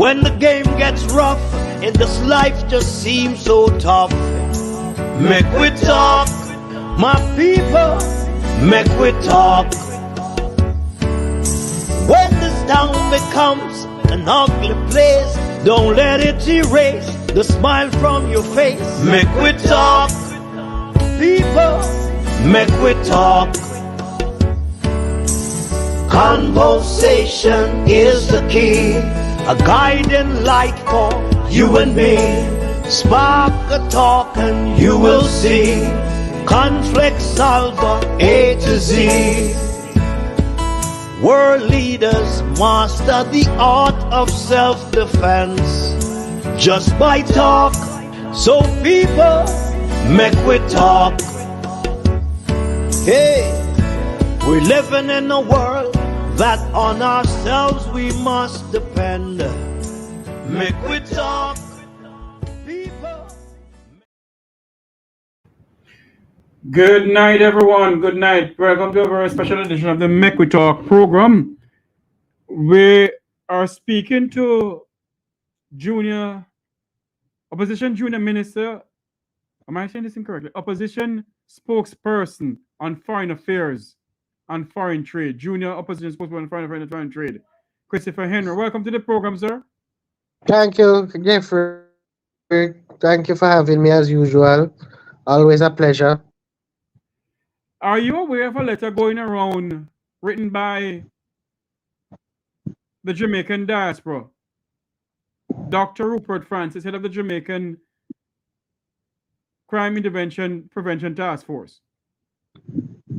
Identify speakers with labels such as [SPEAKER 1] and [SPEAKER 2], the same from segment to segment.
[SPEAKER 1] When the game gets rough and this life just seems so tough, make we talk, my people, make we talk. When this town becomes an ugly place, don't let it erase the smile from your face. Make we talk, people, make we talk. Conversation is the key, a guiding light for you and me. Spark a talk and you will see conflict solver A to Z. World leaders master the art of self-defense just by talk. So people, make we talk. Hey, we're living in a world that on ourselves we must depend. Make we talk, people.
[SPEAKER 2] Good night, everyone. Good night. Welcome to a very special edition of the Make We Talk program. We are speaking to Opposition Junior Minister, am I saying this incorrectly? Opposition Spokesperson on Foreign Affairs and Foreign Trade. Junior Opposition Spokesperson on Foreign Affairs and Foreign Trade. Christopher Henry, welcome to the program, sir.
[SPEAKER 3] Thank you, Jeffrey. Thank you for having me as usual. Always a pleasure.
[SPEAKER 2] Are you aware of a letter going around written by the Jamaican Diaspora? Dr. Rupert Francis, head of the Jamaican Crime Intervention Prevention Task Force.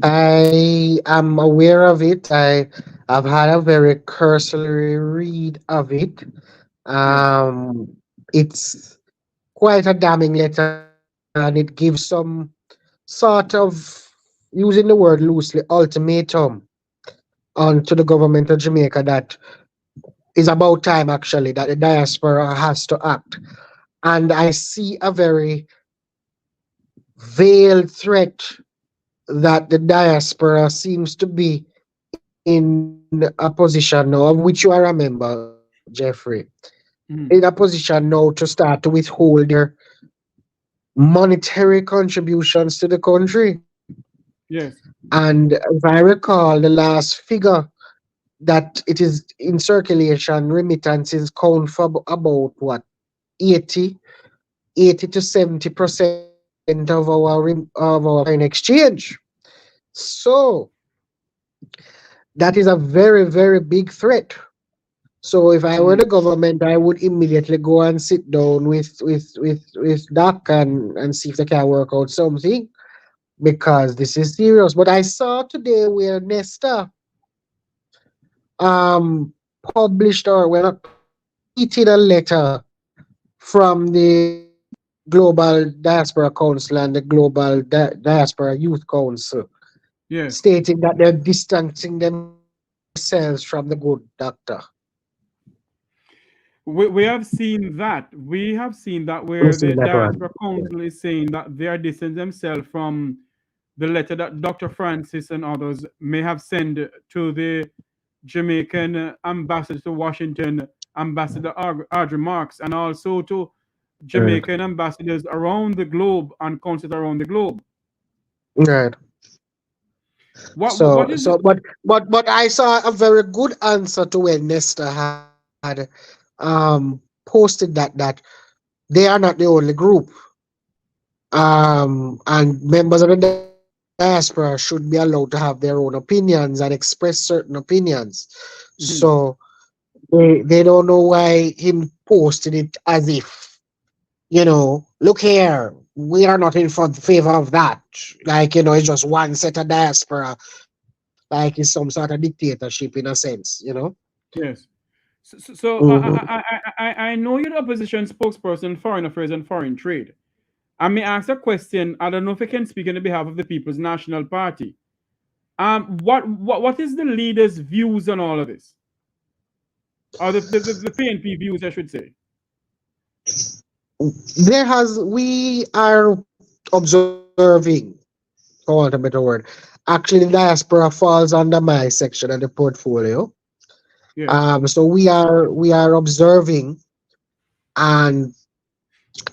[SPEAKER 3] I am aware of it. I've had a very cursory read of it. It's quite a damning letter, and it gives some sort of, using the word loosely, ultimatum to the government of Jamaica that is about time, actually, that the diaspora has to act. And I see a very veiled threat that the diaspora seems to be in a position now, of which you are a member, Jeffrey, in a position now to start to withhold their monetary contributions to the country.
[SPEAKER 2] Yes.
[SPEAKER 3] And if I recall, the last figure that it is in circulation, remittances count for about what, 80 to 70% of our foreign exchange. So that is a very, very big threat. So if I were the government, I would immediately go and sit down with DAC and see if they can work out something, because this is serious. But I saw today where Nesta published, or tweeted a letter from the Global Diaspora Council and the Global Diaspora Youth Council,
[SPEAKER 2] yes,
[SPEAKER 3] stating that they're distancing themselves from the good doctor.
[SPEAKER 2] We have seen that. We have seen that where the Diaspora Council is saying that they are distancing themselves from the letter that Dr. Francis and others may have sent to the Jamaican ambassador to Washington, Ambassador Audrey Marks, and also to Jamaican ambassadors around the globe and consulate around the globe.
[SPEAKER 3] Right. But I saw a very good answer to when Nesta had posted that they are not the only group, and members of the diaspora should be allowed to have their own opinions and express certain opinions. So they don't know why him posted it as if, look here, we are not in favor of that. Like, it's just one set of diaspora, like it's some sort of dictatorship in a sense,
[SPEAKER 2] Yes. So I know you're the opposition spokesperson, foreign affairs and foreign trade. I may ask a question. I don't know if I can speak on the behalf of the People's National Party. What is the leader's views on all of this? Or the PNP views, I should say.
[SPEAKER 3] We are observing, for want of a better word. Actually, the diaspora falls under my section of the portfolio.
[SPEAKER 2] Yes.
[SPEAKER 3] So we are observing, and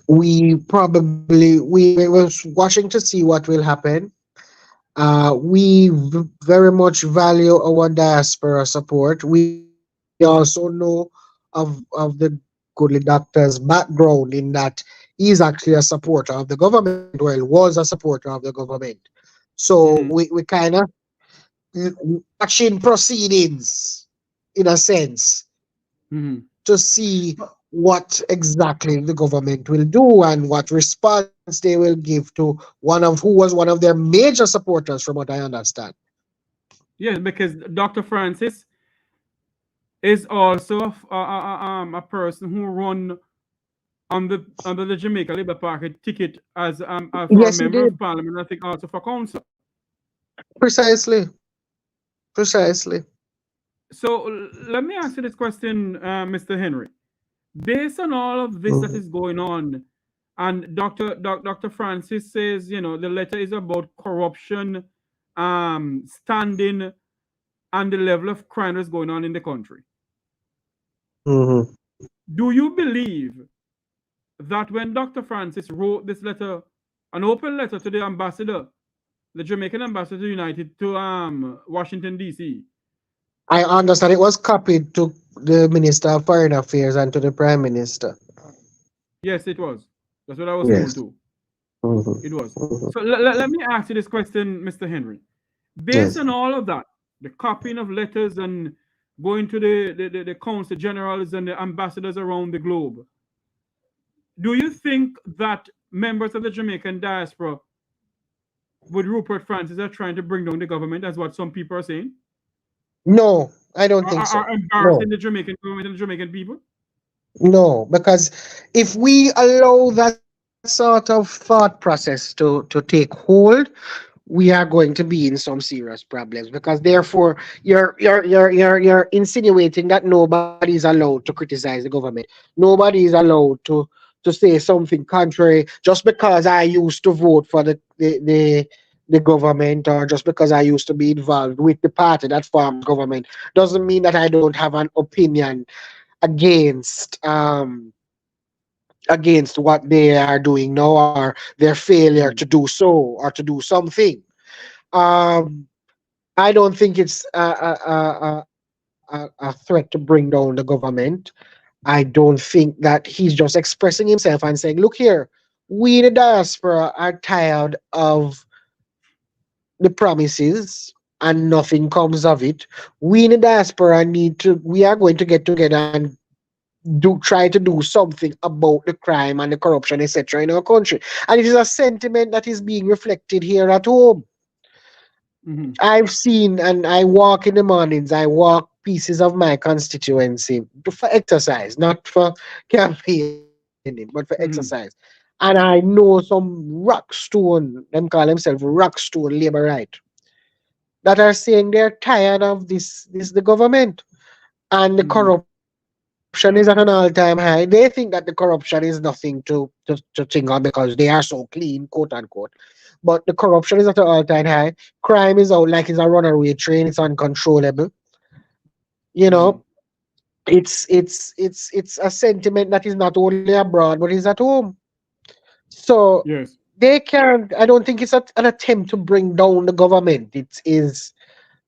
[SPEAKER 3] we was watching to see what will happen. Very much value our diaspora support. We also know of the goodly doctor's background in that he's actually a supporter of the government. Well, was a supporter of the government. So
[SPEAKER 2] Mm-hmm.
[SPEAKER 3] we kind of watching proceedings in a sense
[SPEAKER 2] Mm-hmm.
[SPEAKER 3] to see what exactly the government will do and what response they will give to one of who was one of their major supporters, from what I understand.
[SPEAKER 2] Yes, because Dr. Francis is also a person who run on the under the Jamaica Labour Party ticket as for a
[SPEAKER 3] Yes, he
[SPEAKER 2] member of
[SPEAKER 3] did.
[SPEAKER 2] parliament, I think also for council.
[SPEAKER 3] Precisely. Precisely.
[SPEAKER 2] So let me ask you this question, Mr. Henry. Based on all of this that
[SPEAKER 3] Mhm.
[SPEAKER 2] is going on, and Dr. Francis says, the letter is about corruption, standing, and the level of crime that's going on in the country.
[SPEAKER 3] Mhm.
[SPEAKER 2] Do you believe that when Dr. Francis wrote this letter, an open letter to the ambassador, the Jamaican ambassador united to Washington D.C.
[SPEAKER 3] I understand it was copied to the Minister of Foreign Affairs and to the Prime Minister.
[SPEAKER 2] Yes, it was. That's what I was told
[SPEAKER 3] Yes.
[SPEAKER 2] too.
[SPEAKER 3] Mhm.
[SPEAKER 2] It was.
[SPEAKER 3] Mhm.
[SPEAKER 2] So let me ask you this question, Mr. Henry. Based
[SPEAKER 3] Yes.
[SPEAKER 2] on all of that, the copying of letters and going to the consul generals and the ambassadors around the globe, do you think that members of the Jamaican diaspora with Rupert Francis are trying to bring down the government, as what some people are saying?
[SPEAKER 3] No, I don't
[SPEAKER 2] Are,
[SPEAKER 3] think
[SPEAKER 2] are,
[SPEAKER 3] so.
[SPEAKER 2] are
[SPEAKER 3] No.
[SPEAKER 2] embarrassing the Jamaican government and the Jamaican people?
[SPEAKER 3] No, because if we allow that sort of thought process to take hold, we are going to be in some serious problems, because therefore you're insinuating that nobody is allowed to criticize the government. Nobody is allowed to say something contrary just because I used to vote for the government, or just because I used to be involved with the party that forms government, doesn't mean that I don't have an opinion against against what they are doing now, or their failure to
[SPEAKER 2] Mm,
[SPEAKER 3] do so or to do something. um I don't think it's a threat to bring down the government. I don't think that he's just expressing himself and saying, look here, we the diaspora are tired of the promises and nothing comes of it. We in the diaspora we are going to get together and try to do something about the crime and the corruption, etc., in our country. And it is a sentiment that is being reflected here at home.
[SPEAKER 2] mhm,
[SPEAKER 3] I've seen, and I walk in the mornings, I walk pieces of my constituency for exercise, not for campaigning, but for exercise.
[SPEAKER 2] mhm,
[SPEAKER 3] And I know some rock stone, them call themselves rock stone labor right, that are saying they're tired of this the government. And the
[SPEAKER 2] mhm.
[SPEAKER 3] corruption is at an all-time high. They think that the corruption is nothing to think on, because they are so clean, quote unquote. But the corruption is at an all-time high. Crime is out like it's a runaway train. It's uncontrollable. You know,
[SPEAKER 2] Mhm.
[SPEAKER 3] it's a sentiment that is not only abroad but is at home. So
[SPEAKER 2] Yes.
[SPEAKER 3] they can't. I don't think it's an attempt to bring down the government. It is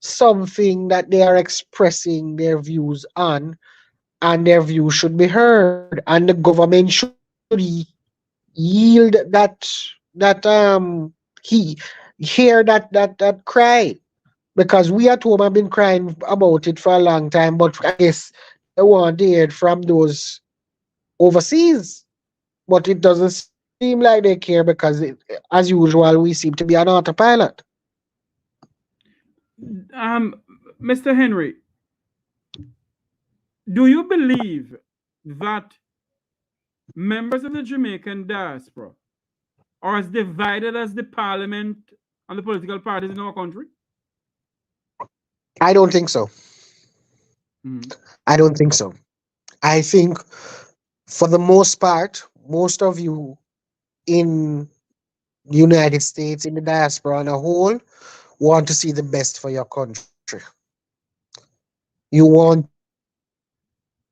[SPEAKER 3] something that they are expressing their views on, and their views should be heard, and the government should yield that he hear that cry, because we at home have been crying about it for a long time, but I guess they want to hear it from those overseas. But it doesn't seem like they care, because as usual we seem to be on autopilot.
[SPEAKER 2] Um, Mr. Henry, do you believe that members of the Jamaican diaspora are as divided as the parliament and the political parties in our country?
[SPEAKER 3] I don't think so.
[SPEAKER 2] Mhm.
[SPEAKER 3] I don't think so. I think, for the most part, most of you in the United States, in the diaspora on a whole, want to see the best for your country. You want to see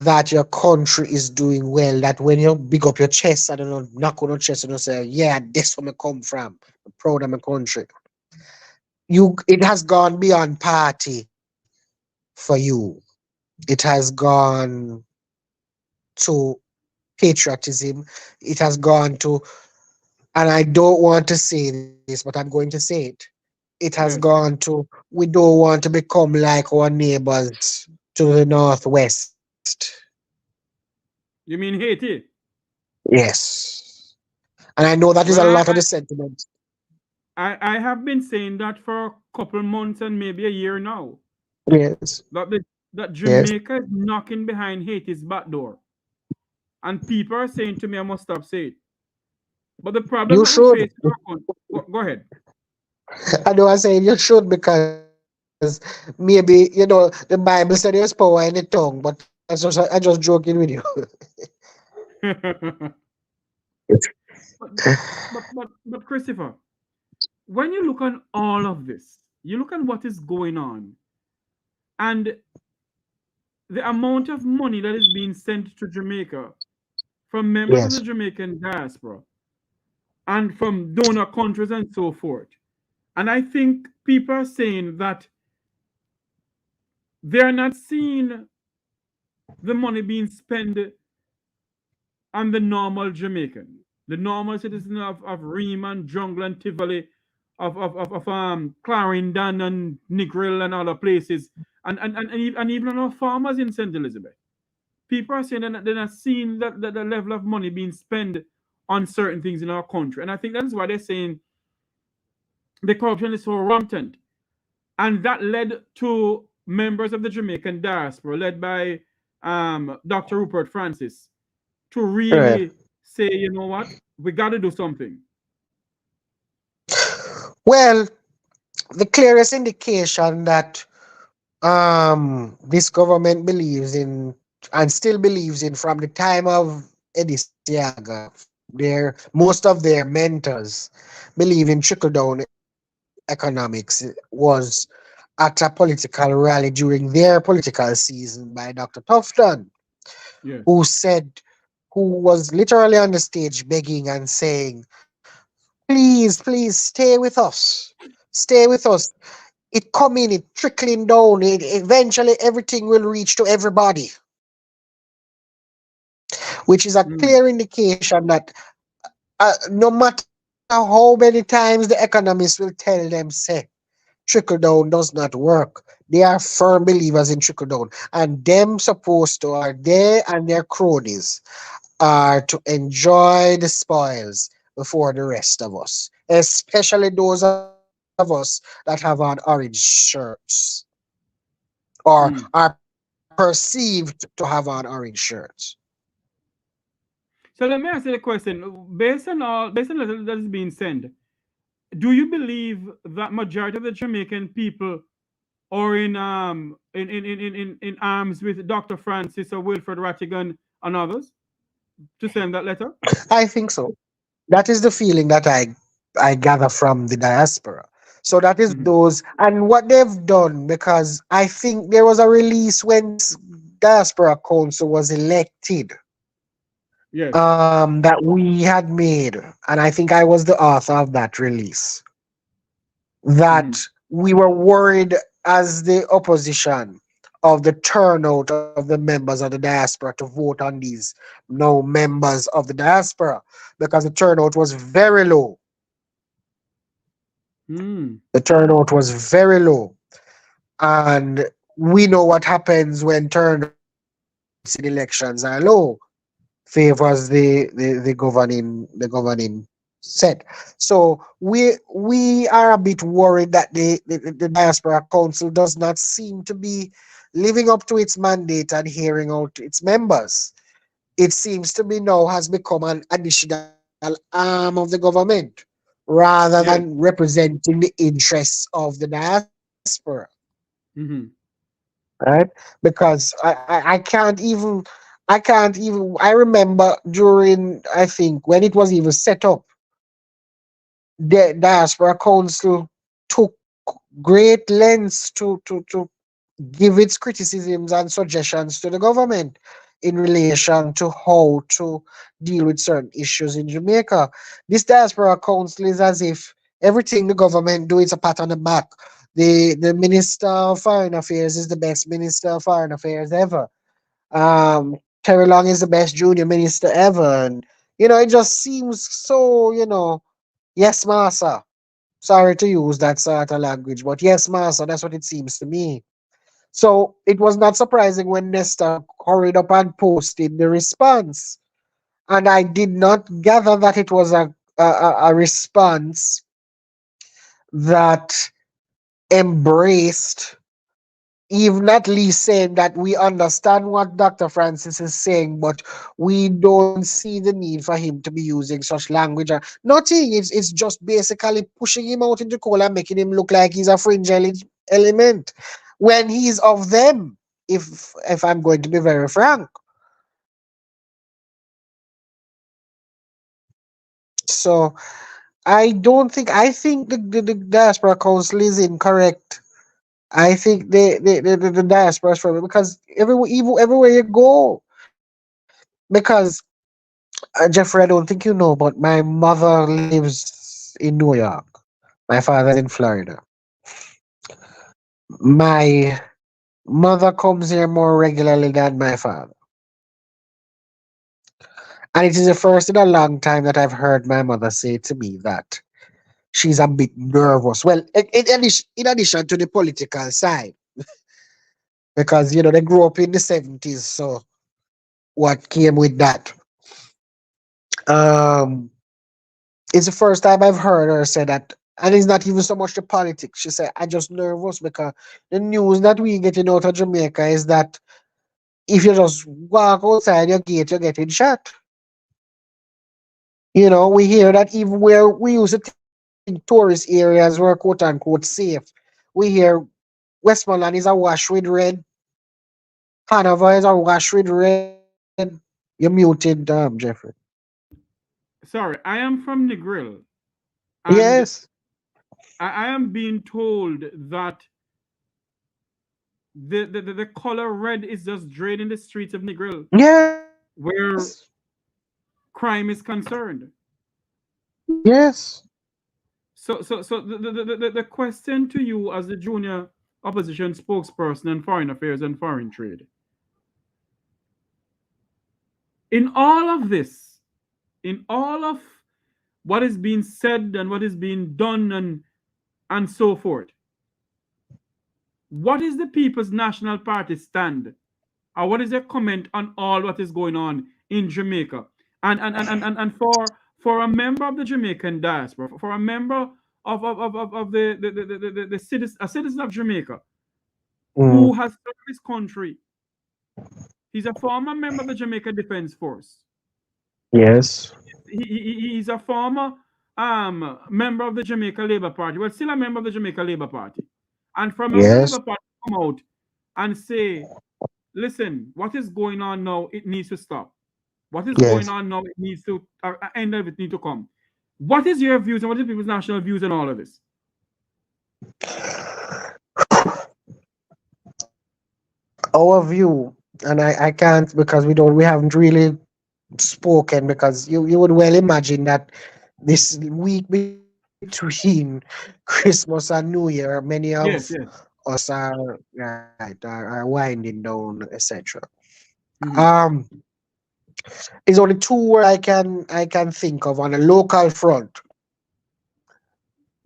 [SPEAKER 3] that your country is doing well, that when you big up your chest, I don't know, knock on your chest and you say, yeah, this where I come from. I'm proud of my country. It has gone beyond party for you. It has gone to patriotism. It has gone to, and I don't want to say this, but I'm going to say it. It has
[SPEAKER 2] Yes.
[SPEAKER 3] gone to, we don't want to become like our neighbors to the northwest.
[SPEAKER 2] You mean Haiti?
[SPEAKER 3] Yes. And I know that is
[SPEAKER 2] Well,
[SPEAKER 3] a lot of the sentiment.
[SPEAKER 2] I have been saying that for a couple months and maybe a year now.
[SPEAKER 3] Yes.
[SPEAKER 2] That that
[SPEAKER 3] Yes.
[SPEAKER 2] Jamaica is knocking behind Haiti's back door. And people are saying to me, I must stop saying it. But the problem
[SPEAKER 3] You
[SPEAKER 2] that we
[SPEAKER 3] should.
[SPEAKER 2] face in our country, go ahead.
[SPEAKER 3] I know I'm saying you should because maybe, the Bible said there's power in the tongue, but I just joking with you.
[SPEAKER 2] but, but Christopher, when you look on all of this, you look at what is going on, and the amount of money that is being sent to Jamaica from members of the
[SPEAKER 3] Yes.
[SPEAKER 2] Jamaican diaspora and from donor countries and so forth. And I think people are saying that they're not seeing the money being spent on the normal Jamaican, the normal citizen of Ream and Jungle and Tivoli, of Clarendon and Negril and other places, and even on our farmers in St. Elizabeth. People are saying they're not seeing that the level of money being spent on certain things in our country. And I think that's why they're saying the corruption is so rampant. And that led to members of the Jamaican diaspora, led by Dr. Rupert Francis, to
[SPEAKER 3] Right.
[SPEAKER 2] really say, you know what, we got to do something.
[SPEAKER 3] Well, the clearest indication that this government believes in and still believes in from the time of Edisiaga, most of their mentors believe in trickle down economics was at a political rally during their political season by Dr. Tufton,
[SPEAKER 2] Yes.
[SPEAKER 3] who said, who was literally on the stage begging and saying, please, please stay with us. Stay with us. It coming, it trickling down. Eventually everything will reach to everybody, which is a
[SPEAKER 2] Mm,
[SPEAKER 3] clear indication that no matter how many times the economists will tell them, say, trickle down does not work. They are firm believers in trickle down, and them supposed to, are they and their cronies are to enjoy the spoils before the rest of us, especially those of us that have on orange shirts or are
[SPEAKER 2] mm.
[SPEAKER 3] perceived to have on orange shirts.
[SPEAKER 2] So let me ask you the question: based on what that is being said, do you believe that majority of the Jamaican people are in arms with Dr. Francis or Wilfred Rattigan and others to send that letter?
[SPEAKER 3] I think so. That is the feeling that I gather from the diaspora. So that is
[SPEAKER 2] Mhm.
[SPEAKER 3] those and what they've done, because I think there was a release when this diaspora council was elected,
[SPEAKER 2] Yes.
[SPEAKER 3] that we had made, and I think I was the author of that release, that
[SPEAKER 2] Mhm.
[SPEAKER 3] we were worried as the opposition of the turnout of the members of the diaspora to vote on these no members of the diaspora, because the turnout was very low.
[SPEAKER 2] Mm.
[SPEAKER 3] The turnout was very low. And we know what happens when turnouts in elections are low. Favors the governing set. So we are a bit worried that the diaspora council does not seem to be living up to its mandate and hearing out its members. It seems to be now has become an additional arm of the government rather than
[SPEAKER 2] Yes.
[SPEAKER 3] representing the interests of the diaspora.
[SPEAKER 2] Mhm.
[SPEAKER 3] Right? Because I remember during, I think, when it was even set up, the diaspora council took great lengths to give its criticisms and suggestions to the government. in relation to how to deal with certain issues in Jamaica. This diaspora council is as if everything the government do is a pat on the back. The Minister of Foreign Affairs is the best Minister of Foreign Affairs ever. Um, Terry Long is the best junior minister ever. And, it just seems so, yes, master. Sorry to use that sort of language, but yes, master, that's what it seems to me. So it was not surprising when Nesta hurried up and posted the response. And I did not gather that it was a response that embraced, even at least saying that we understand what Dr. Francis is saying, but we don't see the need for him to be using such language. Nothing. It's just basically pushing him out into cold and making him look like he's a fringe element when he's of them. If I'm going to be very frank. So I think the diaspora council is incorrect. I think the diaspora is for because everywhere you go, because Jeffrey, I don't think you know, but my mother lives in New York. My father's in Florida. My mother comes here more regularly than my father. And it is the first in a long time that I've heard my mother say to me that she's a bit nervous. Well, in addition to the political side, because they grew up in the 70s, so what came with that? Um, it's the first time I've heard her say that, and it's not even so much the politics. She said, "I'm just nervous because the news that we getting out of Jamaica is that if you just walk outside your gate, you're getting shot." We hear that even where we used to think tourist areas were quote unquote safe, we hear Westmoreland is awash with red, Hanover is awash with red. You're muted, Jeffrey.
[SPEAKER 2] Sorry, I am from Negril, and
[SPEAKER 3] Yes,
[SPEAKER 2] I am being told that the color red is just draining the streets of Negril,
[SPEAKER 3] yes,
[SPEAKER 2] where crime is concerned.
[SPEAKER 3] yes,
[SPEAKER 2] So the question to you as the junior opposition spokesperson in foreign affairs and foreign trade, in all of this, in all of what is being said and what is being done and so forth, what is the People's National Party stand? Or what is their comment on all what is going on in Jamaica? And for a member of the Jamaican diaspora, for a member of the citizen, a citizen of Jamaica
[SPEAKER 3] mm,
[SPEAKER 2] who has served his country, he's a former member of the Jamaica Defense Force.
[SPEAKER 3] yes,
[SPEAKER 2] He's a former member of the Jamaica Labour Party. Well, still a member of the Jamaica Labour Party. And for a member of the
[SPEAKER 3] yes,
[SPEAKER 2] Labour Party to come out and say, listen, what is going on now? It needs to stop. What is going
[SPEAKER 3] yes.
[SPEAKER 2] on now? It needs to end of it need to come. What is your views and what is people's national views on all of this?
[SPEAKER 3] Our view, and I can't because we haven't really spoken because you would well imagine that this week between Christmas and New Year, many of
[SPEAKER 2] Yes, yes.
[SPEAKER 3] us are winding down, etc.
[SPEAKER 2] Mm-hmm.
[SPEAKER 3] Um, it's only two words I can think of on a local front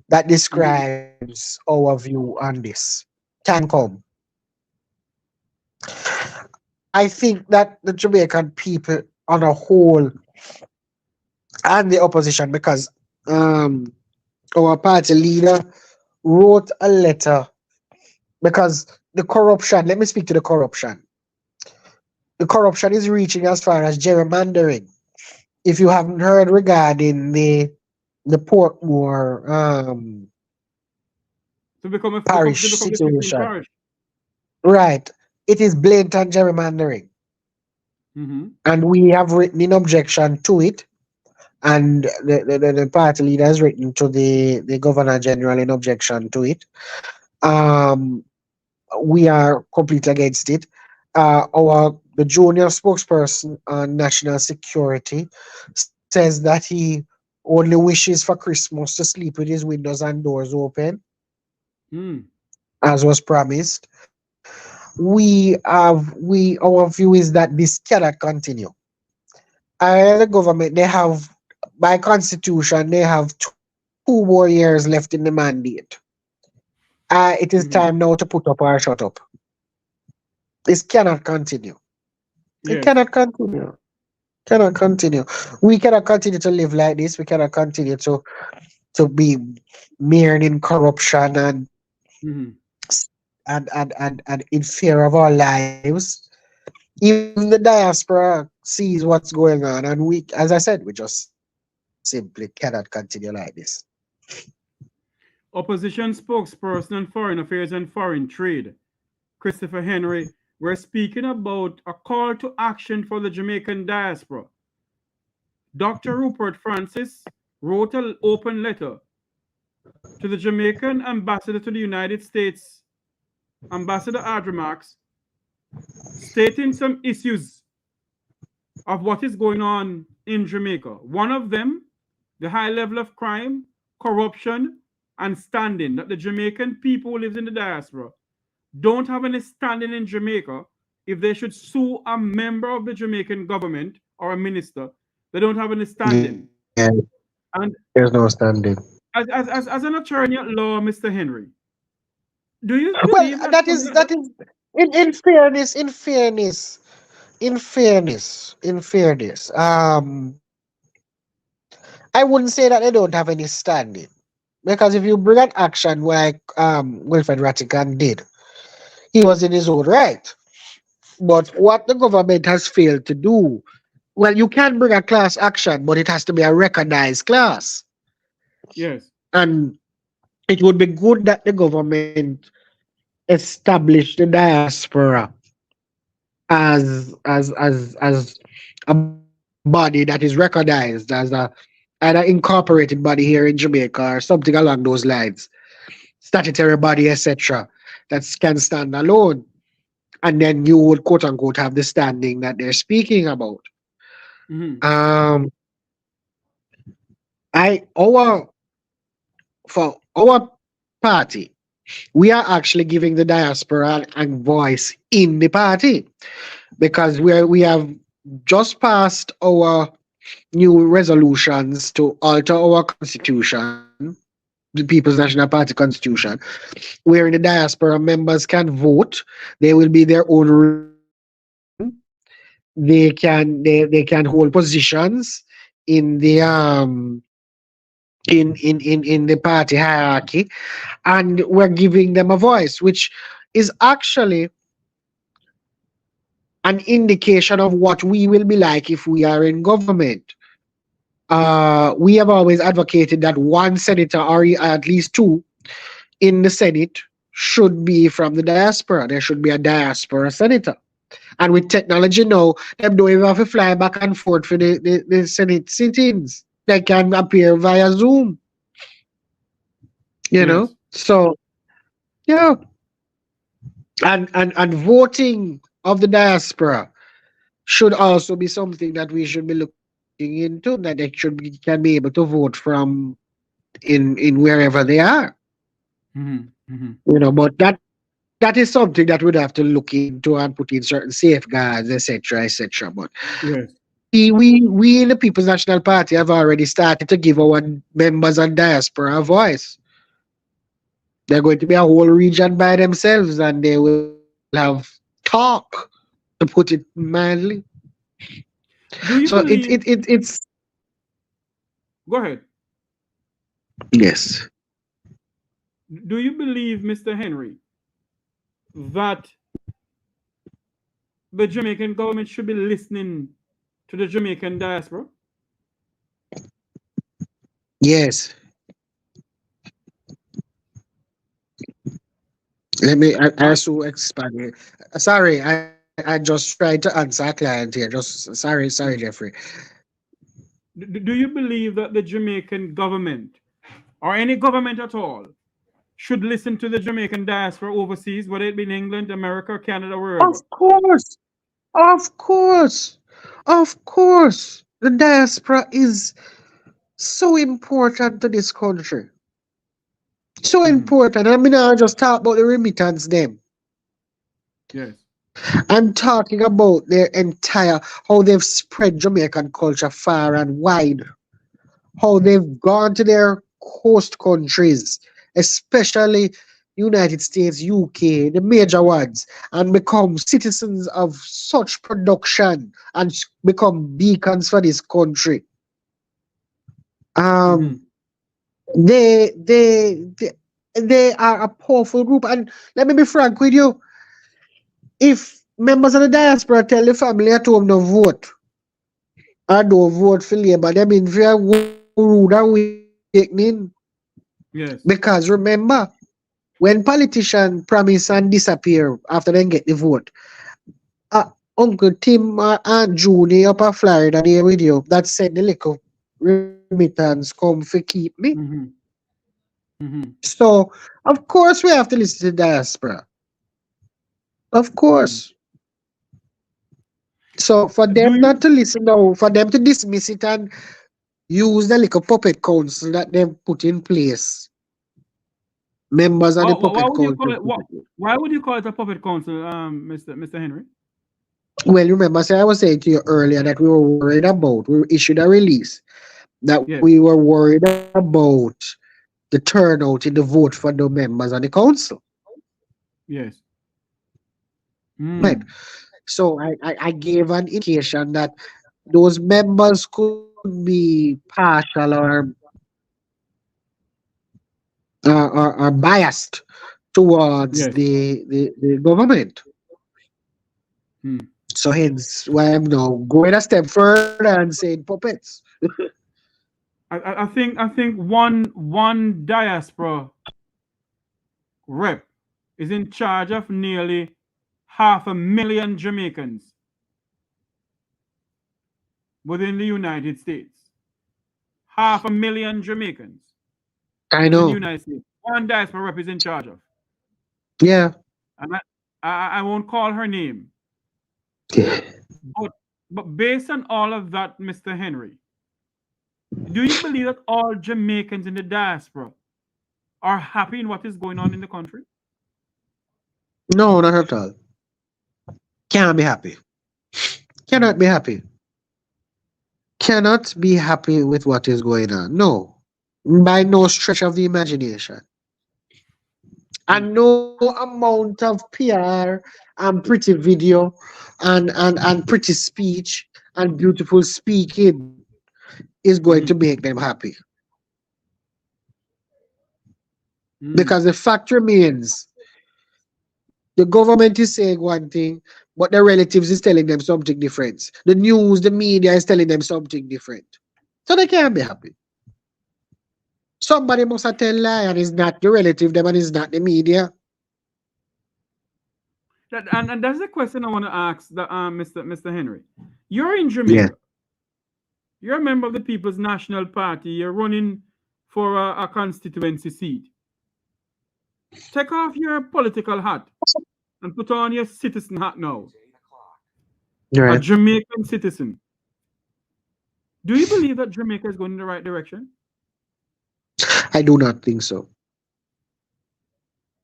[SPEAKER 3] that
[SPEAKER 2] Mm-hmm.
[SPEAKER 3] describes our view on this. Can come. I think that the Jamaican people on a whole and the opposition, because um our party leader wrote a letter because the corruption, let me speak to the corruption. The corruption is reaching as far as gerrymandering. If you haven't heard regarding the Portmore
[SPEAKER 2] To
[SPEAKER 3] parish
[SPEAKER 2] become the 15th
[SPEAKER 3] situation,
[SPEAKER 2] parish.
[SPEAKER 3] right? It is blatant gerrymandering,
[SPEAKER 2] Mm-hmm.
[SPEAKER 3] and we have written in objection to it. And the party leader has written to the governor general in objection to it. Um, we are completely against it. Our the junior spokesperson on national security, says that he only wishes for Christmas to sleep with his windows and doors open, as was promised. Our view is that this cannot continue. The government, they have, by constitution, they have 2 more years left in the mandate. It is time now to put up or shut up. This cannot continue. It cannot continue. Cannot continue. We cannot continue to live like this. We cannot continue to be mired in corruption and in fear of our lives. Even the diaspora sees what's going on, and we, as I said, we just simply cannot continue like this.
[SPEAKER 2] Opposition spokesperson on foreign affairs and foreign trade, Christopher Henry, we're speaking about a call to action for the Jamaican diaspora. Dr. Rupert Francis wrote an open letter to the Jamaican ambassador to the United States, Ambassador Adrimax, stating some issues of what is going on in Jamaica. One of them, the high level of crime, corruption, and standing, that the Jamaican people who live in the diaspora don't have any standing in Jamaica. If they should sue a member of the Jamaican government or a minister, they don't have any standing.
[SPEAKER 3] Yeah.
[SPEAKER 2] And
[SPEAKER 3] there's no standing.
[SPEAKER 2] As an attorney at law, Mr. Henry, do you
[SPEAKER 3] believe that is in fairness, I wouldn't say that they don't have any standing. Because if you bring an action like Wilfred Rattigan did, he was in his own right. But what the government has failed to do, well, you can bring a class action, but it has to be a recognized class.
[SPEAKER 2] Yes.
[SPEAKER 3] And it would be good that the government established the diaspora as a body that is recognized as an incorporated body here in Jamaica or something along those lines, statutory body, etc., that can stand alone, and then you would quote unquote have the standing that they're speaking about. For our party, we are actually giving the diaspora a voice in the party, because we have just passed our new resolutions to alter our constitution, the People's National Party constitution, where the diaspora members can vote. They will be their own region. They can hold positions in the in the party hierarchy, and we're giving them a voice, which is actually an indication of what we will be like if we are in government. We have always advocated that one senator, or at least 2 in the Senate, should be from the diaspora. There should be a diaspora senator. And with technology now, them don't even have to fly back and forth for the Senate sittings. They can appear via Zoom. You know? So, yeah. And voting of the diaspora should also be something that we should be looking into, that they can be able to vote from in wherever they are. You know, but that is something that we'd have to look into and put in certain safeguards, etc., etc. But we in the People's National Party have already started to give our members and diaspora a voice. They're going to be a whole region by themselves, and they will have talk, to put it mildly. So it's.
[SPEAKER 2] Go ahead.
[SPEAKER 3] Yes.
[SPEAKER 2] Do you believe, Mr. Henry, that the Jamaican government should be listening to the Jamaican diaspora?
[SPEAKER 3] Yes. I also expand here. Sorry, I just tried to answer a client here. Just sorry, Jeffrey.
[SPEAKER 2] Do you believe that the Jamaican government, or any government at all, should listen to the Jamaican diaspora overseas, whether it be in England, America, Canada, wherever?
[SPEAKER 3] Of course. Of course. Of course. The diaspora is so important to this country. So
[SPEAKER 2] Mhm.
[SPEAKER 3] important. I mean, I just talk about the remittance them.
[SPEAKER 2] Yes.
[SPEAKER 3] I'm talking about their entire, how they've spread Jamaican culture far and wide, how they've gone to their host countries, especially United States, UK, the major ones, and become citizens of such production and become beacons for this country.
[SPEAKER 2] Mhm.
[SPEAKER 3] Um, they, they, they, they are a powerful group. And let me be frank with you, if members of the diaspora tell the family at home no vote, or don't vote for Labour, that means we are rude awakening.
[SPEAKER 2] Yes.
[SPEAKER 3] Because remember, when politicians promise and disappear after they get the vote, uh, Uncle Tim and Junie up in Florida there with you that send the little remittance come for keep me.
[SPEAKER 2] Mhm. Mhm.
[SPEAKER 3] So of course we have to listen to the diaspora. Of
[SPEAKER 2] Mhm.
[SPEAKER 3] course. So for
[SPEAKER 2] Do
[SPEAKER 3] them not
[SPEAKER 2] you
[SPEAKER 3] to listen now, for them to dismiss it and use the little puppet council that they've put in place, members of the
[SPEAKER 2] why
[SPEAKER 3] puppet
[SPEAKER 2] would you
[SPEAKER 3] council.
[SPEAKER 2] call it why would you call it a puppet council, Mr. Henry?
[SPEAKER 3] Well, remember, say I was saying to you earlier that we were worried about, we issued a release that
[SPEAKER 2] Yes.
[SPEAKER 3] we were worried about the turnout in the vote for the members of the council.
[SPEAKER 2] Yes.
[SPEAKER 3] Right.
[SPEAKER 2] Mm.
[SPEAKER 3] So I gave an indication that those members could be partial or biased towards
[SPEAKER 2] Yes.
[SPEAKER 3] the government.
[SPEAKER 2] Mm.
[SPEAKER 3] So hence why I'm now going a step further and saying puppets.
[SPEAKER 2] I think one diaspora rep is in charge of nearly 500,000 Jamaicans within the United States. 500,000 Jamaicans
[SPEAKER 3] I
[SPEAKER 2] within the
[SPEAKER 3] know.
[SPEAKER 2] United States. One diaspora rep is in charge of.
[SPEAKER 3] Yeah.
[SPEAKER 2] And I won't call her name. But based on all of that, Mr. Henry, do you believe that all Jamaicans in the diaspora are happy in what is going on in the country?
[SPEAKER 3] No, not at all. Can't be happy. Cannot
[SPEAKER 2] Mm.
[SPEAKER 3] be happy. Cannot be happy with what is going on. No. By no stretch of the imagination.
[SPEAKER 2] Mm.
[SPEAKER 3] And no amount of PR and pretty video and pretty speech and beautiful speaking is going to
[SPEAKER 2] Mhm.
[SPEAKER 3] make them happy.
[SPEAKER 2] Mm.
[SPEAKER 3] Because the fact remains, the government is saying one thing, but their relatives is telling them something different. The news, the media is telling them something different. So they can't be happy. Somebody must have tell lie and it's not the relative them and it's not the media.
[SPEAKER 2] And that's the question I want to ask Mr. Henry. You're in
[SPEAKER 3] Yeah.
[SPEAKER 2] Jamaica. You're a member of the People's National Party. You're running for a constituency seat. Take off your political hat and put on your citizen hat now. A
[SPEAKER 3] Right.
[SPEAKER 2] Jamaican citizen. Do you believe that Jamaica is going in the right direction?
[SPEAKER 3] I do not think so.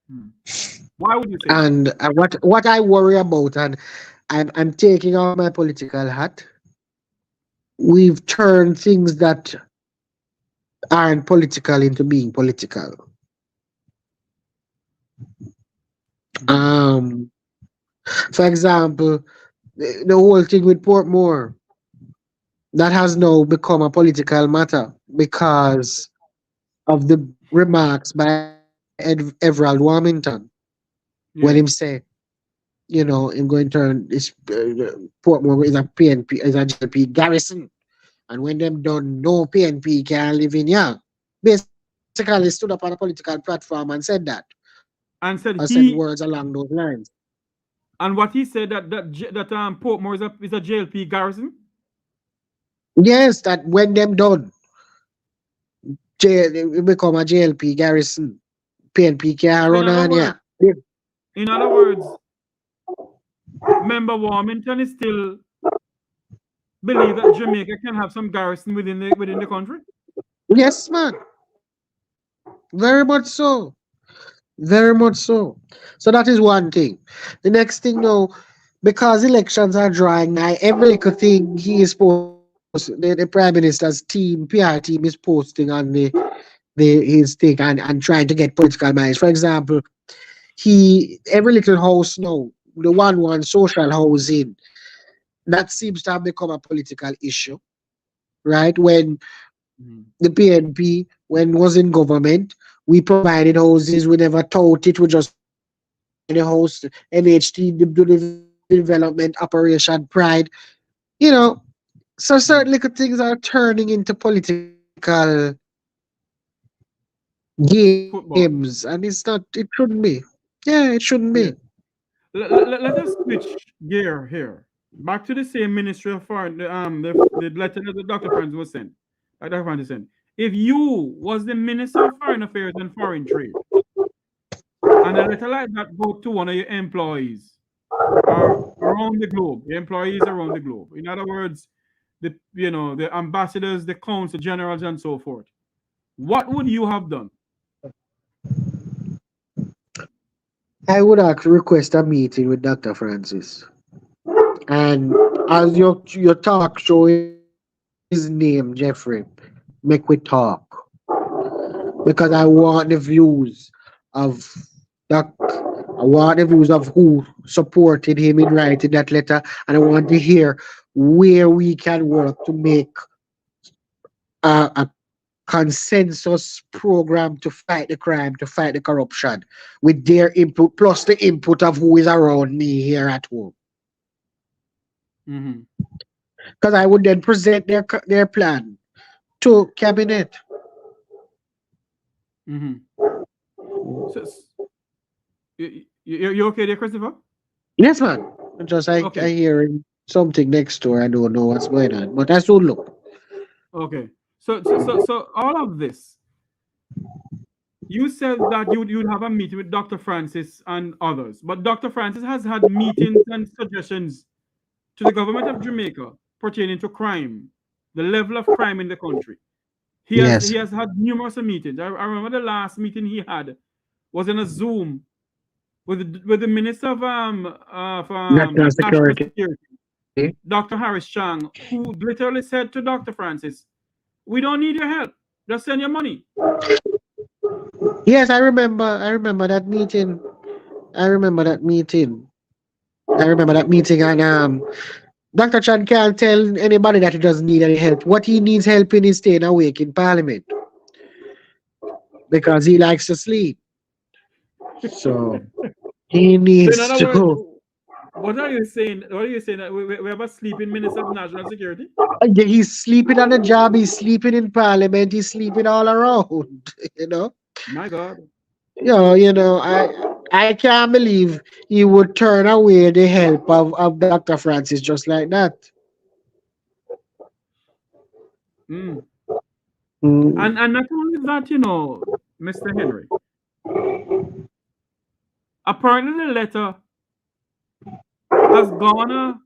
[SPEAKER 2] Hmm. Why would you say that?
[SPEAKER 3] And what I worry about, and I'm taking off my political hat. We've turned things that aren't political into being political.
[SPEAKER 2] Mhm.
[SPEAKER 3] Um, for example, the whole thing with Portmore that has now become a political matter because of the remarks by Everald Warmington when him
[SPEAKER 2] Yes.
[SPEAKER 3] say, him going to turn this Portmore is a PNP, is a JLP garrison. And when them done, no PNP can live in here. Basically, stood up on a political platform and said that, or
[SPEAKER 2] And
[SPEAKER 3] said
[SPEAKER 2] said
[SPEAKER 3] words
[SPEAKER 2] he
[SPEAKER 3] along those lines.
[SPEAKER 2] and what he said that Portmore is a JLP garrison.
[SPEAKER 3] Yes, that when them done, it become a JLP garrison. PNP
[SPEAKER 2] So
[SPEAKER 3] can run on here. Yeah.
[SPEAKER 2] in other words, Member Warmington is still believe that Jamaica can have some garrison within the country?
[SPEAKER 3] Yes, man. Very much so. Very much so. So that is one thing. The next thing, though, because elections are drawing nigh, every little thing he is the Prime Minister's team, PR team is posting on his thing and trying to get political minds. For example, every little house now, the one social housing, that seems to have become a political issue, right? When the PNP, when was in government, we provided houses, we never taught it, we just the house, MHT, the development operation, pride, you know. So certain little things are turning into political
[SPEAKER 2] Football.
[SPEAKER 3] games, and it shouldn't be. Yeah, it shouldn't be.
[SPEAKER 2] Yeah. Let us switch gear here. Back to the same Ministry of Foreign, the letter that the Dr. Francis was sent. Dr. Francis sent. If you was the Minister of Foreign Affairs and Foreign Trade, and a letter like that go to one of your employees around the globe, your employees around the globe. In other words, the ambassadors, the consul generals, and so forth. What would you have done?
[SPEAKER 3] I would actually request a meeting with Dr. Francis. And as your talk show his name, Jeffrey, make we talk. Because I want the views of who supported him in writing that letter, and I want to hear where we can work to make a consensus program to fight the crime, to fight the corruption, with their input plus the input of who is around me here at home. Because I would then present their plan to cabinet.
[SPEAKER 2] So, you okay there, Christopher?
[SPEAKER 3] Yes, man. Just
[SPEAKER 2] Okay.
[SPEAKER 3] I hearing something next door. I don't know what's going on, but I still look.
[SPEAKER 2] Okay. So all of this, you said that you'd have a meeting with Dr. Francis and others, but Dr. Francis has had meetings and suggestions to the government of Jamaica pertaining to crime, the level of crime in the country. He has had numerous meetings. I remember the last meeting he had was in a Zoom with the Minister of
[SPEAKER 3] National
[SPEAKER 2] National
[SPEAKER 3] security.
[SPEAKER 2] Security, Dr. Harris Chang, who literally said to Dr. Francis, "We don't need your help. Just send your money."
[SPEAKER 3] Yes, I remember. I remember that meeting. I remember that meeting. And Dr. Chan can't tell anybody that he doesn't need any help. What he needs help in is staying awake in Parliament because he likes to sleep. So he
[SPEAKER 2] So in
[SPEAKER 3] needs
[SPEAKER 2] other words,
[SPEAKER 3] to.
[SPEAKER 2] what are you saying? What are you saying that we have a sleeping Minister of National Security?
[SPEAKER 3] He's sleeping on the job. He's sleeping in Parliament. He's sleeping all around. You know.
[SPEAKER 2] My God.
[SPEAKER 3] I can't believe he would turn away the help of Dr. Francis just like that.
[SPEAKER 2] Mm.
[SPEAKER 3] Mm.
[SPEAKER 2] And not only that, Mr. Henry. Apparently, the letter has gone.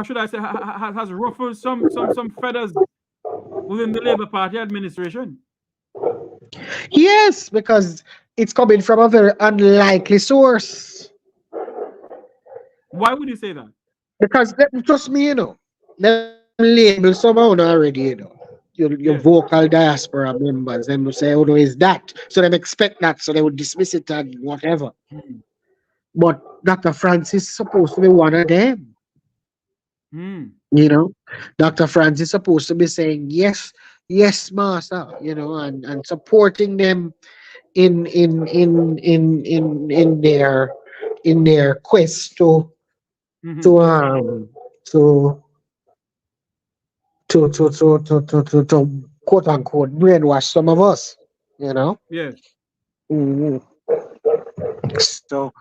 [SPEAKER 2] Should I say has ruffled some feathers within the Labour Party administration?
[SPEAKER 3] Yes, because it's coming from a very unlikely source.
[SPEAKER 2] Why would you say that?
[SPEAKER 3] Because trust me, them label someone already, Your
[SPEAKER 2] Yes.
[SPEAKER 3] vocal diaspora members, them will say, oh no, is that? So they expect that, so they would dismiss it and whatever. But Dr. Francis is supposed to be one of them. Dr. Francis is supposed to be saying yes, master, and supporting them in their quest to to quote unquote brainwash some of us,
[SPEAKER 2] Yes.
[SPEAKER 3] Mhm. So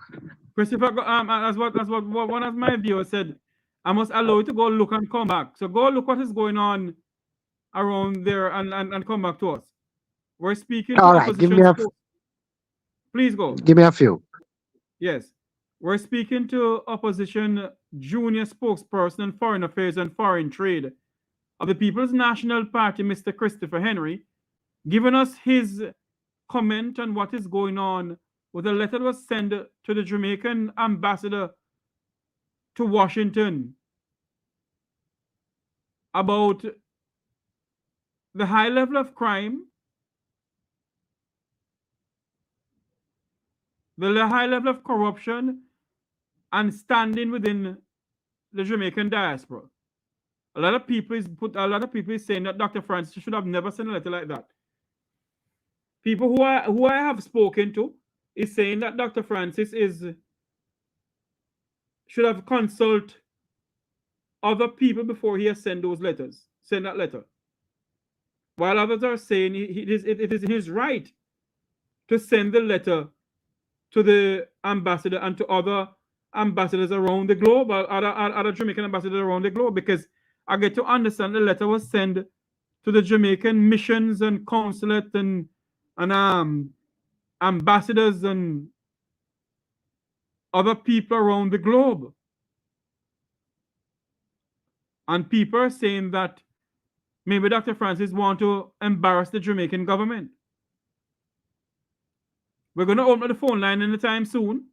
[SPEAKER 2] Christopher, as what one of my viewers said, I must allow you to go look and come back. So go look what is going on around there and come back to us. We're speaking to
[SPEAKER 3] all right,
[SPEAKER 2] opposition. Please go.
[SPEAKER 3] give me a few.
[SPEAKER 2] Yes. We're speaking to opposition junior spokesperson on foreign affairs and foreign trade of the People's National Party, Mr. Christopher Henry, giving us his comment on what is going on with a letter that was sent to the Jamaican ambassador to Washington about the high level of crime, the high level of corruption, and standing within the Jamaican diaspora. A lot of people is saying that Dr. Francis should have never sent a letter like that. People who I have spoken to is saying that Dr. Francis should have consulted other people before he has sent that letter. While others are saying it is his right to send the letter to the ambassador and to other ambassadors around the globe, or other Jamaican ambassadors around the globe, because I get to understand the letter was sent to the Jamaican missions and consulate and ambassadors and other people around the globe. And people are saying that maybe Dr. Francis want to embarrass the Jamaican government. We're going to open the phone line anytime soon.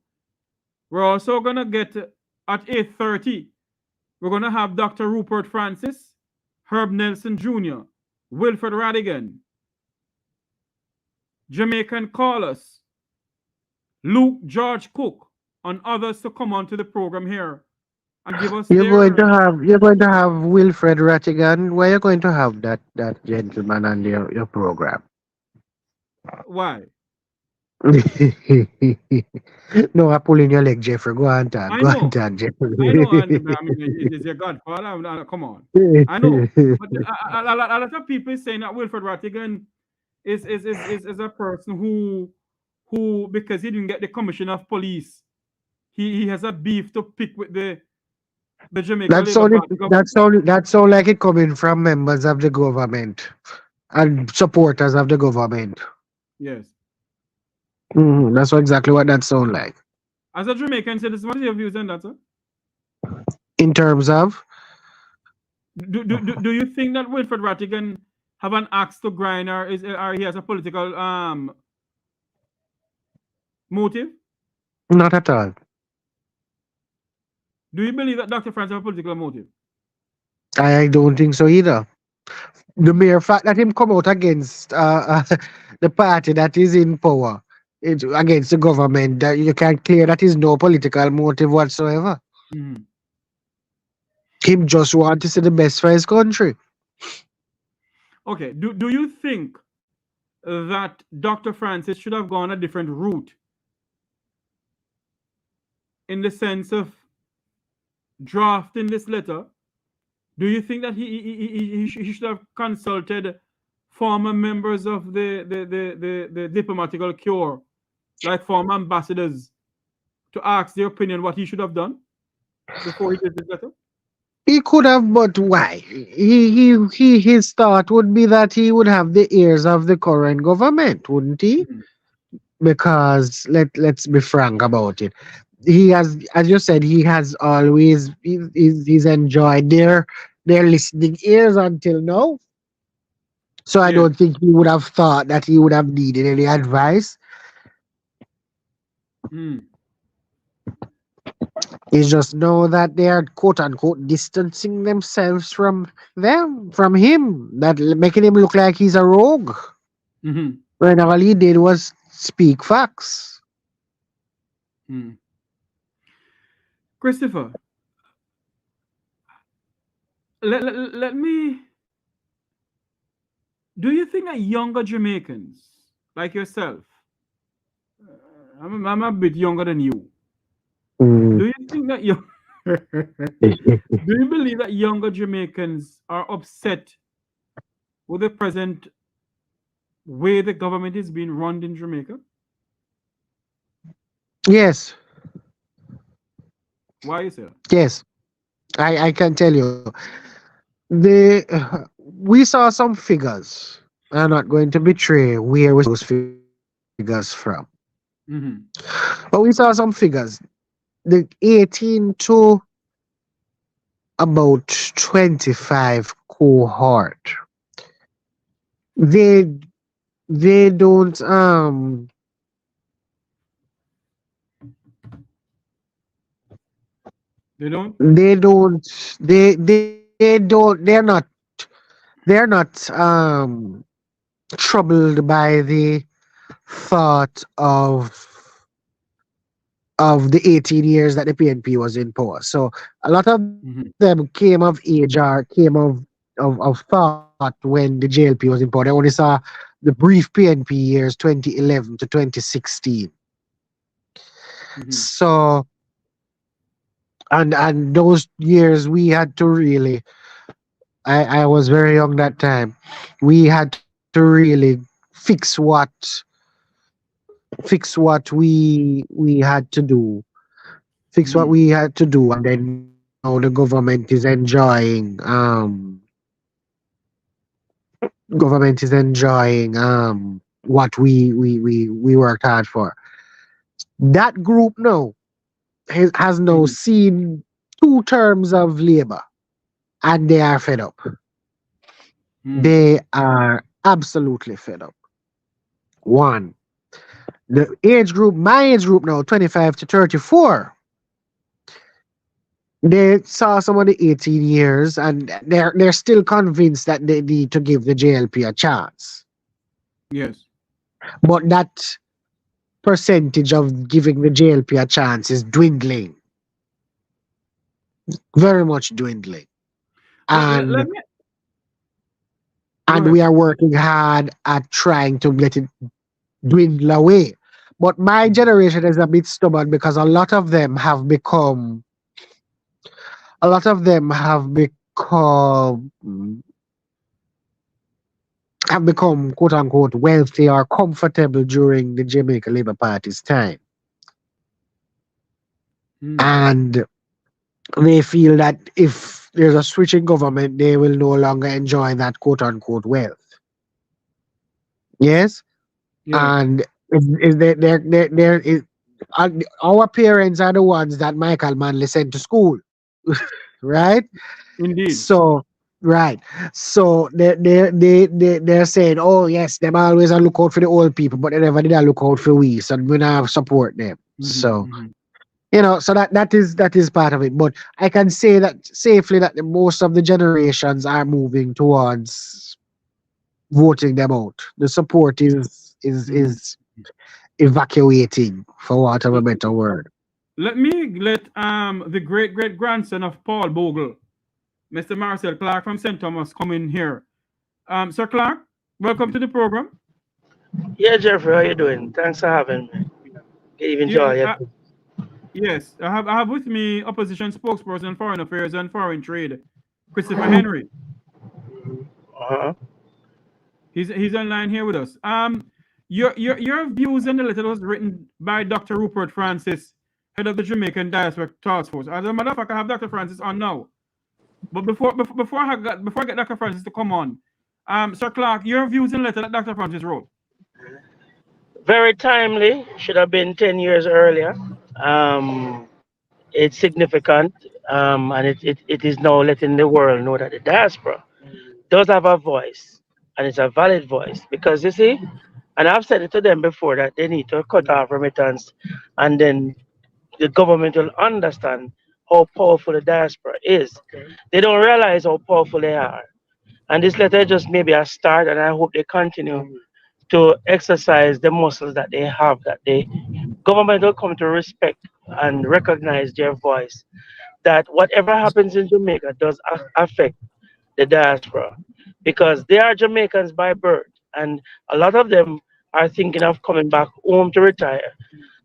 [SPEAKER 2] We're also going to get at 8:30. We're going to have Dr. Rupert Francis, Herb Nelson Jr., Wilfred Rattigan, Jamaican Carlos, Luke Cooke, and others to come onto the program here and give us
[SPEAKER 3] you're going to have Wilfred Rattigan. Why are you going to have that gentleman on your program?
[SPEAKER 2] Why?
[SPEAKER 3] No, I'm pulling your leg, Jeffrey. Go on, Jeffrey.
[SPEAKER 2] I know, and, I mean, it is your godfather. Come on. I know. But a lot of people saying that Wilfred Rattigan is a person who, because he didn't get the commissioner of police, he has a beef to pick with the Jamaican
[SPEAKER 3] that sound like it coming from members of the government and supporters of the government.
[SPEAKER 2] Yes.
[SPEAKER 3] That's exactly what that sound like.
[SPEAKER 2] As a Jamaican citizen, what is your views on that, sir?
[SPEAKER 3] In terms of?
[SPEAKER 2] Do you think that Wilfred Rattigan have an axe to grind, or he has a political motive?
[SPEAKER 3] Not at all.
[SPEAKER 2] Do you believe that Dr. Francis has a political motive?
[SPEAKER 3] I don't think so either. The mere fact that him come out against the party that is in power, against the government, that you can clear that is no political motive whatsoever.
[SPEAKER 2] Mm-hmm.
[SPEAKER 3] Him just want to see the best for his country.
[SPEAKER 2] Okay. Do you think that Dr. Francis should have gone a different route, in the sense of drafting this letter? Do you think that he should have consulted former members of the diplomatical corps, like former ambassadors, to ask their opinion what he should have done before he did this letter?
[SPEAKER 3] He could have, but why? His thought would be that he would have the ears of the current government, wouldn't he?
[SPEAKER 2] Mm-hmm.
[SPEAKER 3] Because let's be frank about it. He has, as you said, he has always he's enjoyed their listening ears until now. So I don't think he would have thought that he would have needed any advice. It's just know that they are quote unquote distancing themselves from him, that making him look like he's a rogue.
[SPEAKER 2] Mm-hmm.
[SPEAKER 3] When all he did was speak facts.
[SPEAKER 2] Christopher, let me. Do you think that younger Jamaicans like yourself, I'm a bit younger than you. Do you think that do you believe that younger Jamaicans are upset with the present way the government is being run in Jamaica?
[SPEAKER 3] Yes.
[SPEAKER 2] Why is it?
[SPEAKER 3] Yes, I can tell you. We saw some figures. I'm not going to betray where those figures from.
[SPEAKER 2] Mm-hmm.
[SPEAKER 3] But we saw some figures. the 18 to about 25 cohort, they they don't
[SPEAKER 2] They don't.
[SPEAKER 3] they don't they're not troubled by the thought of the 18 years that the PNP was in power. So a lot of them
[SPEAKER 2] Mhm.
[SPEAKER 3] came of age or came of thought when the JLP was in power. They only saw the brief PNP years 2011 to 2016.
[SPEAKER 2] Mhm.
[SPEAKER 3] So and those years we had to really, I was very young that time. We had to really fix what we had to do, fix what
[SPEAKER 2] Mhm.
[SPEAKER 3] we had to do, and then now the government is enjoying what we worked hard for. That group now has now
[SPEAKER 2] Mhm.
[SPEAKER 3] seen 2 terms of labor, and they are fed up.
[SPEAKER 2] Mhm.
[SPEAKER 3] They are absolutely fed up. One, the age group, my age group now, 25 to 34, they saw some of the 18 years and they're still convinced that they need to give the JLP a chance.
[SPEAKER 2] Yes.
[SPEAKER 3] But that percentage of giving the JLP a chance is dwindling, very much dwindling.
[SPEAKER 2] Let
[SPEAKER 3] And
[SPEAKER 2] me go
[SPEAKER 3] and
[SPEAKER 2] ahead.
[SPEAKER 3] we are working hard at trying to let it dwindle away. But my
[SPEAKER 2] Mhm.
[SPEAKER 3] generation is a bit stubborn because a lot of them have become quote unquote wealthy or comfortable during the Jamaica Labour Party's time.
[SPEAKER 2] Mhm.
[SPEAKER 3] And they feel that if there's a switch in government, they will no longer enjoy that quote unquote wealth. Yes?
[SPEAKER 2] Yes.
[SPEAKER 3] And is there is our parents are the ones that Michael Manley sent to school, right?
[SPEAKER 2] Indeed.
[SPEAKER 3] So right. So they're saying, oh yes, them always a look out for the old people, but they never did a look out for we. So we now support them.
[SPEAKER 2] Mhm.
[SPEAKER 3] So
[SPEAKER 2] Mhm.
[SPEAKER 3] so that is part of it. But I can say that safely that most of the generations are moving towards voting them out. The support
[SPEAKER 2] Mhm.
[SPEAKER 3] is evacuating, for want of a
[SPEAKER 2] L-
[SPEAKER 3] better word.
[SPEAKER 2] Let me let the great great grandson of Paul Bogle, Mr. Marcel Clark from St. Thomas, come in here. Sir Clark, welcome to the program.
[SPEAKER 4] Yeah, Jeffrey, how you doing? Thanks for having me. Good
[SPEAKER 2] You,
[SPEAKER 4] enjoy it.
[SPEAKER 2] yes, I have with me opposition spokesperson on foreign affairs and foreign trade, Christopher Henry.
[SPEAKER 4] Uh-huh.
[SPEAKER 2] He's online here with us. Your views on the letter was written by Dr. Rupert Francis, head of the Jamaican Diaspora Task Force. As a matter of fact, I have Dr. Francis on now. But before I get Dr. Francis to come on, Sir Clark, your views on the letter that Dr. Francis wrote.
[SPEAKER 4] Very timely. Should have been 10 years earlier. It's significant, and it is now letting the world know that the diaspora does have a voice, and it's a valid voice. Because you see, and I've said it to them before that they need to cut off remittance, and then the government will understand how powerful the diaspora is. They don't realize how powerful they are. And this letter just maybe a start, and I hope they continue to exercise the muscles that they have, that the government will come to respect and recognize their voice. That whatever happens in Jamaica does affect the diaspora because they are Jamaicans by birth, and a lot of them are thinking of coming back home to retire.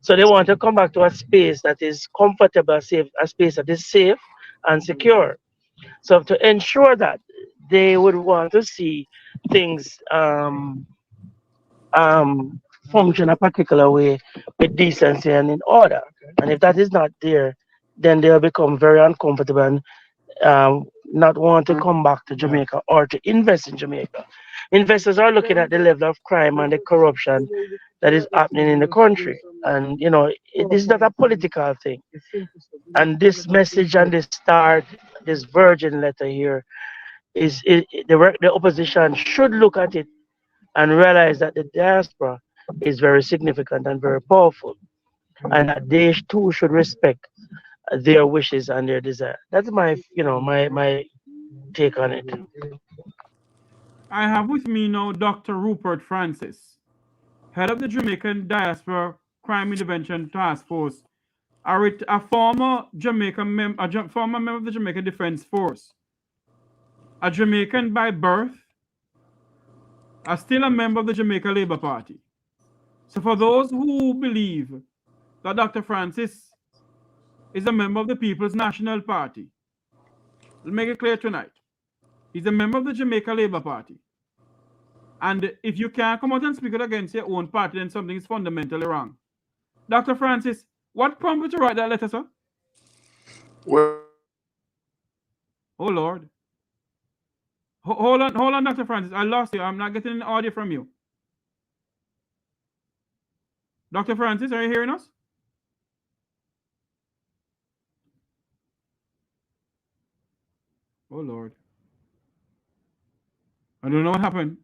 [SPEAKER 4] So they want to come back to a space that is comfortable, safe, a space that is safe and secure. So to ensure that, they would want to see things function a particular way with decency and in order. And if that is not there, then they'll become very uncomfortable and not want to come back to Jamaica or to invest in Jamaica. investors are looking at the level of crime and the corruption that is happening in the country. And, this is not a political thing. And this message and this start, this virgin letter here, the opposition should look at it and realize that the diaspora is very significant and very powerful, and that they too should respect their wishes and their desire. That's my take on it.
[SPEAKER 2] I have with me now Dr. Rupert Francis, head of the Jamaican Diaspora Crime Intervention Task Force, a former former member of the Jamaican Defense Force, a Jamaican by birth, still a member of the Jamaica Labour Party. So for those who believe that Dr. Francis is a member of the People's National Party, let's make it clear tonight. He's a member of the Jamaica Labour Party. And if you can't come out and speak out against your own party, then something is fundamentally wrong. Dr. Francis, what prompted you to write that letter, sir?
[SPEAKER 5] Well,
[SPEAKER 2] oh, Lord. Hold on, Dr. Francis. I lost you. I'm not getting any audio from you. Dr. Francis, are you hearing us? Oh, Lord. I don't know what happened.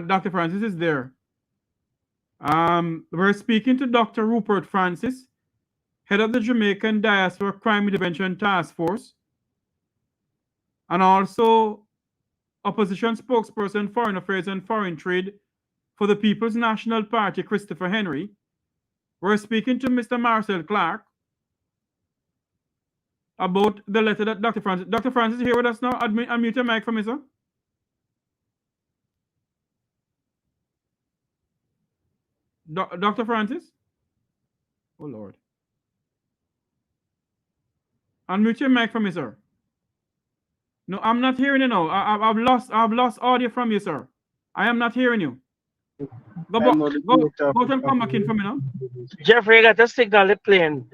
[SPEAKER 2] Dr. Francis is there. We're speaking to Dr. Rupert Francis, head of the Jamaican Diaspora Crime Intervention Task Force, and also opposition spokesperson, foreign affairs and foreign trade for the People's National Party, Christopher Henry. We're speaking to Mr. Marcel Clark about the letter that Dr. Francis is here with us now. Unmute your mic for me, sir. Dr. Francis? Oh, Lord. Unmute your mic for me, sir. No, I'm not hearing you now. I've lost audio from you, sir. I am not hearing you. Go and come back in for me now.
[SPEAKER 4] Jeffrey, you got the signal playing.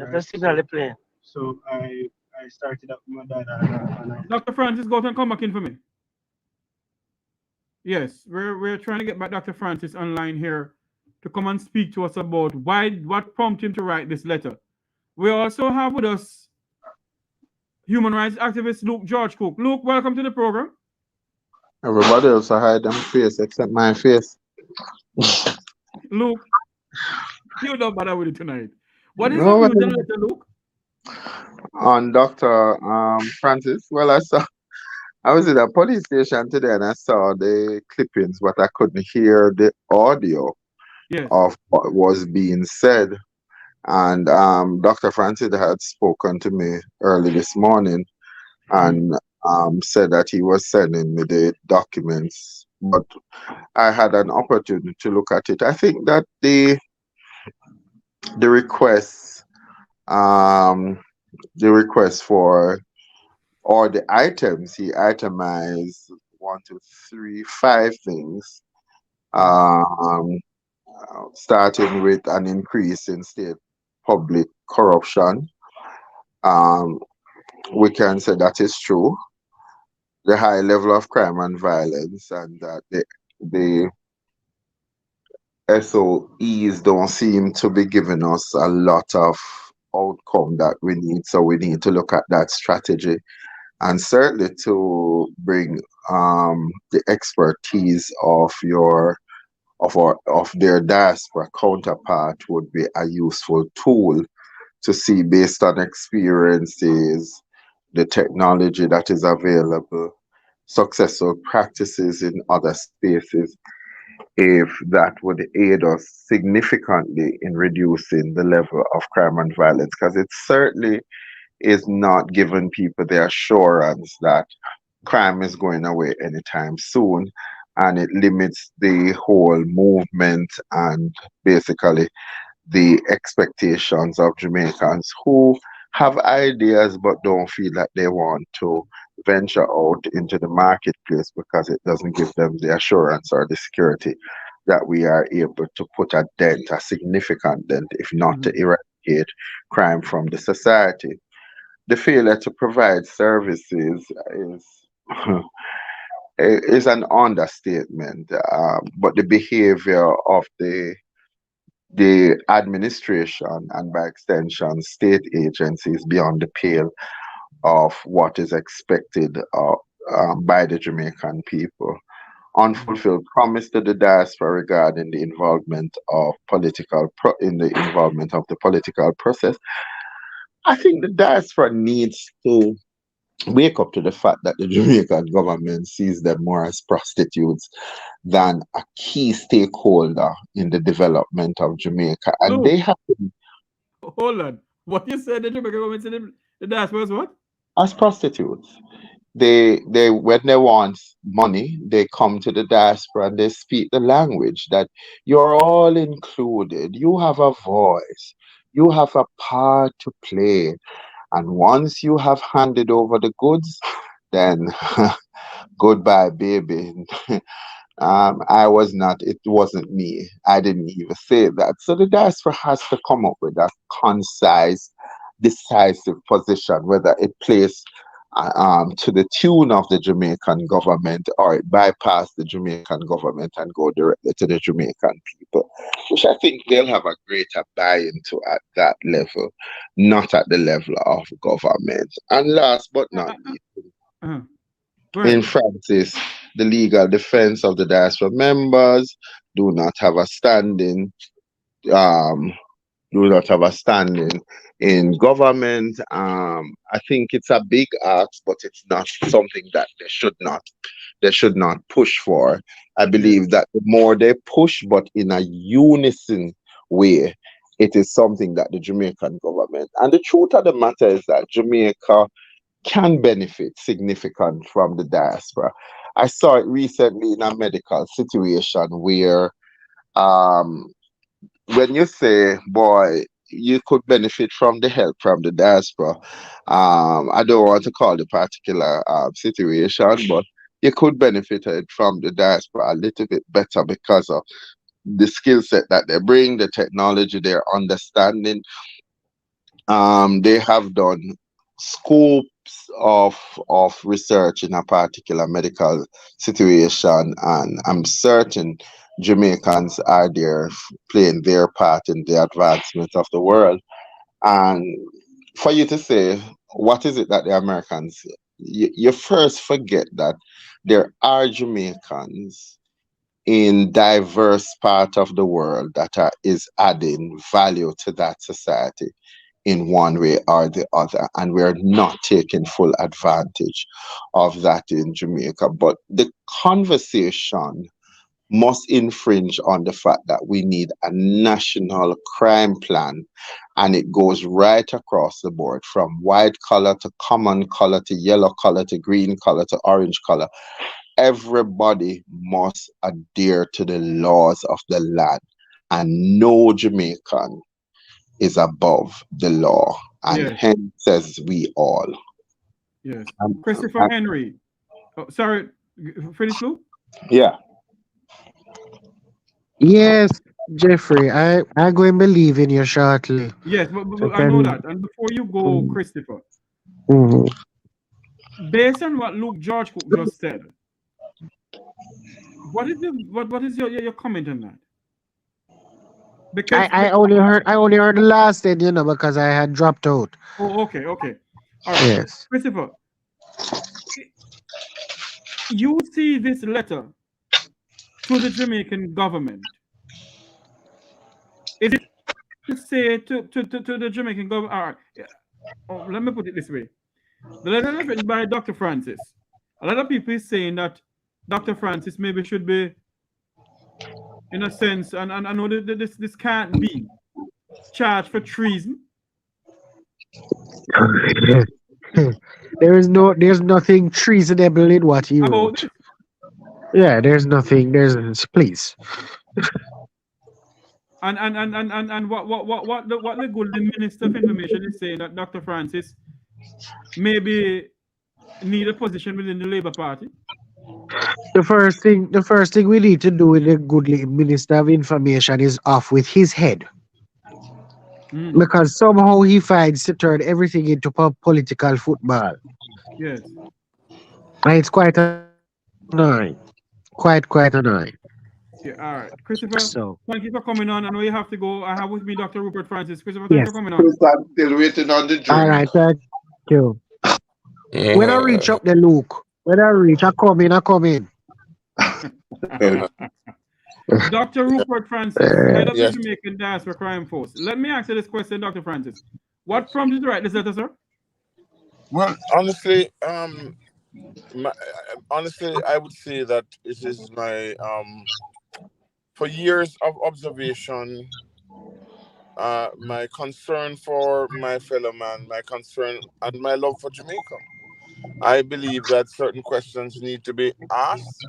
[SPEAKER 5] So I started up with my dad.
[SPEAKER 2] Dr. Francis, go and come back in for me. Yes, we're trying to get back Dr. Francis online here to come and speak to us about what prompted him to write this letter. We also have with us human rights activist Luke Cooke. Luke, welcome to the program.
[SPEAKER 6] Everybody else I hide them face except my face.
[SPEAKER 2] Luke, you don't bother with it tonight. What is the letter, Luke?
[SPEAKER 6] On Dr. Francis. Well, I was at a police station today and I saw the clippings, but I couldn't hear the audio of what was being said. And Dr. Francis had spoken to me early this morning and said that he was sending me the documents, but I had an opportunity to look at it. I think that the request for all the items, he itemized 1, 2, 3, 5 things, starting with an increase in state public corruption. We can say that is true. The high level of crime and violence, and that the SOEs don't seem to be giving us a lot of outcome that we need. So we need to look at that strategy, and certainly to bring the expertise of their diaspora counterpart would be a useful tool to see, based on experiences, the technology that is available, successful practices in other spaces, if that would aid us significantly in reducing the level of crime and violence, because it certainly is not giving people the assurance that crime is going away anytime soon, and it limits the whole movement and basically the expectations of Jamaicans who have ideas but don't feel that they want to venture out into the marketplace because it doesn't give them the assurance or the security that we are able to put a dent, a significant dent, if not to eradicate crime from the society. The failure to provide services is is an understatement. But the behavior of the administration and by extension state agencies beyond the pale of what is expected by the Jamaican people. Unfulfilled promise to the diaspora regarding the involvement of the political process. I think the diaspora needs to wake up to the fact that the Jamaican government sees them more as prostitutes than a key stakeholder in the development of Jamaica. And they have to be
[SPEAKER 2] Hold on. What you said the Jamaican government said the diaspora was what?
[SPEAKER 6] as prostitutes. They when they want money, they come to the diaspora and they speak the language that you're all included. You have a voice. You have a part to play. And once you have handed over the goods, then goodbye, baby. It wasn't me. I didn't even say that. So the diaspora has to come up with a concise, decisive position, whether it plays to the tune of the Jamaican government or it bypass the Jamaican government and go directly to the Jamaican people, which I think they'll have a greater buy-in to at that level, not at the level of government. And last but not least, in Francis, the legal defense of the diaspora members do not have a standing in government. I think it's a big ask, but it's not something that they should not push for. I believe that the more they push, but in a unison way, it is something that the Jamaican government, and the truth of the matter is that Jamaica can benefit significant from the diaspora. I saw it recently in a medical situation where when you say, boy, you could benefit from the help from the diaspora. I don't want to call the particular situation, but you could benefit from the diaspora a little bit better because of the skill set that they bring, the technology, their understanding. They have done scopes of research in a particular medical situation, and I'm certain Jamaicans are there playing their part in the advancement of the world. And for you to say, what is it that the Americans, you first forget that there are Jamaicans in diverse part of the world that is adding value to that society in one way or the other, and we're not taking full advantage of that in Jamaica. But the conversation must infringe on the fact that we need a national crime plan, and it goes right across the board from white collar to common collar to yellow collar to green collar to orange collar. Everybody must adhere to the laws of the land, and no Jamaican is above the law, and hence says we all.
[SPEAKER 2] Yes. Christopher Henry. Oh, sorry, finish, Luke?
[SPEAKER 6] Yeah.
[SPEAKER 3] Yes, Jeffrey, I'm going to believe in you shortly.
[SPEAKER 2] Yes, but I know that. And before you go, Christopher, based on what Luke George Cooke just said, what is your comment on that? Because
[SPEAKER 3] I only heard the last thing, because I had dropped out.
[SPEAKER 2] Oh, okay. All right. Yes. Christopher, you see this letter to the Jamaican government. Is it to say to the Jamaican government? All right. Let me put it this way. The letter is written by Dr. Francis. A lot of people is saying that Dr. Francis maybe should be, in a sense, and I know that this can't be charged for treason.
[SPEAKER 3] There's nothing treasonable in what he wrote. Yeah, there's nothing. Please.
[SPEAKER 2] And what the Golden Minister of Information is saying that Dr. Francis maybe need a position within the Labour Party.
[SPEAKER 3] The first thing we need to do with the good Minister of Information is off with his head. Because somehow he finds to turn everything into political football.
[SPEAKER 2] Yes.
[SPEAKER 3] It's quite annoying. Quite annoying.
[SPEAKER 2] Yeah, all right. Christopher,
[SPEAKER 3] So,
[SPEAKER 2] thank you for coming on. I know you have to go. I have with me Dr. Rupert Francis. Christopher, thanks for
[SPEAKER 3] yes.
[SPEAKER 2] coming on.
[SPEAKER 6] Because I'm still waiting on the
[SPEAKER 3] All
[SPEAKER 6] drink.
[SPEAKER 3] right, thank you. When I reach up the Luke, when I reach, I come in.
[SPEAKER 2] Dr. Rupert Francis, head of the
[SPEAKER 7] Yes.
[SPEAKER 2] Jamaican Diaspora Crime Force. Let me ask you this question, Dr. Francis. What prompted you to write this letter, sir?
[SPEAKER 7] Well, honestly, honestly, I would say that it is my for years of observation, my concern for my fellow man, my concern and my love for Jamaica. I believe that certain questions need to be asked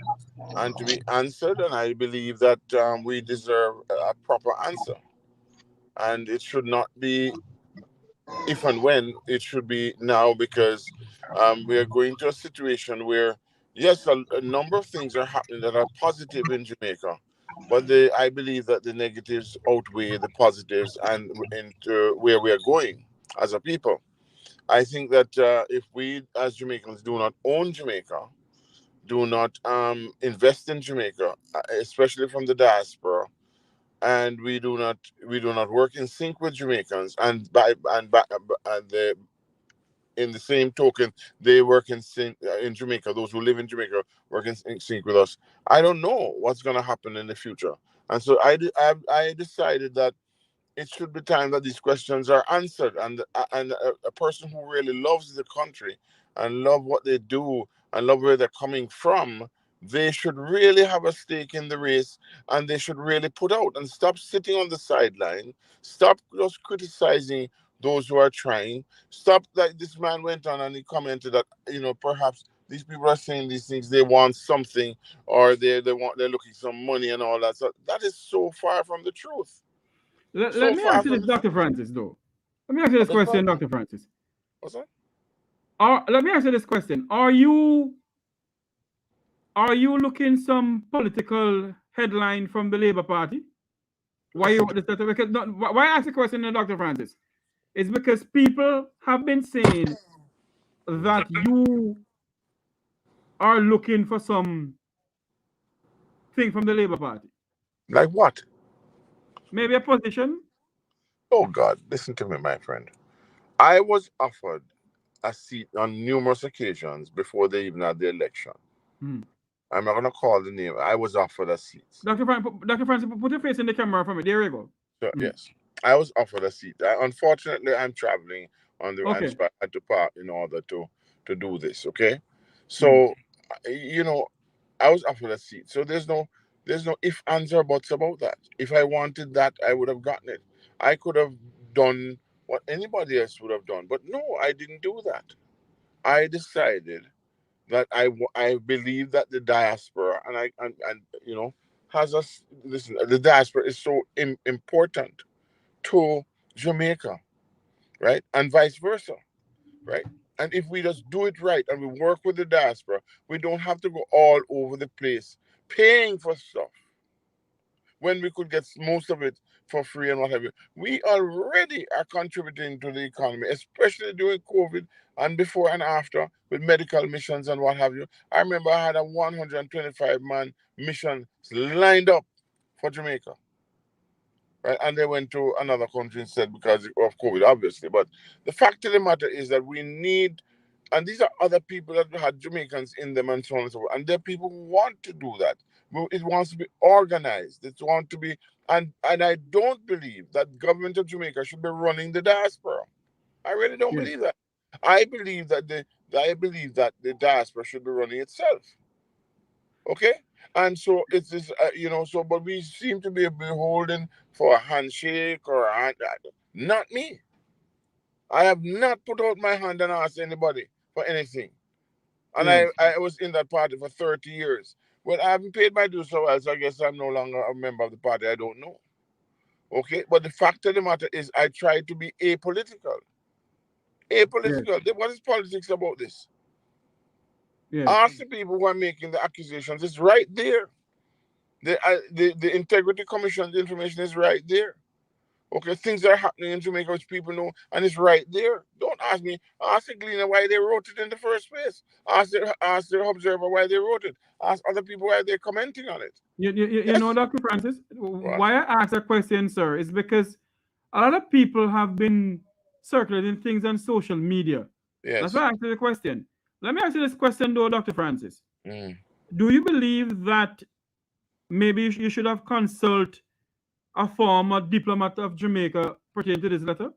[SPEAKER 7] and to be answered, and I believe that we deserve a proper answer. And it should not be if and when, it should be now, because we are going to a situation where, yes, a number of things are happening that are positive in Jamaica, but I believe that the negatives outweigh the positives and into where we are going as a people. I think that if we as Jamaicans do not own Jamaica, do not invest in Jamaica, especially from the diaspora, and we do not work in sync with Jamaicans, and the in the same token, they work in sync in Jamaica. Those who live in Jamaica work in sync with us. I don't know what's going to happen in the future, and so I decided that it should be time that these questions are answered, and a person who really loves the country and love what they do and love where they're coming from, they should really have a stake in the race, and they should really put out and stop sitting on the sideline, stop just criticizing those who are trying, stop. Like this man went on and he commented that, perhaps these people are saying these things, they want something, or they're looking some money and all that. So that is so far from the truth.
[SPEAKER 2] Let
[SPEAKER 7] So
[SPEAKER 2] me
[SPEAKER 7] far
[SPEAKER 2] ask you
[SPEAKER 7] from
[SPEAKER 2] this,
[SPEAKER 7] the
[SPEAKER 2] Dr.
[SPEAKER 7] truth.
[SPEAKER 2] Francis, though. Let me ask you this
[SPEAKER 7] What's
[SPEAKER 2] question,
[SPEAKER 7] that?
[SPEAKER 2] Dr. Francis.
[SPEAKER 7] What's that?
[SPEAKER 2] Let me ask you this question. Are you looking some political headline from the Labour Party? Why you want this letter? Because why I ask the question, Dr. Francis? It's because people have been saying that you are looking for some thing from the Labour Party.
[SPEAKER 7] Like what?
[SPEAKER 2] Maybe a position.
[SPEAKER 7] Oh God, listen to me, my friend. I was offered a seat on numerous occasions before they even had the election.
[SPEAKER 2] Hmm.
[SPEAKER 7] I'm not gonna call the name. I was offered a seat.
[SPEAKER 2] Dr. Francis, put your face in the camera for me. There you go.
[SPEAKER 7] So
[SPEAKER 2] Hmm.
[SPEAKER 7] yes, I was offered a seat. Unfortunately, I'm traveling
[SPEAKER 2] Okay.
[SPEAKER 7] so I had to park in order to do this. Okay,
[SPEAKER 2] Hmm.
[SPEAKER 7] so you know, I was offered a seat. So there's no if, ands, or buts about that. If I wanted that, I would have gotten it. I could have done what anybody else would have done, but no, I didn't do that. I decided that I believe that the diaspora and has us listen. The diaspora is so important to Jamaica, right, and vice versa, right. And if we just do it right and we work with the diaspora, we don't have to go all over the place paying for stuff when we could get most of it for free and what have you. We already are contributing to the economy, especially during COVID and before and after with medical missions and what have you. I remember I had a 125-man mission lined up for Jamaica, right? And they went to another country instead because of COVID, obviously. But the fact of the matter is that we need, and these are other people that had Jamaicans in them and so on and so forth. And there are people who want to do that. But it wants to be organized. It wants to be, and I don't believe that government of Jamaica should be running the diaspora. I really don't
[SPEAKER 2] Yes.
[SPEAKER 7] believe that. I believe that the diaspora should be running itself. Okay, and so it is, so but we seem to be beholden for a handshake or a hand. Not me. I have not put out my hand and asked anybody for anything, and I,
[SPEAKER 2] Yes.
[SPEAKER 7] I was in that party for 30 years. Well, I haven't paid my dues, so well, so I guess I'm no longer a member of the party. I don't know. Okay, but the fact of the matter is, I try to be apolitical.
[SPEAKER 2] Yes.
[SPEAKER 7] Apolitical. What is politics about this?
[SPEAKER 2] Yes.
[SPEAKER 7] Ask the people who are making the accusations. It's right there. The Integrity Commission's information is right there. Okay, things are happening in Jamaica which people know, and it's right there. Don't ask me. Ask the Gleaner why they wrote it in the first place. Ask the Observer why they wrote it. Ask other people why they're commenting on it.
[SPEAKER 2] You know, Dr. Francis,
[SPEAKER 7] What?
[SPEAKER 2] why I asked that question, sir, is because a lot of people have been circulating things on social media. That's
[SPEAKER 7] Yes.
[SPEAKER 2] why I asked you the question. Let me ask you this question, though, Dr. Francis.
[SPEAKER 7] Mm.
[SPEAKER 2] Do you believe that maybe you should have consulted a former diplomat of Jamaica pertaining to this letter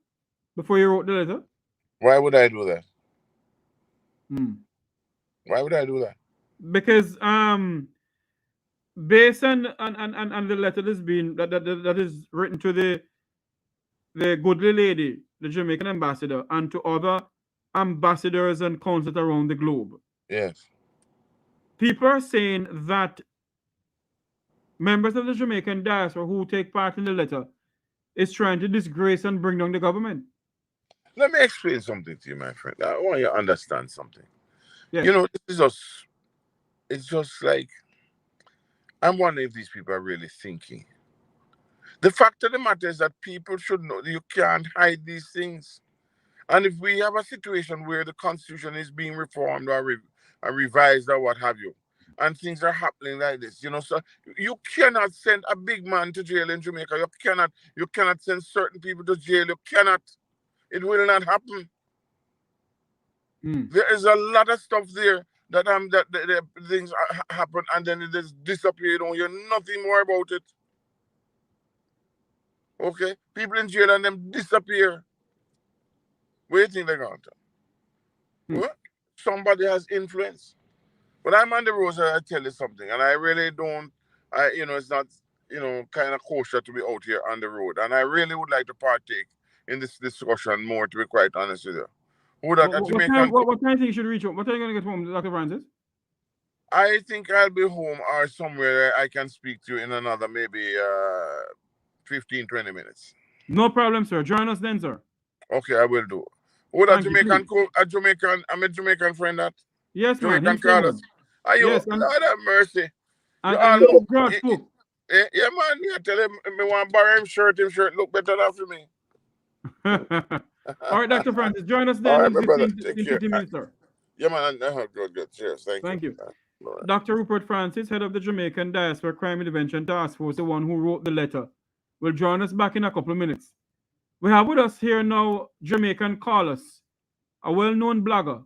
[SPEAKER 2] before you wrote the letter?
[SPEAKER 7] Why would I do that?
[SPEAKER 2] Hmm.
[SPEAKER 7] Why would I do that?
[SPEAKER 2] Because based on the letter that is written to the goodly lady, the Jamaican ambassador, and to other ambassadors and consuls around the globe.
[SPEAKER 7] Yes.
[SPEAKER 2] People are saying that members of the Jamaican diaspora who take part in the letter is trying to disgrace and bring down the government.
[SPEAKER 7] Let me explain something to you, my friend. I want you to understand something.
[SPEAKER 2] Yes.
[SPEAKER 7] You know, this is it's just like, I'm wondering if these people are really thinking. The fact of the matter is that people should know that you can't hide these things. And if we have a situation where the Constitution is being reformed or revised or what have you, and things are happening like this, you know, so you cannot send a big man to jail in Jamaica. You cannot send certain people to jail. You cannot. It will not happen. There is a lot of stuff there that the things happen and then it just disappear. You don't hear nothing more about it. Okay, people in jail and them disappear. Where do you think they're going to? What? Somebody has influence. When I'm on the road, I tell you something, and I really don't. It's not, kind of kosher to be out here on the road, and I really would like to partake in this discussion more. To be quite honest with you,
[SPEAKER 2] what time do you think you should reach home? What time are you going to get home, Dr. Francis?
[SPEAKER 7] I think I'll be home or somewhere I can speak to you in another maybe 15, 20 minutes.
[SPEAKER 2] No problem, sir. Join us then, sir.
[SPEAKER 7] Okay, I will do. I'm a Jamaican friend that?
[SPEAKER 2] Yes,
[SPEAKER 7] Jamaican
[SPEAKER 2] man.
[SPEAKER 7] Carlos. Are you?
[SPEAKER 2] Yes,
[SPEAKER 7] Lord have mercy.
[SPEAKER 2] And you look George Cook.
[SPEAKER 7] Yeah, man. You tell him me want to borrow him shirt look better than for me.
[SPEAKER 2] All right, Dr. Francis, join us then
[SPEAKER 7] All right,
[SPEAKER 2] in
[SPEAKER 7] my brother.
[SPEAKER 2] 15 minutes, sir.
[SPEAKER 7] Yeah, man. Good. Cheers. Thank you.
[SPEAKER 2] Right. Dr. Rupert Francis, head of the Jamaican Diaspora Crime Intervention Task Force, the one who wrote the letter, will join us back in a couple of minutes. We have with us here now Jamaican Carlos, a well-known blogger.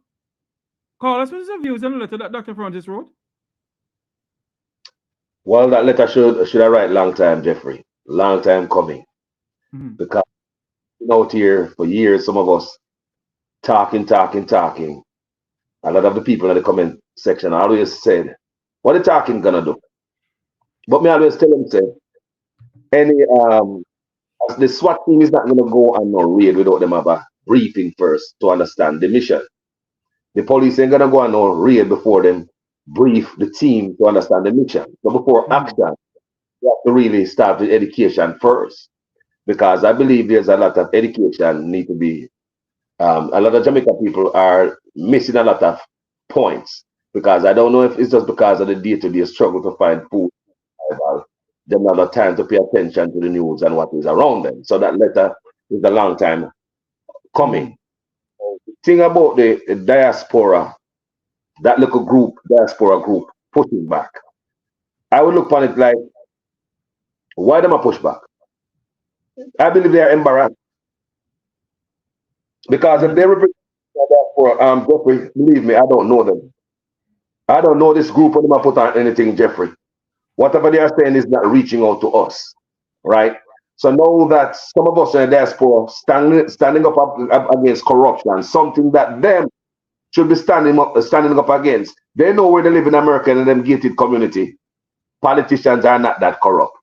[SPEAKER 2] Carlos, what is your views on the letter that Dr. Francis wrote?
[SPEAKER 8] Well, that letter should I write long time, Jeffrey. Long time coming. Because out here for years, some of us talking. A lot of the people in the comment section always said, what the talking gonna do? But me always tell them, say, the SWAT team is not gonna go on no raid without them have a briefing first to understand the mission. The police ain't gonna go on no raid before them brief the team to understand the mission. So before action, you have to really start with education first. Because I believe there's a lot of education need to be, a lot of Jamaican people are missing a lot of points. Because I don't know if it's just because of the day-to-day struggle to find food. They don't have time to pay attention to the news and what is around them. So that letter is a long time coming. The thing about the diaspora, that little group, diaspora group, pushing back. I would look upon it like, why them a push back? I believe they are embarrassed. Because if they represent the diaspora, Jeffrey, believe me, I don't know them. I don't know this group when them a put on anything, Jeffrey. Whatever they are saying is not reaching out to us, right? So now that some of us in the diaspora standing up against corruption, something that them should be standing up against. They know where they live in America and in them gated community. Politicians are not that corrupt.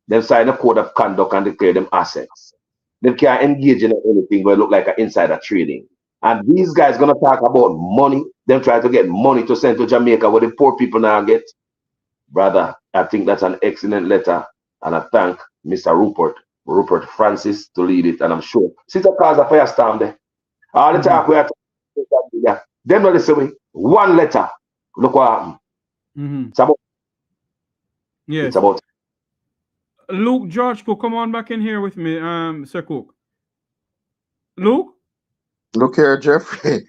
[SPEAKER 8] They sign a code of conduct and declare them assets. They can't engage in anything where it look like an insider trading. And these guys gonna talk about money. Them try to get money to send to Jamaica where the poor people now get. Brother, I think that's an excellent letter. And I thank Mr. Rupert Francis to lead it. And I'm sure. Since I cause a firestorm there. All the talk we are talking, them not listen. One letter. Look what happened. It's about.
[SPEAKER 2] Luke, George Cook, come on back in here with me, Sir Cook. Luke?
[SPEAKER 6] Look here, Jeffrey.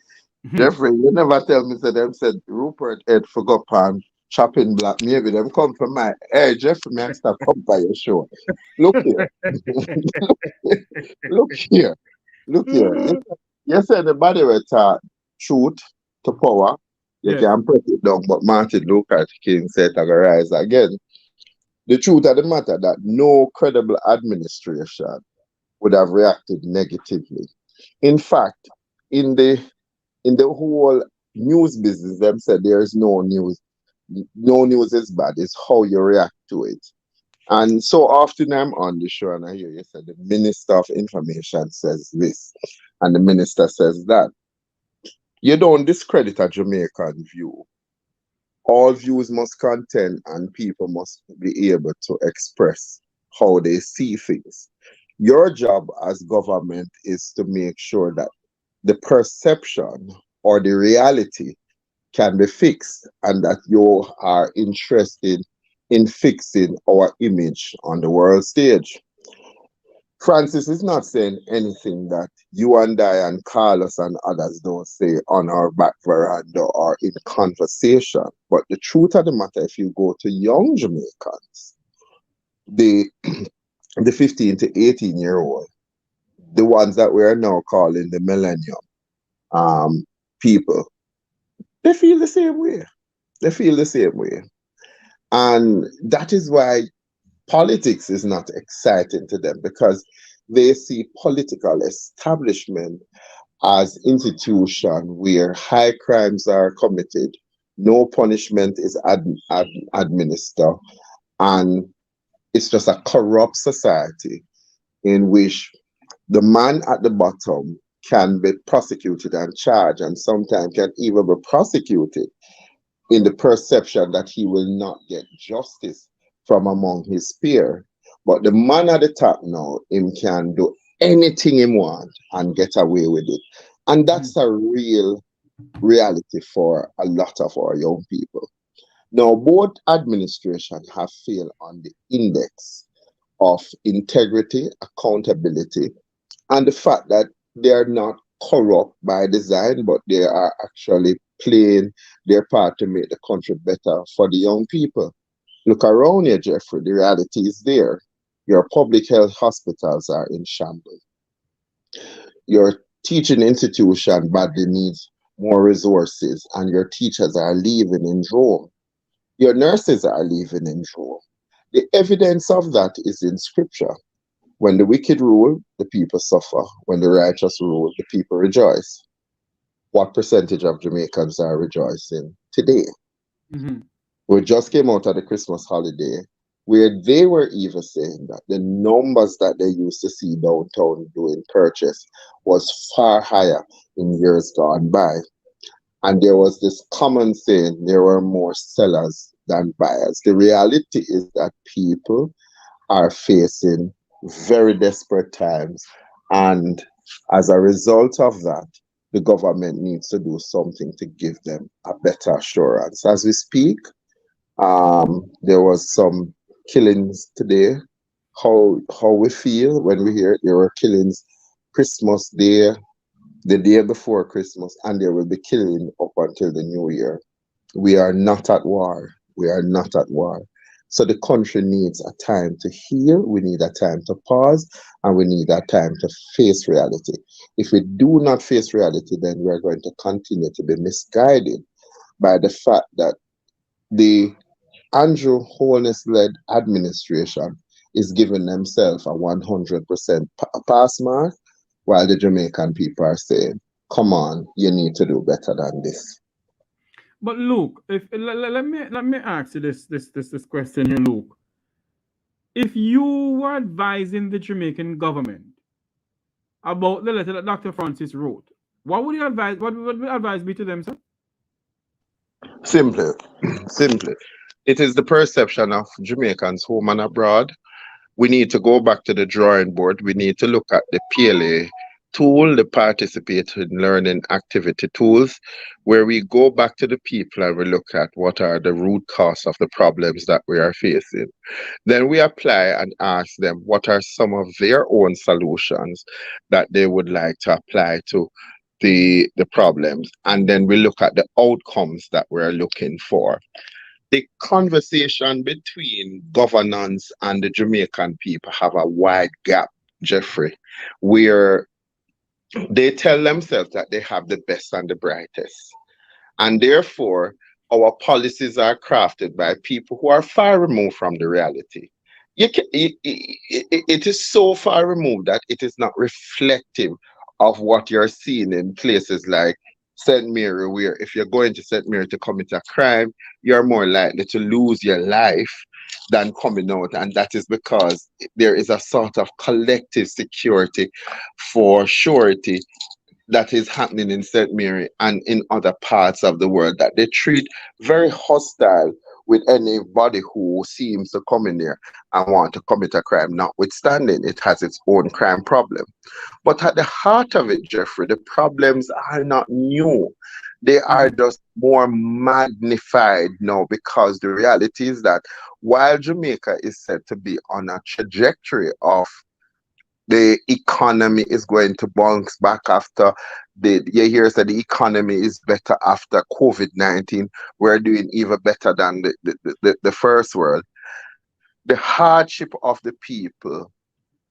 [SPEAKER 6] Jeffrey, you never tell me that them said Rupert Ed forgot pan chopping black. Maybe them come from my hey Jeffrey, man, stop come by your show. Look here. Look here. Look here. You said the body will taught truth to power. You can press it down, but Martin Luther King said to rise again. The truth of the matter that no credible administration would have reacted negatively. In fact, in the whole news business, them said there is no news. No news is bad. It's how you react to it. And so often I'm on the show and I hear you say the Minister of Information says this and the minister says that. You don't discredit a Jamaican view. All views must contend and people must be able to express how they see things. Your job as government is to make sure that the perception or the reality can be fixed and that you are interested in fixing our image on the world stage. Francis is not saying anything that you and I and Carlos and others don't say on our back veranda or in conversation. But the truth of the matter, if you go to young Jamaicans, the 15 to 18-year-old, the ones that we are now calling the millennium people, they feel the same way. They feel the same way. And that is why politics is not exciting to them, because they see political establishment as institution where high crimes are committed, no punishment is administered, and it's just a corrupt society in which the man at the bottom can be prosecuted and charged, and sometimes can even be prosecuted in the perception that he will not get justice from among his peer. But the man at the top now, him can do anything he wants and get away with it. And that's a real reality for a lot of our young people. Now, both administrations have failed on the index of integrity, accountability, and the fact that they are not corrupt by design, but they are actually playing their part to make the country better for the young people. Look around here, Jeffrey, the reality is there. Your public health hospitals are in shambles. Your teaching institution badly needs more resources, and your teachers are leaving in droves. Your nurses are leaving in droves. The evidence of that is in scripture. When the wicked rule, the people suffer. When the righteous rule, the people rejoice. What percentage of Jamaicans are rejoicing today? We just came out of the Christmas holiday where they were even saying that the numbers that they used to see downtown doing purchase was far higher in years gone by. And there was this common saying, there were more sellers than buyers. The reality is that people are facing very desperate times. And as a result of that, the government needs to do something to give them a better assurance. As we speak, there was some killings today. How we feel when we hear there were killings Christmas Day, the day before Christmas, and there will be killing up until the New Year. We are not at war. We are not at war. So the country needs a time to heal, we need a time to pause, and we need a time to face reality. If we do not face reality, then we're going to continue to be misguided by the fact that the Andrew Holness-led administration is giving themselves a 100% pass mark, while the Jamaican people are saying, come on, you need to do better than this.
[SPEAKER 2] But Luke, let me ask you this question here, Luke. If you were advising the Jamaican government about the letter that Dr. Francis wrote, what would your advice be to them, sir?
[SPEAKER 6] Simply. It is the perception of Jamaicans home and abroad. We need to go back to the drawing board. We need to look at the PLA tool, the participatory learning activity tools, where we go back to the people and we look at what are the root cause of the problems that we are facing. Then we apply and ask them what are some of their own solutions that they would like to apply to the problems. And then we look at the outcomes that we're looking for. The conversation between governance and the Jamaican people have a wide gap, Jeffrey, where they tell themselves that they have the best and the brightest. And therefore, our policies are crafted by people who are far removed from the reality. It is so far removed that it is not reflective of what you're seeing in places like St. Mary, where if you're going to St. Mary to commit a crime, you're more likely to lose your life than coming out. And that is because there is a sort of collective security for surety that is happening in St. Mary and in other parts of the world, that they treat very hostile with anybody who seems to come in there and want to commit a crime, notwithstanding it has its own crime problem. But at the heart of it, Jeffrey, the problems are not new. They are just more magnified now, because the reality is that while Jamaica is said to be on a trajectory of the economy is going to bounce back after you hear that the economy is better after COVID-19. We're doing even better than the first world. The hardship of the people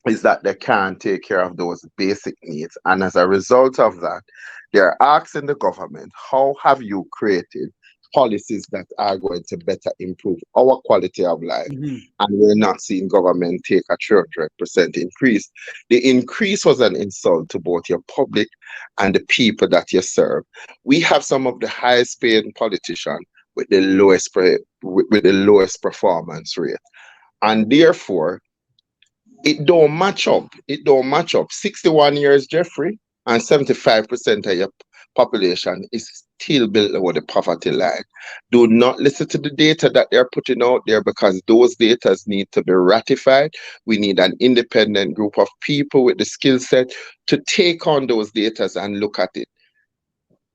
[SPEAKER 6] is that they can't take care of those basic needs. And as a result of that, they're asking the government, how have you created policies that are going to better improve our quality of life? And we're not seeing government take a 300% increase. The increase was an insult to both your public and the people that you serve. We have some of the highest paying politicians with the lowest with the lowest performance rate, and therefore it don't match up. It don't match up. 61 years, Jeffrey, and 75% of your population is still below the poverty line. Do not listen to the data that they're putting out there, because those data need to be ratified. We need an independent group of people with the skill set to take on those data and look at it.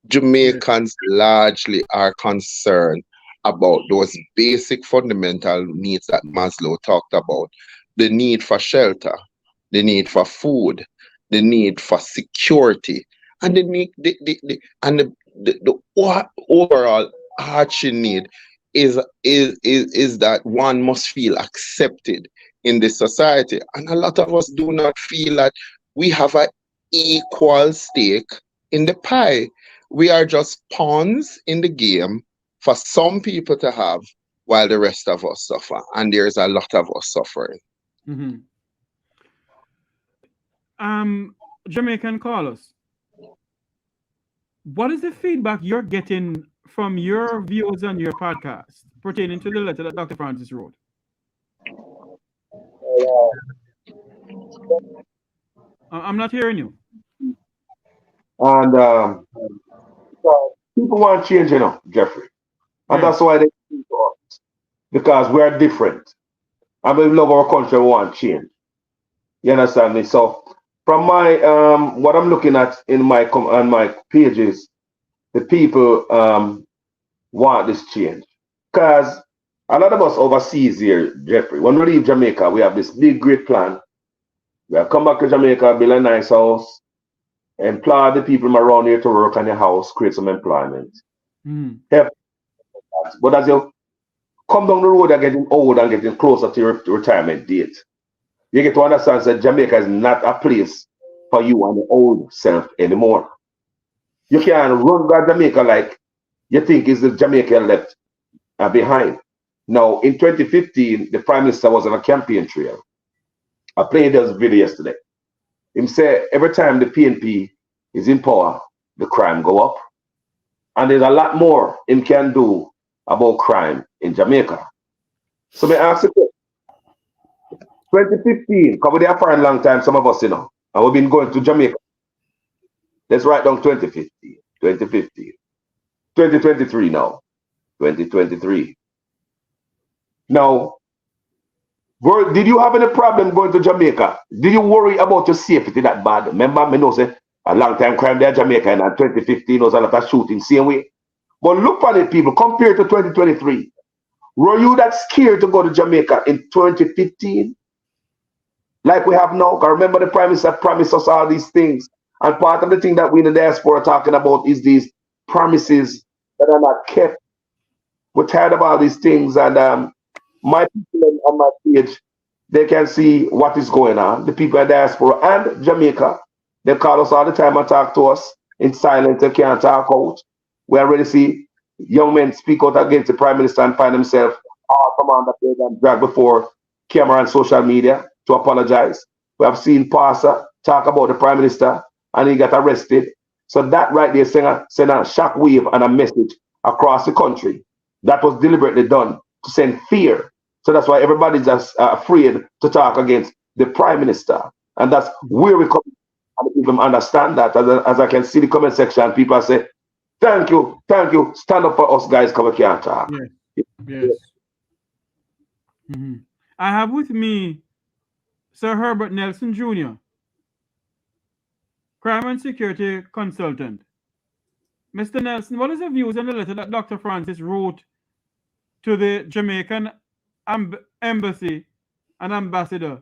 [SPEAKER 6] Jamaicans largely are concerned about those basic fundamental needs that Maslow talked about: the need for shelter, the need for food, the need for security, and the need, the overall arching need is that one must feel accepted in this society. And a lot of us do not feel that we have an equal stake in the pie. We are just pawns in the game for some people to have, while the rest of us suffer. And there's a lot of us suffering.
[SPEAKER 2] Jamaican Carlos, what is the feedback you're getting from your viewers on your podcast pertaining to the letter that Dr. Francis wrote? I'm not hearing you.
[SPEAKER 8] And people want change, Jeffrey. And that's why they come to us, because we are different. And we love our country, we want change. You understand me? So from my what I'm looking at in my on my pages, the people want this change. Because a lot of us overseas here, Jeffrey, when we leave Jamaica, we have this big, great plan. We'll come back to Jamaica, build a nice house, employ the people around here to work on your house, create some employment. Help. But as you come down the road, you're getting old and getting closer to your retirement date. You get to understand that Jamaica is not a place for you and your old self anymore. You can't run by Jamaica like you think is the Jamaica left behind. Now, in 2015, the Prime Minister was on a campaign trail. I played this video yesterday. He said every time the PNP is in power, the crime go up. And there's a lot more him can do about crime in Jamaica. So me ask you, 2015, because we're there for a long time, some of us, and we've been going to Jamaica. Let's write down 2015, 2023 now, 2023. Now, Did you have any problem going to Jamaica? Did you worry about your safety that bad? Remember, me know say a long time crime there in Jamaica and in 2015 was a lot of shooting, same way. But look at it, people, compared to 2023. Were you that scared to go to Jamaica in 2015? Like we have now? Because remember the Prime Minister promised us all these things. And part of the thing that we in the diaspora are talking about is these promises that are not kept. We're tired of all these things. And my people on my page, they can see what is going on. The people in diaspora and Jamaica, they call us all the time and talk to us in silence. They can't talk out. We already see young men speak out against the Prime Minister and find themselves all come on the page and drag before camera and social media to apologize. We have seen Pastor talk about the Prime Minister and he got arrested. So that right there send a shock wave and a message across the country. That was deliberately done to send fear. So that's why everybody's just afraid to talk against the Prime Minister. And that's where we come and people understand that. As I can see the comment section, people say, thank you, stand up for us guys, because we can't talk.
[SPEAKER 2] Yes. Mm-hmm. I have with me Sir Herbert Nelson Jr., crime and security consultant. Mr. Nelson, what is your views on the letter that Dr. Francis wrote to the Jamaican embassy and ambassador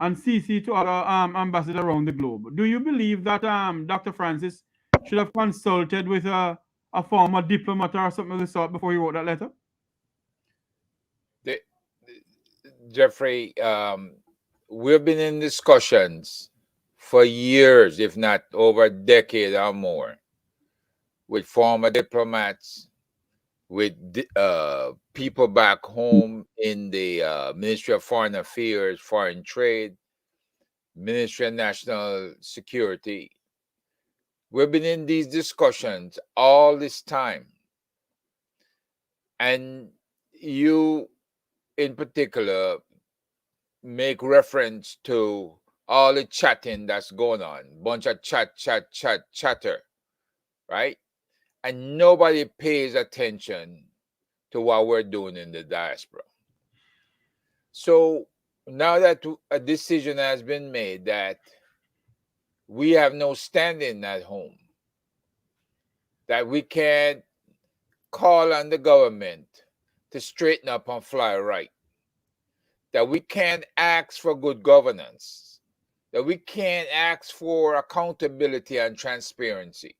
[SPEAKER 2] and CC to other ambassadors around the globe? Do you believe that Dr. Francis should have consulted with a former diplomat or something of the sort before he wrote that letter?
[SPEAKER 9] Jeffrey, we've been in discussions for years, if not over a decade or more, with former diplomats, with people back home in the Ministry of Foreign Affairs, Foreign Trade, Ministry of National Security. We've been in these discussions all this time. And you, in particular, make reference to all the chatting that's going on, bunch of chatter, right? And nobody pays attention to what we're doing in the diaspora. So now that a decision has been made that we have no standing at home, that we can't call on the government to straighten up and fly right, that we can't ask for good governance, that we can't ask for accountability and transparency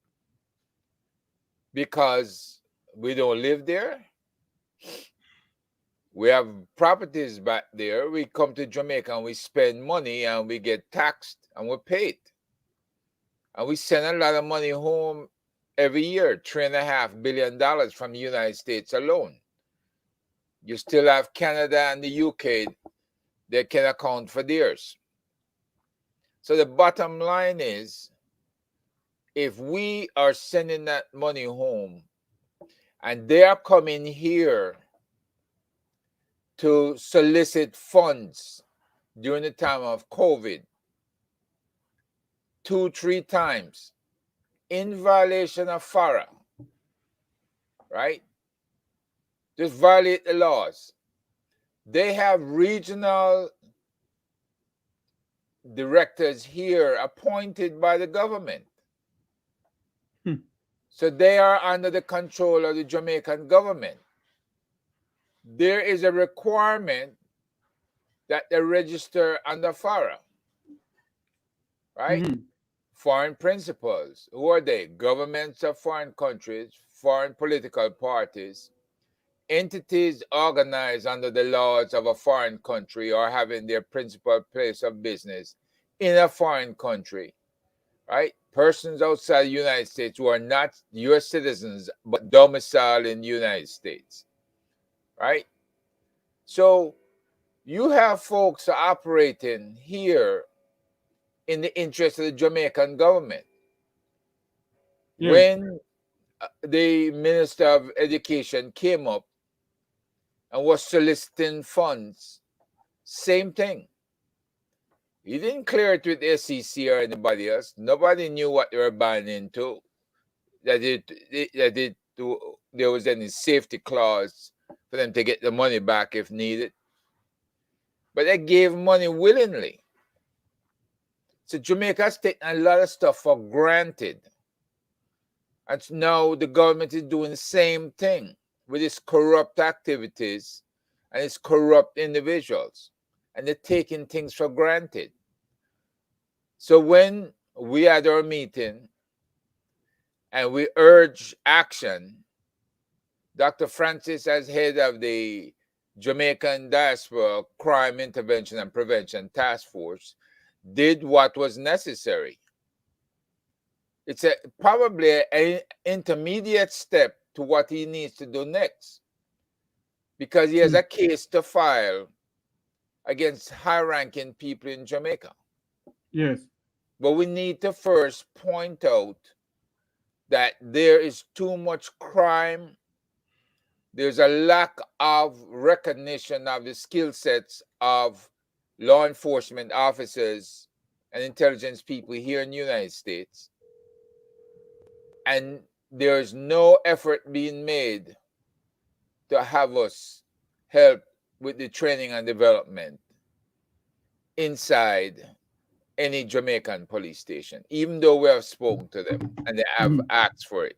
[SPEAKER 9] because we don't live there. We have properties back there. We come to Jamaica and we spend money and we get taxed and we're paid. And we send a lot of money home every year, $3.5 billion from the United States alone. You still have Canada and the UK, they can account for theirs. So the bottom line is, if we are sending that money home and they are coming here to solicit funds during the time of COVID 2-3 times in violation of FARA, right? Just violate the laws. They have regional directors here appointed by the government. So they are under the control of the Jamaican government. There is a requirement that they register under FARA, right? Foreign principals. Who are they? Governments of foreign countries, foreign political parties, entities organized under the laws of a foreign country or having their principal place of business in a foreign country, right? Persons outside the United States who are not U.S. citizens but domiciled in the United States, right? So you have folks operating here in the interest of the Jamaican government. Yeah. When the Minister of Education came up and was soliciting funds, same thing. He didn't clear it with the SEC or anybody else. Nobody knew what they were buying into. That there was any safety clause for them to get the money back if needed. but they gave money willingly. So Jamaica's taken a lot of stuff for granted. And now the government is doing the same thing with its corrupt activities and its corrupt individuals. And they're taking things for granted. So when we had our meeting and we urge action, Dr. Francis, as head of the Jamaican Diaspora Crime Intervention and Prevention Task Force, did what was necessary. It's probably an intermediate step to what he needs to do next, because he has a case to file against high-ranking people in Jamaica.
[SPEAKER 2] Yes.
[SPEAKER 9] But we need to first point out that there is too much crime. There's a lack of recognition of the skill sets of law enforcement officers and intelligence people here in the United States. And there's no effort being made to have us help with the training and development inside any Jamaican police station, even though we have spoken to them and they have asked for it.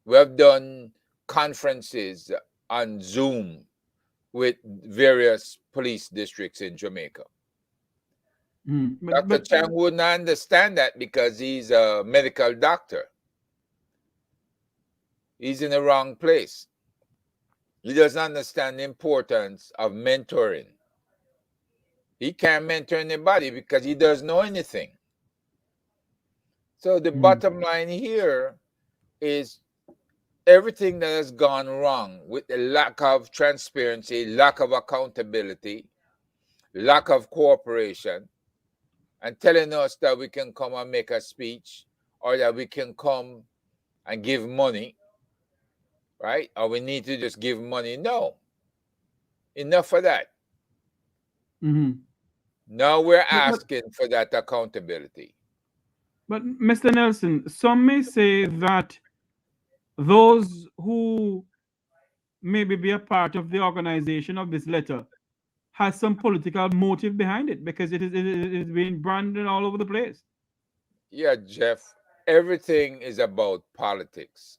[SPEAKER 9] We have done conferences on Zoom with various police districts in Jamaica. Dr. Chang wouldn't understand that because he's a medical doctor. He's in the wrong place. He doesn't understand the importance of mentoring. He can't mentor anybody because he doesn't know anything. So the bottom line here is everything that has gone wrong with the lack of transparency, lack of accountability, lack of cooperation, and telling us that we can come and make a speech or that we can come and give money, right? Or we need to just give money. No. Enough of that. Now we're asking for that accountability.
[SPEAKER 2] But Mr. Nelson, some may say that those who maybe be a part of the organization of this letter has some political motive behind it because it is being branded all over the place.
[SPEAKER 9] Yeah, Jeff, everything is about politics.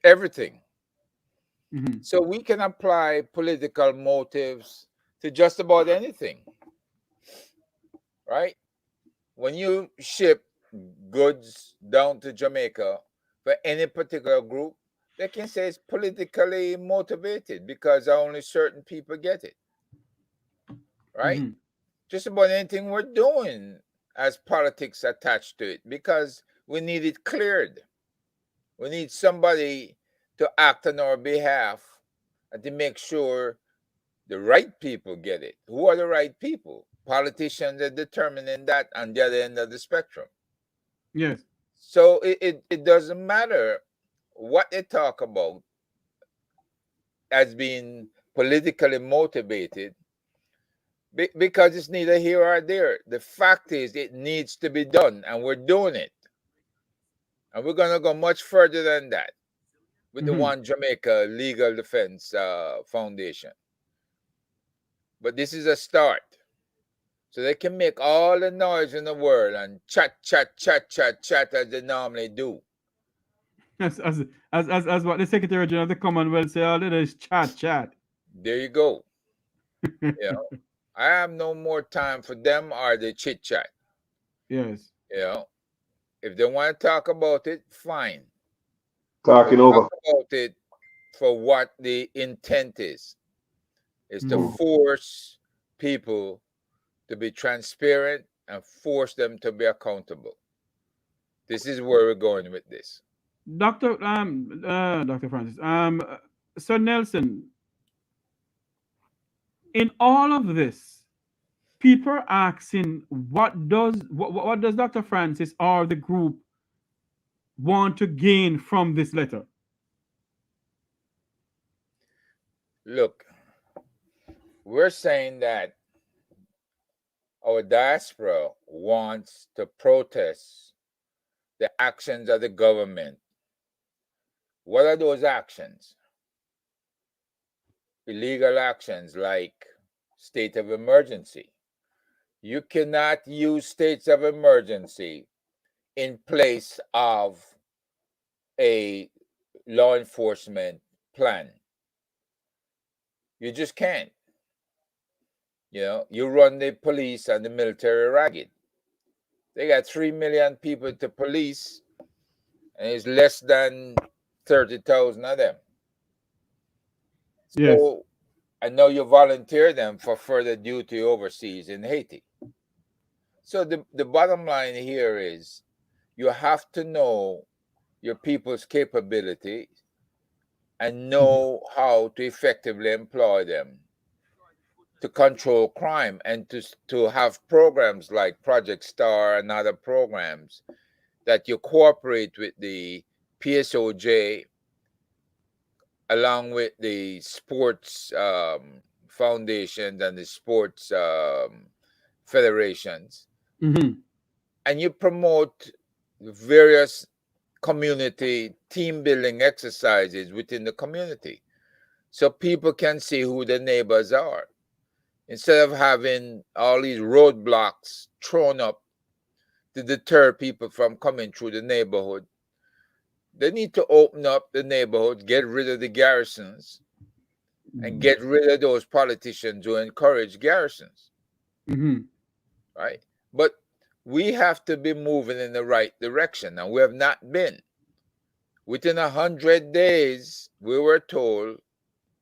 [SPEAKER 9] Everything. So we can apply political motives to just about anything, right? When you ship goods down to Jamaica for any particular group, they can say it's politically motivated because only certain people get it, right? Just about anything we're doing has politics attached to it because we need it cleared. We need somebody to act on our behalf and to make sure the right people get it. Who are the right people? Politicians are determining that on the other end of the spectrum.
[SPEAKER 2] Yes.
[SPEAKER 9] So it doesn't matter what they talk about as being politically motivated because it's neither here or there. The fact is it needs to be done and we're doing it. And we're going to go much further than that with the One Jamaica Legal Defense Foundation. But this is a start. So they can make all the noise in the world and chat as they normally do.
[SPEAKER 2] As what the Secretary General of the Commonwealth say, all it is chat.
[SPEAKER 9] There you go. You know, I have no more time for them or the chit chat.
[SPEAKER 2] Yes.
[SPEAKER 9] You know, if they want to talk about it, fine.
[SPEAKER 8] Talking over.
[SPEAKER 9] Talk about it for what the intent is to force people to be transparent and force them to be accountable. This is where we're going with this.
[SPEAKER 2] Dr. Francis, Sir Nelson, in all of this, people are asking what does Dr. Francis or the group want to gain from this letter?
[SPEAKER 9] Look, we're saying that our diaspora wants to protest the actions of the government. What are those actions? Illegal actions like state of emergency. You cannot use states of emergency in place of a law enforcement plan. You just can't. You run the police and the military ragged. They got 3 million people to police, and it's less than 30,000 of them. So
[SPEAKER 2] Yes.
[SPEAKER 9] I know you volunteer them for further duty overseas in Haiti. So the bottom line here is you have to know your people's capability and know how to effectively employ them to control crime, and to have programs like Project Star and other programs that you cooperate with the PSOJ along with the sports foundations and the sports federations, and you promote various community team building exercises within the community so people can see who the neighbors are. Instead of having all these roadblocks thrown up to deter people from coming through the neighborhood, they need to open up the neighborhood, get rid of the garrisons, and get rid of those politicians who encourage garrisons. Right? But we have to be moving in the right direction, and we have not been. Within 100 days, we were told,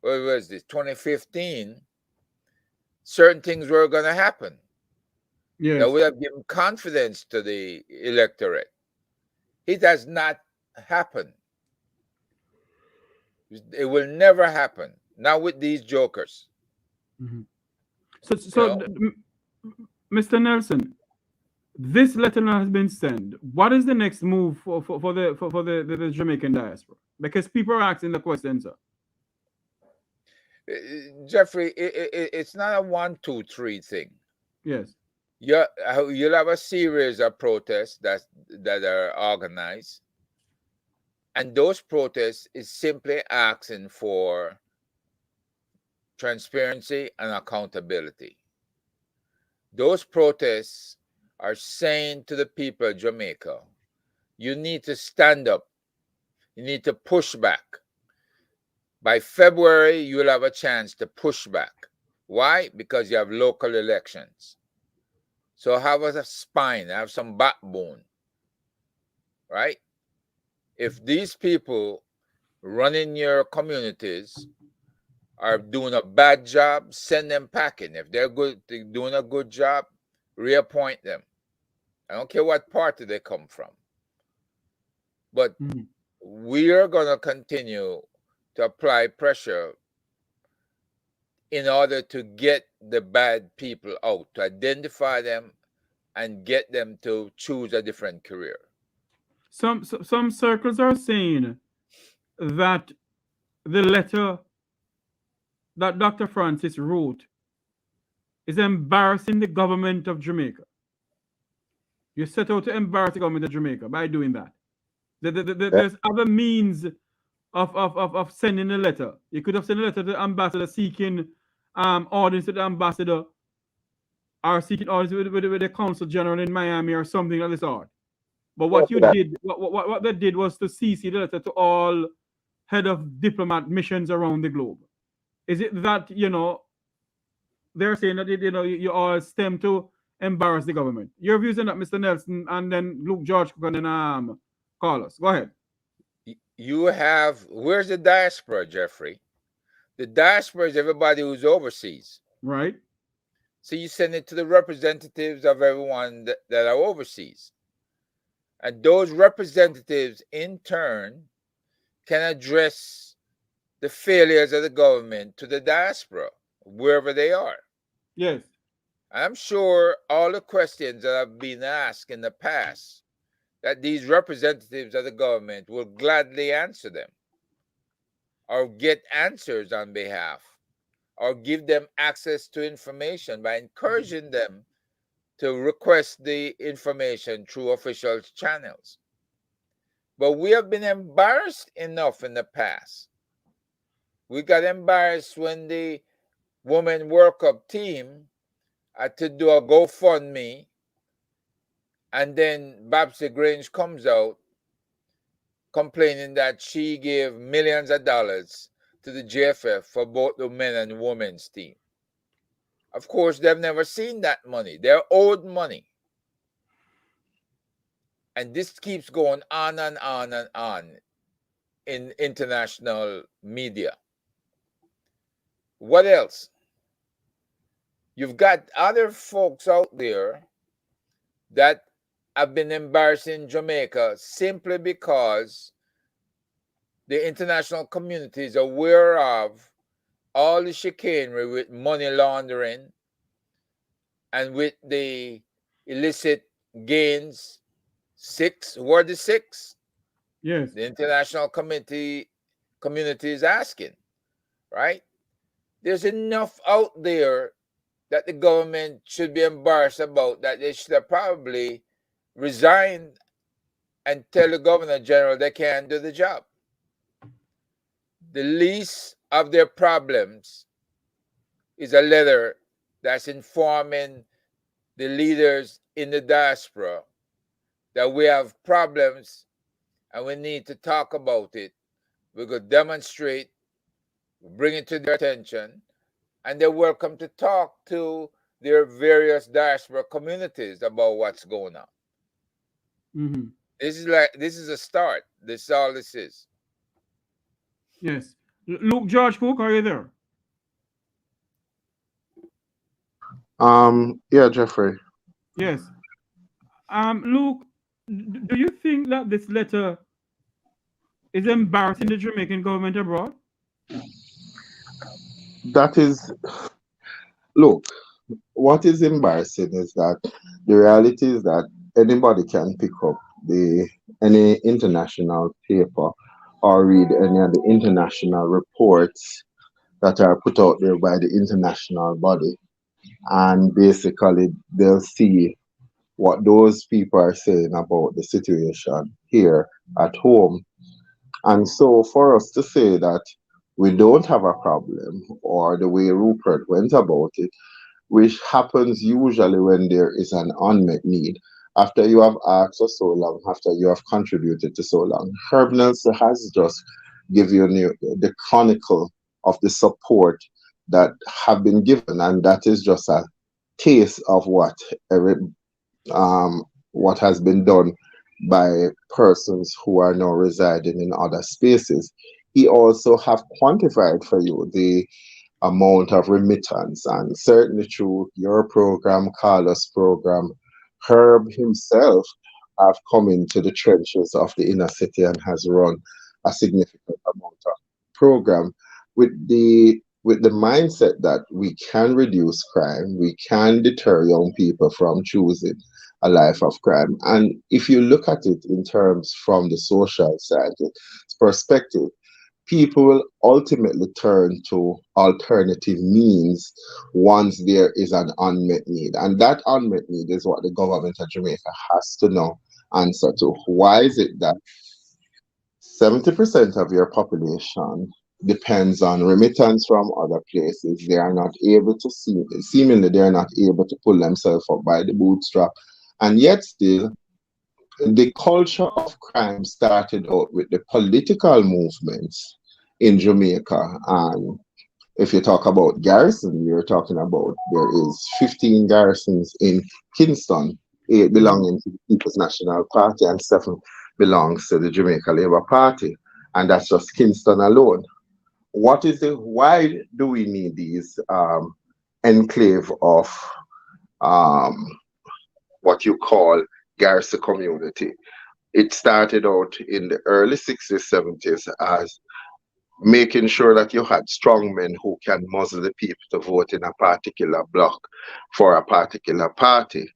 [SPEAKER 9] what was this, 2015, certain things were going to happen.
[SPEAKER 2] Yes.
[SPEAKER 9] That would have given confidence to the electorate. It has not happened. It will never happen. Not with these jokers.
[SPEAKER 2] So Mr. Nelson, this letter now has been sent. What is the next move for the Jamaican diaspora? Because people are asking the question, sir.
[SPEAKER 9] Jeffrey, it's not a 1, 2, 3 thing.
[SPEAKER 2] Yes.
[SPEAKER 9] You'll have a series of protests that are organized, and those protests is simply asking for transparency and accountability. Those protests are saying to the people of Jamaica, you need to stand up. You need to push back. By February, you will have a chance to push back. Why? Because you have local elections. So have a spine, have some backbone, right? If these people running your communities are doing a bad job, send them packing. If they're doing a good job, reappoint them. I don't care what party they come from. But we are going to continue to apply pressure in order to get the bad people out, to identify them and get them to choose a different career.
[SPEAKER 2] Some circles are saying that the letter that Dr. Francis wrote is embarrassing the government of Jamaica. You set out to embarrass the government of Jamaica by doing that. There's other means of sending a letter. You could have sent a letter to the ambassador seeking audience with the ambassador, or seeking audience with the consul general in Miami or something of this sort. But what you did, what they did was to CC the letter to all head of diplomat missions around the globe. Is it that, they're saying that, you all stem to embarrass the government? Your views on that, Mr. Nelson, and then Luke, George, and then Carlos. Go ahead.
[SPEAKER 9] Where's the diaspora, Jeffrey? The diaspora is everybody who's overseas.
[SPEAKER 2] Right.
[SPEAKER 9] So you send it to the representatives of everyone that are overseas. And those representatives, in turn, can address the failures of the government to the diaspora, wherever they are.
[SPEAKER 2] Yes.
[SPEAKER 9] I'm sure all the questions that have been asked in the past, that these representatives of the government will gladly answer them, or get answers on behalf, or give them access to information by encouraging them to request the information through official channels. But we have been embarrassed enough in the past. We got embarrassed when the woman workup team had to do a GoFundMe, and then Babsy Grange comes out complaining that she gave millions of dollars to the JFF for both the men and women's team. Of course, they've never seen that money. They're owed money. And this keeps going on and on and on in international media. What else? You've got other folks out there that have been embarrassing Jamaica simply because the international community is aware of all the chicanery with money laundering and with the illicit gains. Who are the six?
[SPEAKER 2] Yes.
[SPEAKER 9] The international community is asking, right? There's enough out there that the government should be embarrassed about, that they should have probably resigned and tell the Governor General they can't do the job. The least of their problems is a letter that's informing the leaders in the diaspora that we have problems and we need to talk about it. We could demonstrate, bring it to their attention, and they're welcome to talk to their various diaspora communities about what's going on.
[SPEAKER 2] Mm-hmm.
[SPEAKER 9] This is a start. This is all this is.
[SPEAKER 2] Yes. Luke George Cook, are you there?
[SPEAKER 6] Yeah, Jeffrey.
[SPEAKER 2] Yes. Luke, do you think that this letter is embarrassing the Jamaican government abroad?
[SPEAKER 6] That is, look, what is embarrassing is that the reality is that anybody can pick up any international paper or read any of the international reports that are put out there by the international body, and basically they'll see what those people are saying about the situation here at home. And so for us to say that we don't have a problem, or the way Rupert went about it, which happens usually when there is an unmet need, after you have asked for so long, after you have contributed to so long. Herb Nelson has just given you the chronicle of the support that have been given, and that is just a taste of what has been done by persons who are now residing in other spaces. He also have quantified for you the amount of remittance, and certainly through your program, Carlos program, Herb himself have come into the trenches of the inner city and has run a significant amount of program with the mindset that we can reduce crime, we can deter young people from choosing a life of crime. And if you look at it in terms from the social side perspective, people will ultimately turn to alternative means once there is an unmet need. And that unmet need is what the government of Jamaica has to now answer to. Why is it that 70% of your population depends on remittance from other places? They are not able to seemingly they are not able to pull themselves up by the bootstrap. And yet still, the culture of crime started out with the political movements in Jamaica. And if you talk about garrison, you're talking about there is 15 garrisons in Kingston, 8 belonging to the People's National Party and 7 belongs to the Jamaica Labour Party. And that's just Kingston alone. Why do we need these enclave of what you call garrison community? It started out in the early 60s, 70s as making sure that you had strong men who can muzzle the people to vote in a particular block for a particular party.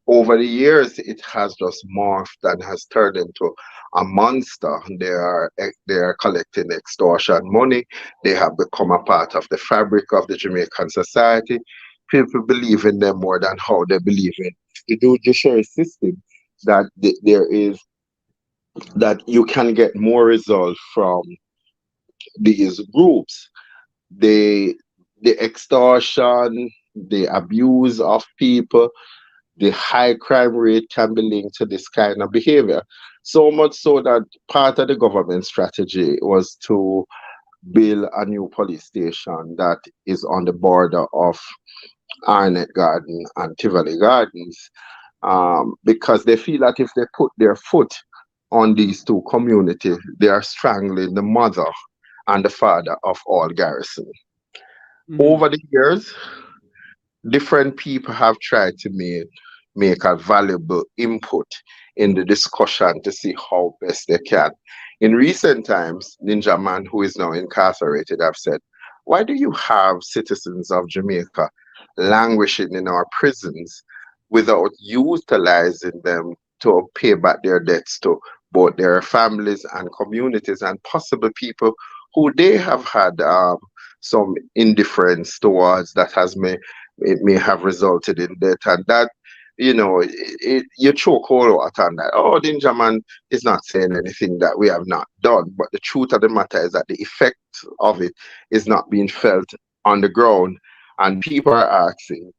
[SPEAKER 6] Over the years, it has just morphed and has turned into a monster. They are collecting extortion money. They have become a part of the fabric of the Jamaican society. People believe in them more than how they believe in the judiciary system. That that you can get more results from these groups. the extortion, the abuse of people, the high crime rate can be linked to this kind of behavior. So much so that part of the government strategy was to build a new police station that is on the border of Arnett Garden and Tivoli Gardens, because they feel that if they put their foot on these two communities, they are strangling the mother and the father of all garrison. Over the years, different people have tried to make a valuable input in the discussion to see how best they can. In recent times, Ninja Man, who is now incarcerated, have said, why do you have citizens of Jamaica languishing in our prisons without utilizing them to pay back their debts to both their families and communities and possible people who they have had some indifference towards that it may have resulted in death, and that you choke all out on that. Oh, Ninja Man is not saying anything that we have not done, but the truth of the matter is that the effect of it is not being felt on the ground, and people are asking,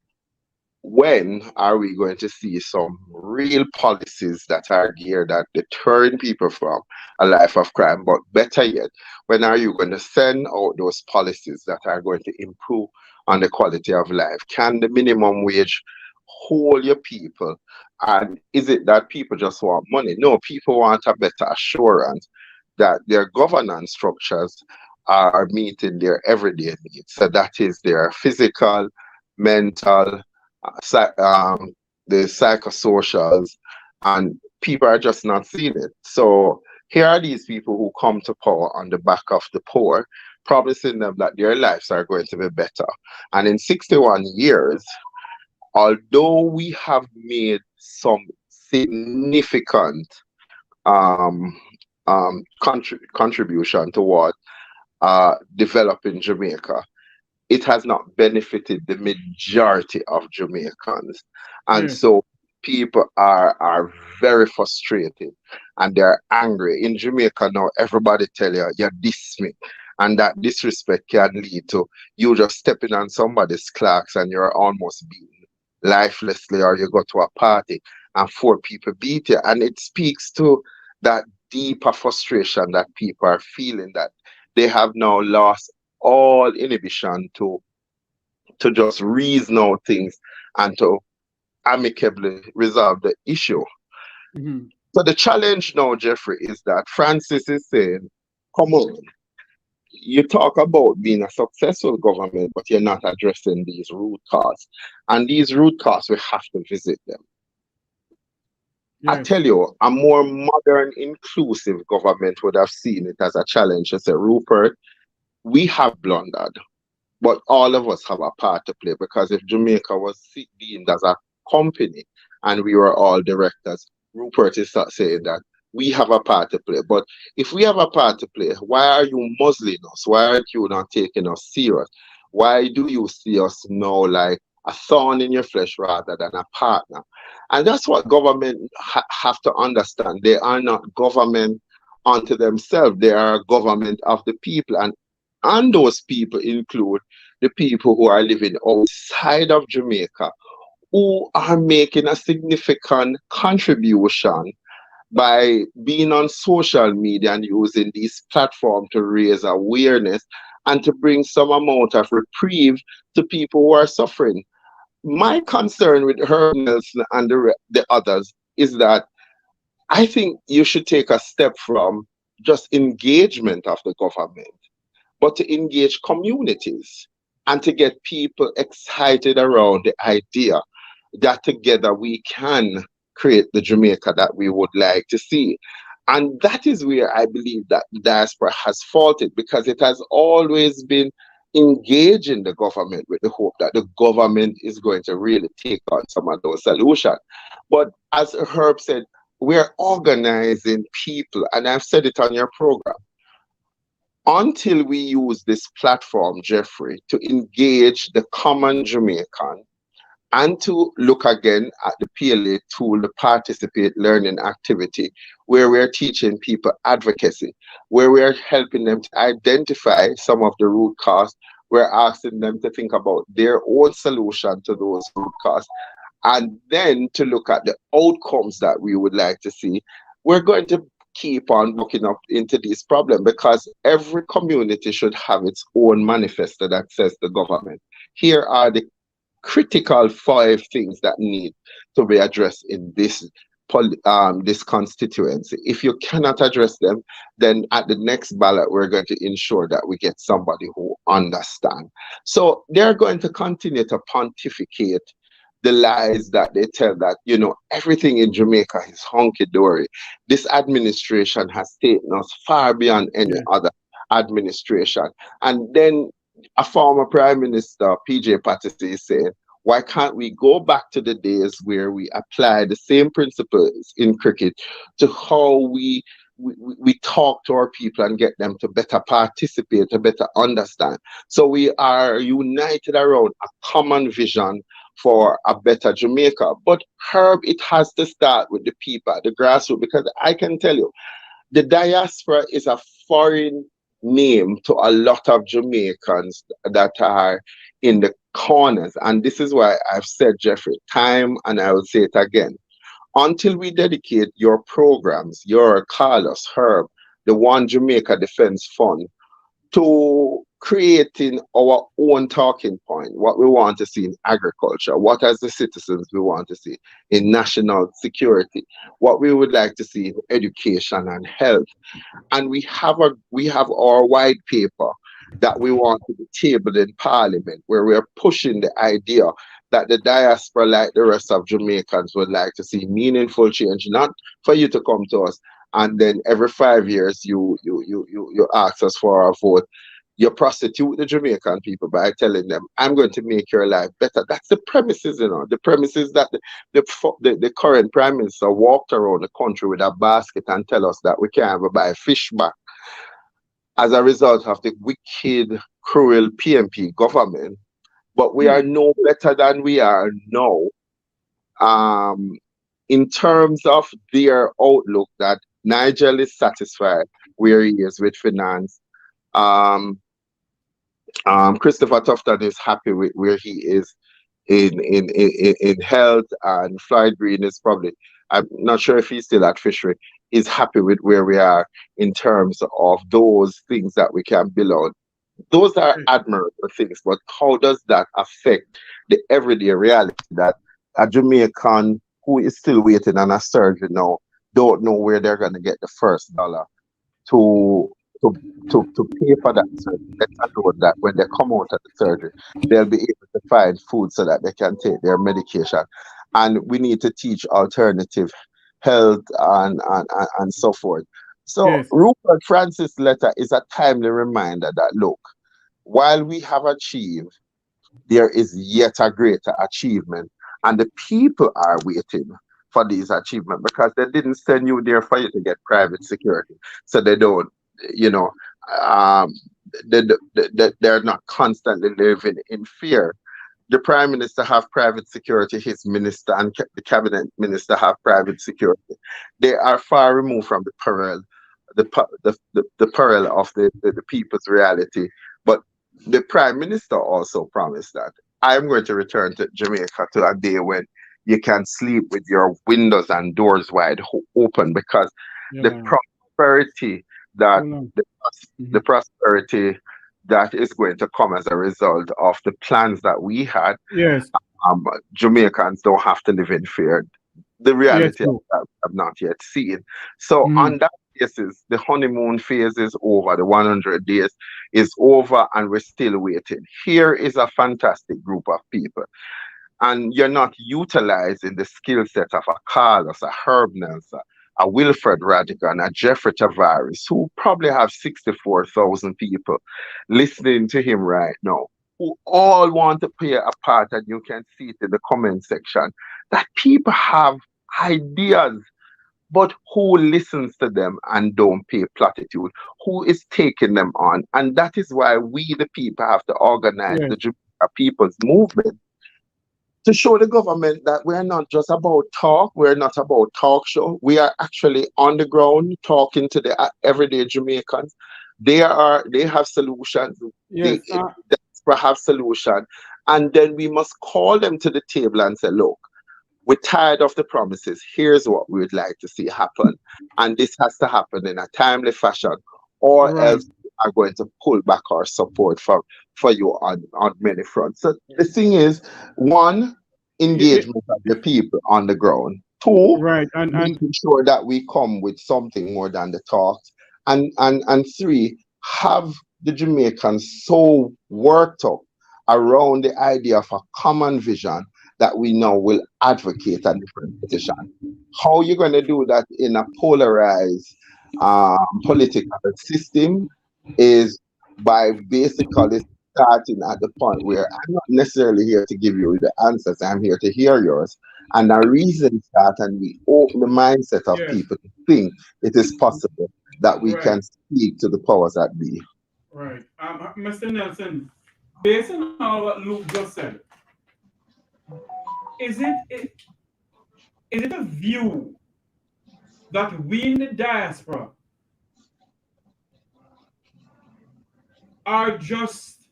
[SPEAKER 6] when are we going to see some real policies that are geared at deterring people from a life of crime? But better yet, when are you going to send out those policies that are going to improve on the quality of life? Can the minimum wage hold your people? And is it that people just want money? No, people want a better assurance that their governance structures are meeting their everyday needs. So that is their physical, mental, the psychosocials, and people are just not seeing it. So here are these people who come to power on the back of the poor, promising them that their lives are going to be better. And in 61 years, although we have made some significant contribution toward developing Jamaica, it has not benefited the majority of Jamaicans. And so people are very frustrated and they're angry. In Jamaica now, everybody tell you, you diss me. And that disrespect can lead to you just stepping on somebody's clocks and you're almost beaten lifelessly, or you go to a party and 4 people beat you. And it speaks to that deeper frustration that people are feeling, that they have now lost all inhibition to just reason out things and to amicably resolve the issue. So the challenge now, Jeffrey, is that Francis is saying, come on, you talk about being a successful government, but you're not addressing these root causes. And these root causes, we have to visit them. I tell you, a more modern, inclusive government would have seen it as a challenge. I said, Rupert, we have blundered, but all of us have a part to play, because if Jamaica was deemed as a company and we were all directors, Rupert is saying that we have a part to play. But if we have a part to play, why are you muzzling us? Why aren't you not taking us serious? Why do you see us now like a thorn in your flesh rather than a partner? And that's what government have to understand. They are not government unto themselves. They are government of the people. And those people include the people who are living outside of Jamaica, who are making a significant contribution by being on social media and using these platforms to raise awareness and to bring some amount of reprieve to people who are suffering. My concern with Herb Nelson and the others is that I think you should take a step from just engagement of the government, but to engage communities and to get people excited around the idea that together we can create the Jamaica that we would like to see. And that is where I believe that the diaspora has faulted, because it has always been engaging the government with the hope that the government is going to really take on some of those solutions. But as Herb said, we're organizing people, and I've said it on your program, until we use this platform, Jeffrey, to engage the common Jamaican and to look again at the PLA tool, the participate learning activity, where we're teaching people advocacy, where we're helping them to identify some of the root cause, we're asking them to think about their own solution to those root causes, and then to look at the outcomes that we would like to see. We're going to keep on looking up into this problem, because every community should have its own manifesto that says the government. Here are the critical 5 things that need to be addressed in this constituency. If you cannot address them, then at the next ballot, we're going to ensure that we get somebody who understands. So they're going to continue to pontificate the lies that they tell, that, you know, everything in Jamaica is hunky-dory. This administration has taken us far beyond any other administration. And then a former Prime Minister, PJ Patterson, is saying, why can't we go back to the days where we apply the same principles in cricket to how we talk to our people and get them to better participate, to better understand. So we are united around a common vision for a better Jamaica. But Herb, it has to start with the people, the grassroots, because I can tell you, the diaspora is a foreign name to a lot of Jamaicans that are in the corners. And this is why I've said, Jeffrey, time, and I will say it again, until we dedicate your programs, your Carlos, Herb, the One Jamaica Defense Fund, to creating our own talking point, what we want to see in agriculture, what as the citizens we want to see in national security, what we would like to see in education and health. And we have our white paper that we want to be tabled in Parliament, where we are pushing the idea that the diaspora, like the rest of Jamaicans, would like to see meaningful change, not for you to come to us and then every 5 years you ask us for our vote. You prostitute the Jamaican people by telling them, I'm going to make your life better. That's the premises, you know. The premises that the current Prime Minister walked around the country with a basket and tell us that we can't ever buy fish back as a result of the wicked, cruel PMP government. But we are no better than we are now. In terms of their outlook, that Nigel is satisfied where he is with finance. Christopher Tufton is happy with where he is in health, and Floyd Green is probably, I'm not sure if he's still at fishery, is happy with where we are in terms of those things that we can build on. Those are admirable things, but how does that affect the everyday reality that a Jamaican who is still waiting on a surgery now don't know where they're going to get the first dollar to pay for that surgery? Let's alone that when they come out of the surgery, they'll be able to find food so that they can take their medication. And we need to teach alternative health and so forth. So Rupert Francis' letter is a timely reminder that, look, while we have achieved, there is yet a greater achievement, and the people are waiting for these achievements, because they didn't send you there for you to get private security. So they don't, you know, they're not constantly living in fear. The Prime Minister have private security, his minister and the cabinet minister have private security. They are far removed from the peril, the peril of the people's reality. But the Prime Minister also promised that I'm going to return to Jamaica to a day when you can sleep with your windows and doors wide open, because the prosperity that the prosperity that is going to come as a result of the plans that we had. Jamaicans don't have to live in fear. The reality of that we have not yet seen. So on that basis, the honeymoon phase is over. The 100 days is over, and we're still waiting. Here is a fantastic group of people, and you're not utilizing the skill set of a Carlos, a Herb Nelson, a Wilfred Rattigan, a Jeffrey Tavares, who probably have 64,000 people listening to him right now, who all want to play a part, and you can see it in the comment section, that people have ideas, but who listens to them and don't pay platitude? Who is taking them on? And that is why we, the people, have to organize the Jamaica People's Movement, to show the government that we're not just about talk, we're not about talk show. We are actually on the ground talking to the everyday Jamaicans. They have solutions. Diaspora have solution. And then we must call them to the table and say, look, we're tired of the promises. Here's what we would like to see happen. And this has to happen in a timely fashion, or
[SPEAKER 2] Right.
[SPEAKER 6] else we are going to pull back our support for you on many fronts. So the thing is, one, engagement of the people on the ground. Two,
[SPEAKER 2] Right. And
[SPEAKER 6] making sure that we come with something more than the talks. And three, have the Jamaicans so worked up around the idea of a common vision that we now will advocate a different position. How you're going to do that in a polarized political system is by basically starting at the point where I'm not necessarily here to give you the answers, I'm here to hear yours. And a reason start, and we open the mindset of
[SPEAKER 2] yes,
[SPEAKER 6] people to think it is possible that we
[SPEAKER 2] right,
[SPEAKER 6] can speak to the powers that be.
[SPEAKER 2] right. Mr. Nelson, based on all what Luke just said, is it a view that we in the diaspora are just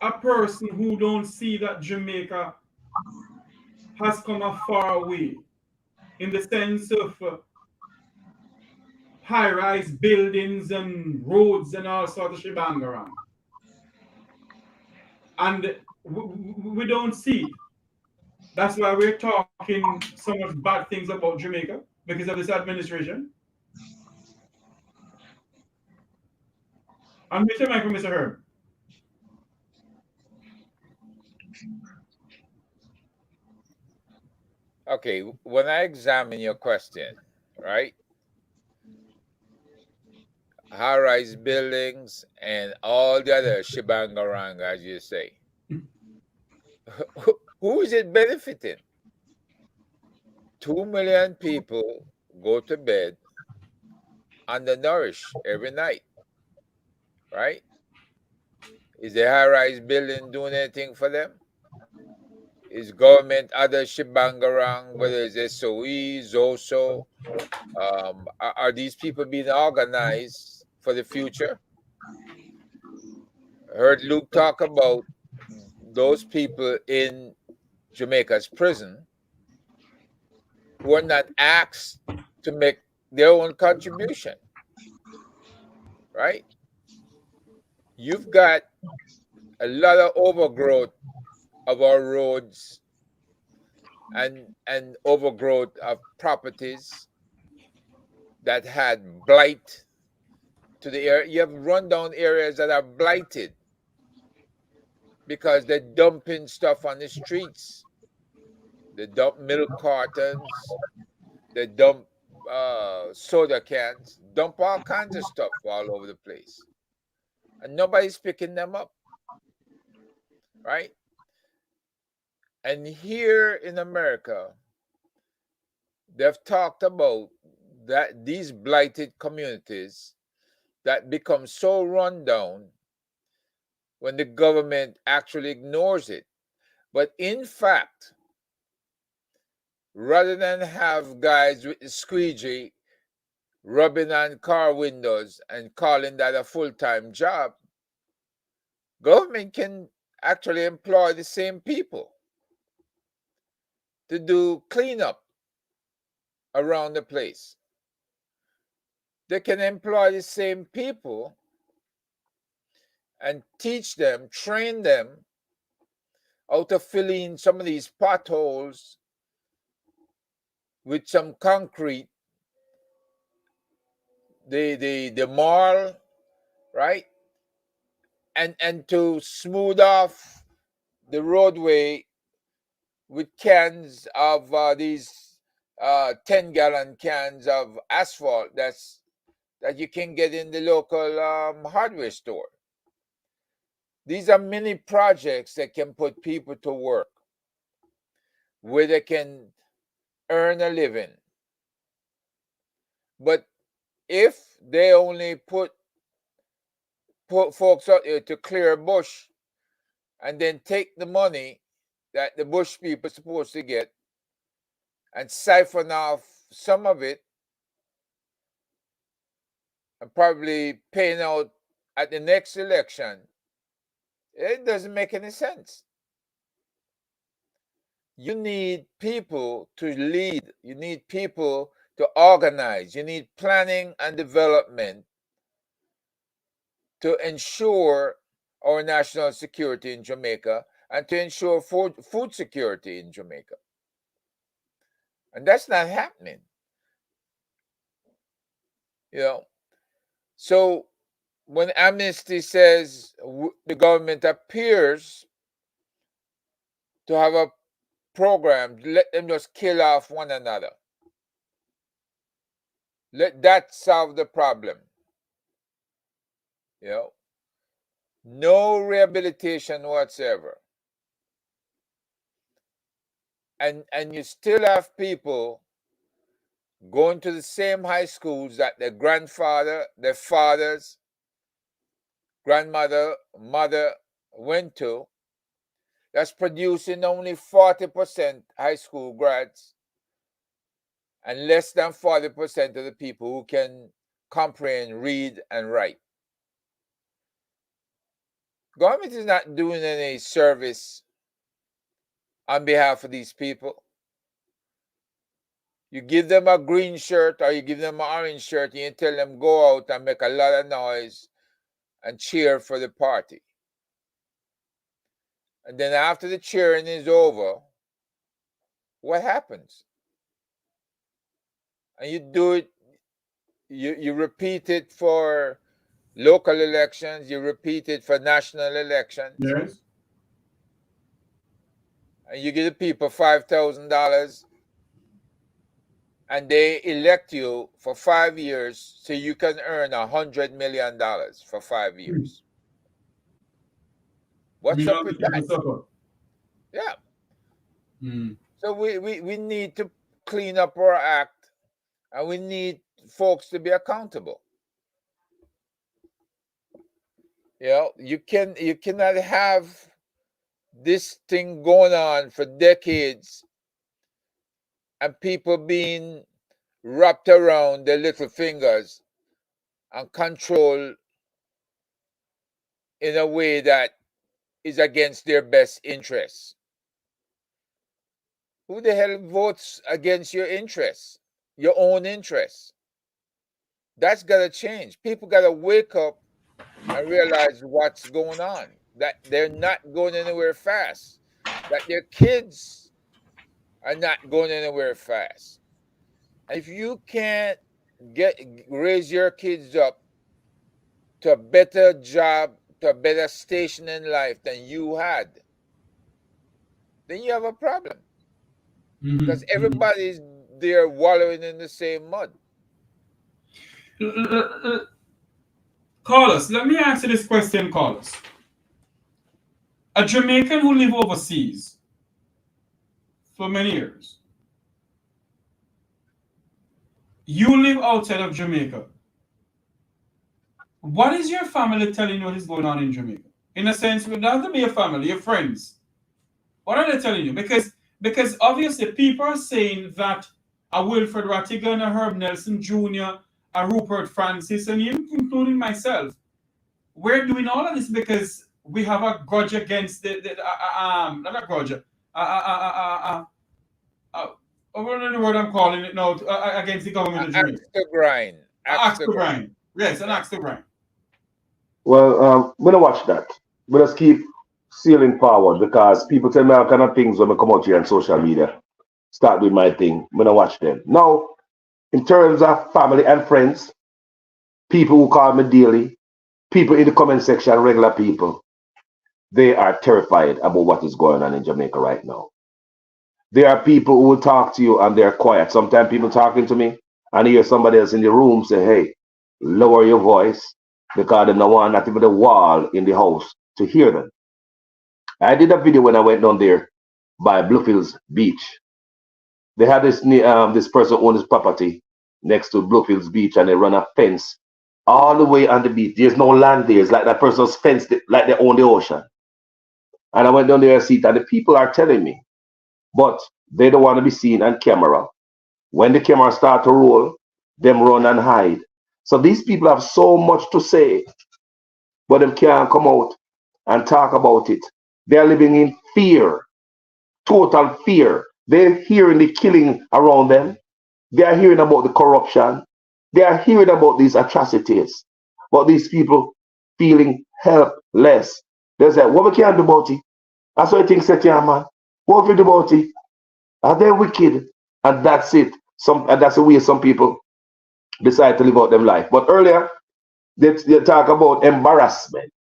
[SPEAKER 2] a person who don't see that Jamaica has come a far way in the sense of high-rise buildings and roads and all sort of shebang around, and we don't see it. That's why we're talking so much bad things about Jamaica because of this administration. And Mr. Michael, Mr. Herb.
[SPEAKER 9] Okay, when I examine your question, right? High-rise buildings and all the other shebangarang, as you say. Who is it benefiting? 2 million people go to bed undernourished every night, right? Is the high-rise building doing anything for them? Is government, other shebangarang, whether it's SOE, ZOSO, are these people being organized for the future? I heard Luke talk about those people in Jamaica's prison who are not asked to make their own contribution, right? You've got a lot of overgrowth of our roads and overgrowth of properties that had blight to the area. You have rundown areas that are blighted because they're dumping stuff on the streets. They dump milk cartons, they dump soda cans, dump all kinds of stuff all over the place. And nobody's picking them up, right? And here in America, they've talked about that these blighted communities that become so run down when the government actually ignores it. But in fact, rather than have guys with the squeegee rubbing on car windows and calling that a full-time job, government can actually employ the same people to do cleanup around the place. They can employ the same people and teach them, train them how to fill in some of these potholes with some concrete, the marl, right? And to smooth off the roadway with cans of these 10-gallon cans of asphalt that you can get in the local hardware store. These are mini projects that can put people to work where they can earn a living. But if they only put folks out there to clear a bush and then take the money that the bush people are supposed to get and siphon off some of it and probably paying out at the next election, it doesn't make any sense. You need people to lead. You need people to organize. You need planning and development to ensure our national security in Jamaica and to ensure food security in Jamaica. And that's not happening. You know, so when Amnesty says the government appears to have a program, let them just kill off one another. Let that solve the problem. You know, no rehabilitation whatsoever. And you still have people going to the same high schools that their grandfather, their fathers, grandmother, mother went to, that's producing only 40% high school grads and less than 40% of the people who can comprehend, read, and write. Government is not doing any service on behalf of these people. You give them a green shirt or you give them an orange shirt and you tell them go out and make a lot of noise and cheer for the party. And then after the cheering is over, what happens? And you do it, you repeat it for local elections, you repeat it for national elections.
[SPEAKER 2] Yes.
[SPEAKER 9] And you give the people $5,000 and they elect you for 5 years so you can earn $100 million for 5 years. What's up with that? Yeah. So we need to clean up our act and we need folks to be accountable. You know, you cannot have this thing going on for decades and people being wrapped around their little fingers and controlled in a way that is against their best interests. Who the hell votes against your interests, your own interests? That's got to change. People got to wake up and realize what's going on, that they're not going anywhere fast, that their kids are not going anywhere fast. If you can't raise your kids up to a better job, to a better station in life than you had, then you have a problem. Because everybody's there wallowing in the same mud.
[SPEAKER 2] Carlos, let me answer this question, Carlos. A Jamaican who live overseas for many years. You live outside of Jamaica. What is your family telling you what is going on in Jamaica? In a sense, it doesn't have to be your family, your friends. What are they telling you? Because obviously people are saying that a Wilfred Rattigan, a Herb Nelson Jr., a Rupert Francis, and even including myself, we're doing all of this because we have a grudge against not a grudge, what is the word I'm calling it now? Against the government of Jamaica.
[SPEAKER 9] Axe to grind.
[SPEAKER 2] Axe to grind. Yes, an axe to grind.
[SPEAKER 8] Well, we're gonna watch that. We'll just keep sailing forward because people tell me all kind of things when I come out here on social media. Start with my thing. I'm gonna watch them. Now, in terms of family and friends, people who call me daily, people in the comment section, regular people, they are terrified about what is going on in Jamaica right now. There are people who will talk to you and they're quiet. Sometimes people talking to me and I hear somebody else in the room say, hey, lower your voice because they don't want not even the wall in the house to hear them. I did a video when I went down there by Bluefields Beach. They had this person own his property next to Bluefields Beach and they run a fence all the way on the beach. There's no land there. It's like that person's fenced it like they own the ocean. And I went down there and see it and the people are telling me, but they don't want to be seen on camera. When the camera start to roll, them run and hide. So these people have so much to say but them can't come out and talk about it. They're living in fear, total fear. They're hearing the killing around them. They are hearing about the corruption. They are hearing about these atrocities. But these people feeling helpless. They say, what we can do about it? That's what I think, said, yeah, man. What we do about it? Are they wicked? And that's it. And that's the way some people decide to live out their life. But earlier, they talk about embarrassment.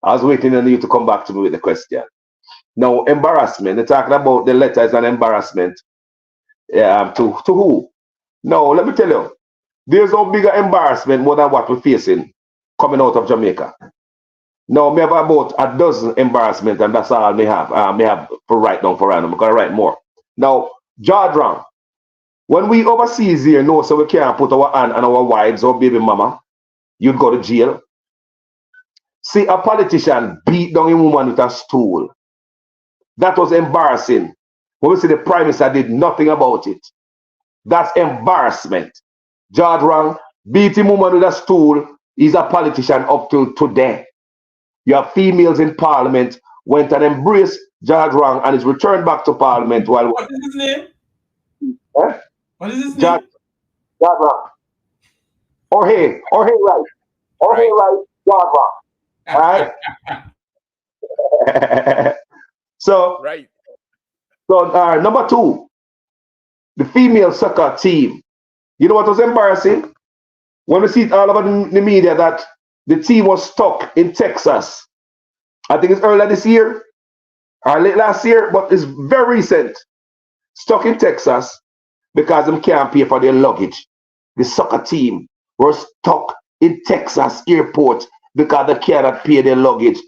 [SPEAKER 8] I was waiting on you to come back to me with the question. Now, embarrassment, they're talking about the letter is an embarrassment to who? Now, let me tell you, there's no bigger embarrassment more than what we're facing coming out of Jamaica. Now, me have about a dozen embarrassments, and that's all I have for write down for random. I'm going to write more. Now, jaw drum. When we overseas here know so we can't put our hand on our wives or baby mama, you'd go to jail. See a politician beat down a woman with a stool. That was embarrassing. When we see the Prime Minister did nothing about it. That's embarrassment. Jaw wrong, beating woman with a stool is a politician up till today. You have females in Parliament went and embraced George Wrong and is returned back to Parliament while.
[SPEAKER 10] What is his name?
[SPEAKER 8] Eh?
[SPEAKER 10] What is his
[SPEAKER 8] George
[SPEAKER 10] name?
[SPEAKER 8] Wrong. Or hey, right. Or hey, right, George Wrong. Right? So,
[SPEAKER 9] right.
[SPEAKER 8] So number two, the female soccer team. You know what was embarrassing? When we see it all over the media that the team was stuck in Texas. I think it's earlier this year or late last year, but it's very recent. Stuck in Texas because they can't pay for their luggage. The soccer team were stuck in Texas airport because they cannot pay their luggage.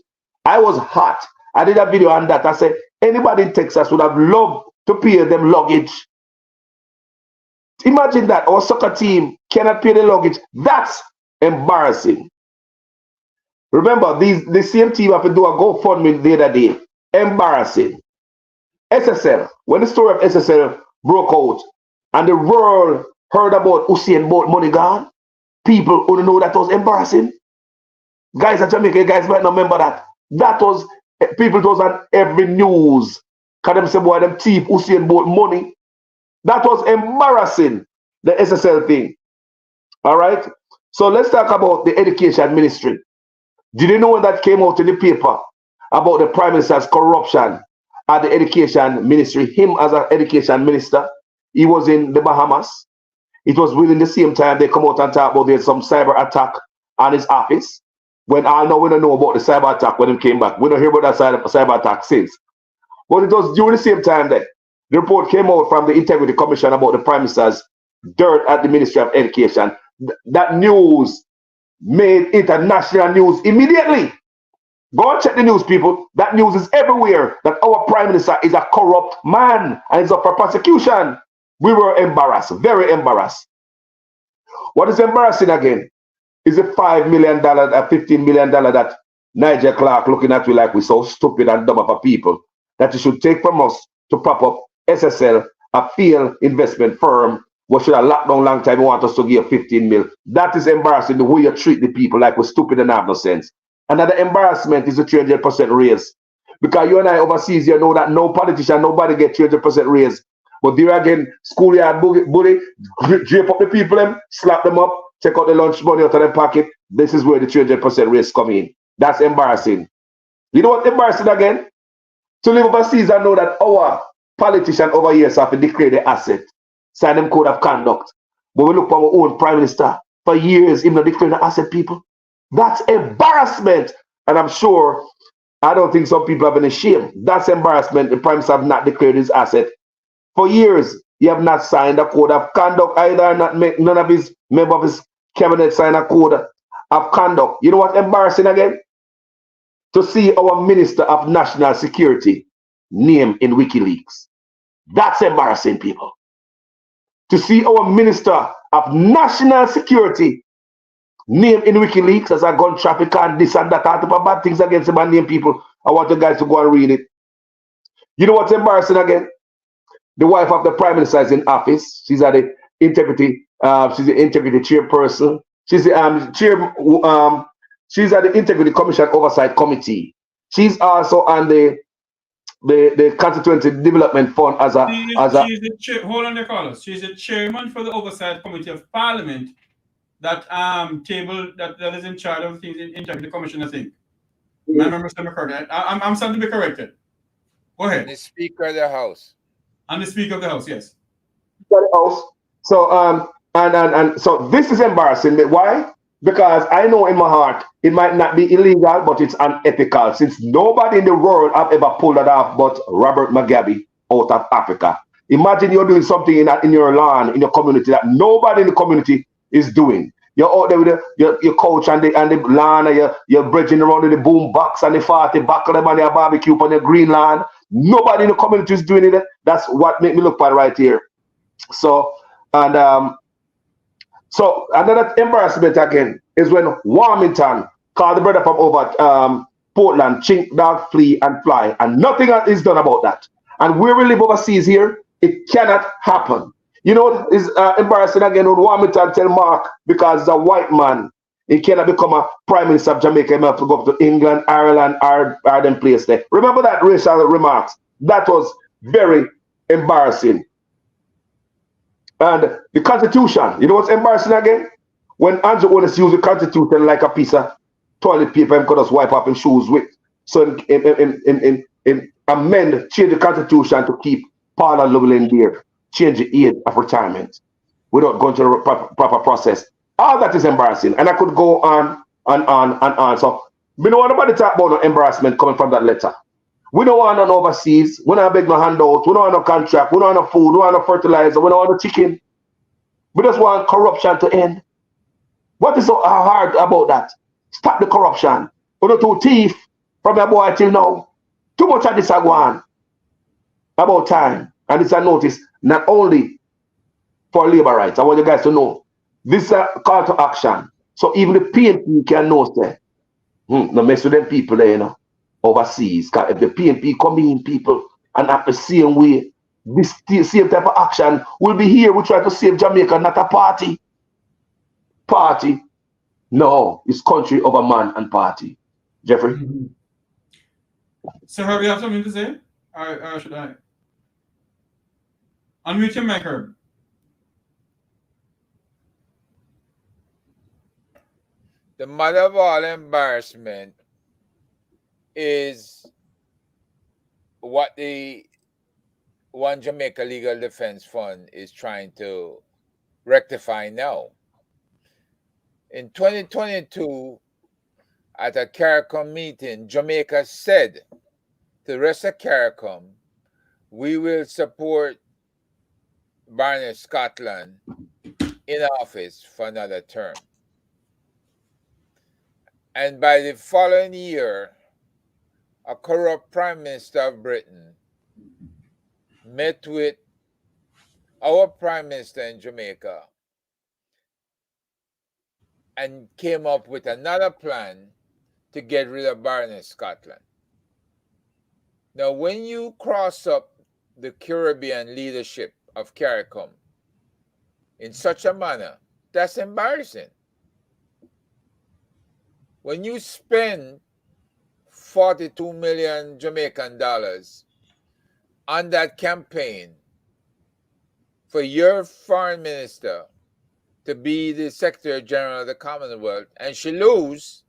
[SPEAKER 8] I was hot. I did a video on that. I said, anybody in Texas would have loved to pay them luggage. Imagine that our soccer team cannot pay the luggage. That's embarrassing. Remember, the same team have to do a GoFundMe the other day. Embarrassing. SSL, when the story of SSL broke out and the world heard about Usain Bolt money gone, people who know that was embarrassing. Guys at Jamaica, guys might not remember that. That was, people was on every news. Because them say, boy, them thief Usain Bolt money. That was embarrassing, the SSL thing. All right? So let's talk about the education ministry. Did you know when that came out in the paper about the Prime Minister's corruption at the education ministry? Him as an education minister, he was in the Bahamas. It was within the same time they come out and talk about there's some cyber attack on his office. When I know we don't know about the cyber attack when he came back. We don't hear about that cyber attack since. But it was during the same time that the report came out from the Integrity Commission about the Prime Minister's dirt at the Ministry of Education. That news made international news immediately. Go and check the news, people. That news is everywhere that our Prime Minister is a corrupt man and is up for prosecution. We were embarrassed, very embarrassed. What is embarrassing again is the $5 million, $15 million that Nigel Clark looking at we like we're so stupid and dumb of a people that you should take from us to prop up SSL, a failed investment firm, what should have locked down long time, you want us to give 15 mil. That is embarrassing, the way you treat the people like we're stupid and have no sense. Another embarrassment is the 300% raise. Because you and I overseas, you know that no politician, nobody get 300% raise. But there again, schoolyard bully, drape up the people, them, slap them up, take out the lunch money out of their pocket. This is where the 300% raise come in. That's embarrassing. You know what embarrassing again? To live overseas and know that our politician over here have to declare the asset, sign them code of conduct. But we look for our own Prime Minister for years, even declaring the asset, people. That's embarrassment. And I'm sure, I don't think some people have been ashamed. That's embarrassment. The Prime Minister have not declared his asset. For years, he have not signed a code of conduct either, not make none of his members of his cabinet sign a code of conduct. You know what embarrassing again? To see our Minister of National Security name in WikiLeaks. That's embarrassing, people. To see our Minister of National Security name in WikiLeaks as a gun trafficker and this and that, type of bad things against him and name people. I want you guys to go and read it. You know what's embarrassing again? The wife of the Prime Minister is in office. She's at the integrity. She's the integrity chairperson. She's the She's at the Integrity Commission Oversight Committee. She's also on the Constituency Development Fund as a
[SPEAKER 2] hold on there, Carlos. She's the chairman for the Oversight Committee of Parliament that table that is in charge of things in charge of the commission, I think. My memory is correct. I'm starting to be corrected. Go ahead.
[SPEAKER 9] The Speaker of the House.
[SPEAKER 2] And the Speaker of the House, yes.
[SPEAKER 8] So and so this is embarrassing. Why? Because I know in my heart it might not be illegal, but it's unethical, since nobody in the world have ever pulled it off but Robert Mugabe out of Africa. Imagine you're doing something in your land, in your community, that nobody in the community is doing. You're out there with your coach and the land, and you're bridging around in the boom box and the 40 back of them and your barbecue on the green land. Nobody in the community is doing it. That's what make me look bad right here. So so another embarrassment again is when Warmington called the brother from over Portland, chink, dog, flea, and fly, and nothing is done about that. And where we live overseas here, it cannot happen. You know, it's embarrassing again when Warmington tell Mark, because he's a white man, he cannot become a prime minister of Jamaica. He have to go up to England, Ireland, or them place there. Remember that racial remarks? That was very embarrassing. And the Constitution, you know what's embarrassing again? When Andrew Onis used the Constitution like a piece of toilet paper and could just wipe up his shoes with. So amend, change the Constitution to keep Paula Llewellyn there, change the age of retirement without going through the proper process. All that is embarrassing. And I could go on and on and on. So we don't want nobody talk about no embarrassment coming from that letter. We don't want no overseas. We don't beg no handout. We don't want no contract. We don't want no food. We don't want no fertilizer. We don't want no chicken. We just want corruption to end. What is so hard about that? Stop the corruption. We don't do thief from your boy till now. Too much of this are going about time. And it's a notice not only for labor rights. I want you guys to know this is a call to action. So even the PNP can know that. No mess with them people there, you know, overseas. Because if the PNP come in, people, and act the same way, this same type of action will be here. We try to save Jamaica, not a party. Party. No, it's country over man and party. Jeffrey?
[SPEAKER 2] So, Herb, you have something to say? Or should I? Unmute your mic, Herb.
[SPEAKER 9] The mother of all embarrassment is what the One Jamaica Legal Defense Fund is trying to rectify now. In 2022, at a CARICOM meeting, Jamaica said to the rest of CARICOM, we will support Barnett Scotland in office for another term. And by the following year, a corrupt Prime Minister of Britain met with our Prime Minister in Jamaica and came up with another plan to get rid of Barnett Scotland. Now, when you cross up the Caribbean leadership of CARICOM in such a manner, that's embarrassing. When you spend 42 million Jamaican dollars on that campaign for your foreign minister to be the Secretary General of the Commonwealth and she lose,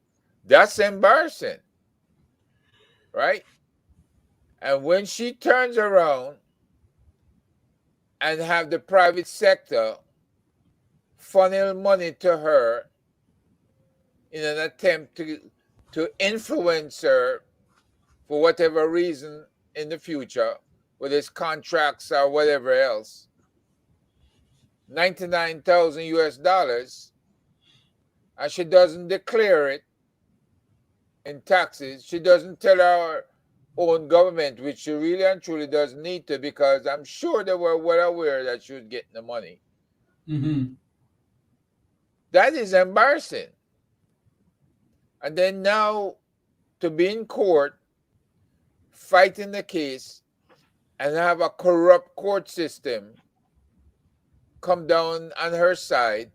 [SPEAKER 9] that's embarrassing, right? And when she turns around and have the private sector funnel money to her in an attempt to influence her for whatever reason in the future, whether it's contracts or whatever else, $99,000 US, and she doesn't declare it in taxes. She doesn't tell our own government, which she really and truly doesn't need to, because I'm sure they were well aware that she was getting the money. That is embarrassing. And then now to be in court, fighting the case, and have a corrupt court system come down on her side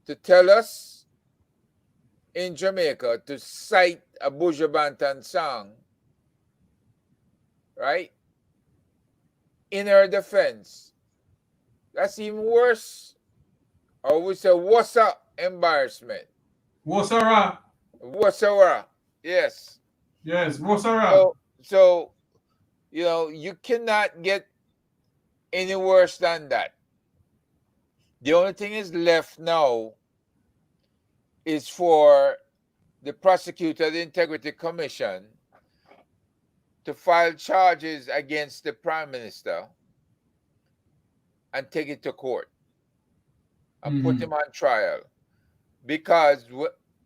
[SPEAKER 9] to tell us in Jamaica to cite a Buju Banton song, right, in her defense, that's even worse. Or we say, what's up, embarrassment?
[SPEAKER 2] Wosara.
[SPEAKER 9] Whatsoever. Yes.
[SPEAKER 2] Yes, Wosara.
[SPEAKER 9] So, you know, you cannot get any worse than that. The only thing is left now is for the prosecutor, the Integrity Commission, to file charges against the Prime Minister and take it to court and put him on trial. Because,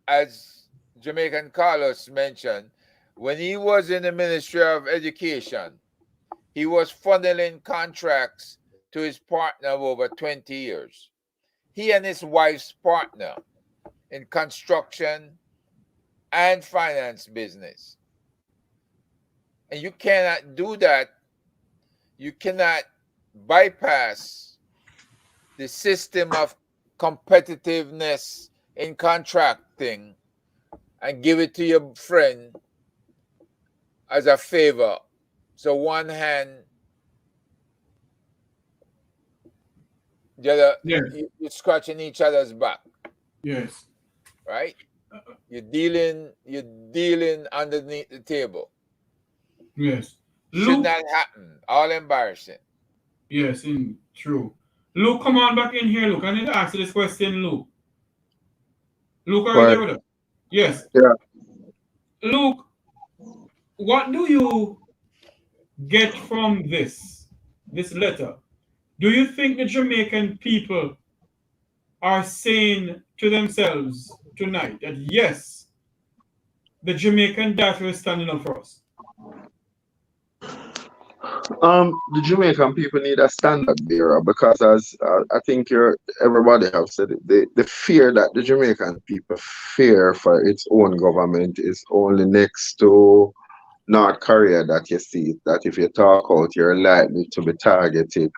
[SPEAKER 9] as Jamaican Carlos mentioned, when he was in the Ministry of Education, he was funneling contracts to his partner of over 20 years. He and his wife's partner in construction and finance business. And you cannot do that. You cannot bypass the system of competitiveness in contracting and give it to your friend as a favor. So one hand, the other,
[SPEAKER 2] Yes.
[SPEAKER 9] you're scratching each other's back.
[SPEAKER 2] Yes.
[SPEAKER 9] Right? You're dealing underneath the table.
[SPEAKER 2] Yes.
[SPEAKER 9] Should not happen. All embarrassing.
[SPEAKER 2] Yes, true. Luke, come on back in here, Luke. I need to ask you this question, Luke. Luke, are you there with us? Yes.
[SPEAKER 6] Yeah.
[SPEAKER 2] Luke, what do you get from this letter? Do you think the Jamaican people are saying to themselves tonight that yes, the Jamaican diaspora is standing up for us?
[SPEAKER 6] The Jamaican people need a standard bearer because, as I think everybody have said it, the fear that the Jamaican people fear for its own government is only next to North Korea that you see that if you talk out, you're likely to be targeted,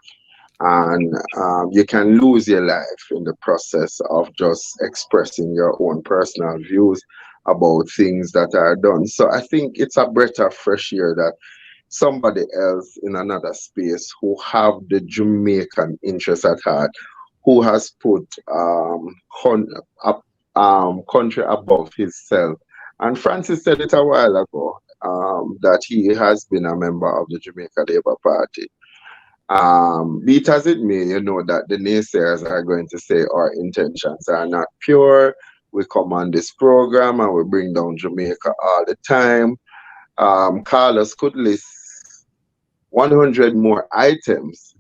[SPEAKER 6] and you can lose your life in the process of just expressing your own personal views about things that are done. So I think it's a breath of fresh air that somebody else in another space who have the Jamaican interest at heart, who has put country above himself. And Francis said it a while ago, that he has been a member of the Jamaica Labour Party. Be it as it may, you know that the naysayers are going to say our intentions are not pure. We come on this program and we bring down Jamaica all the time. Carlos could list 100 more items,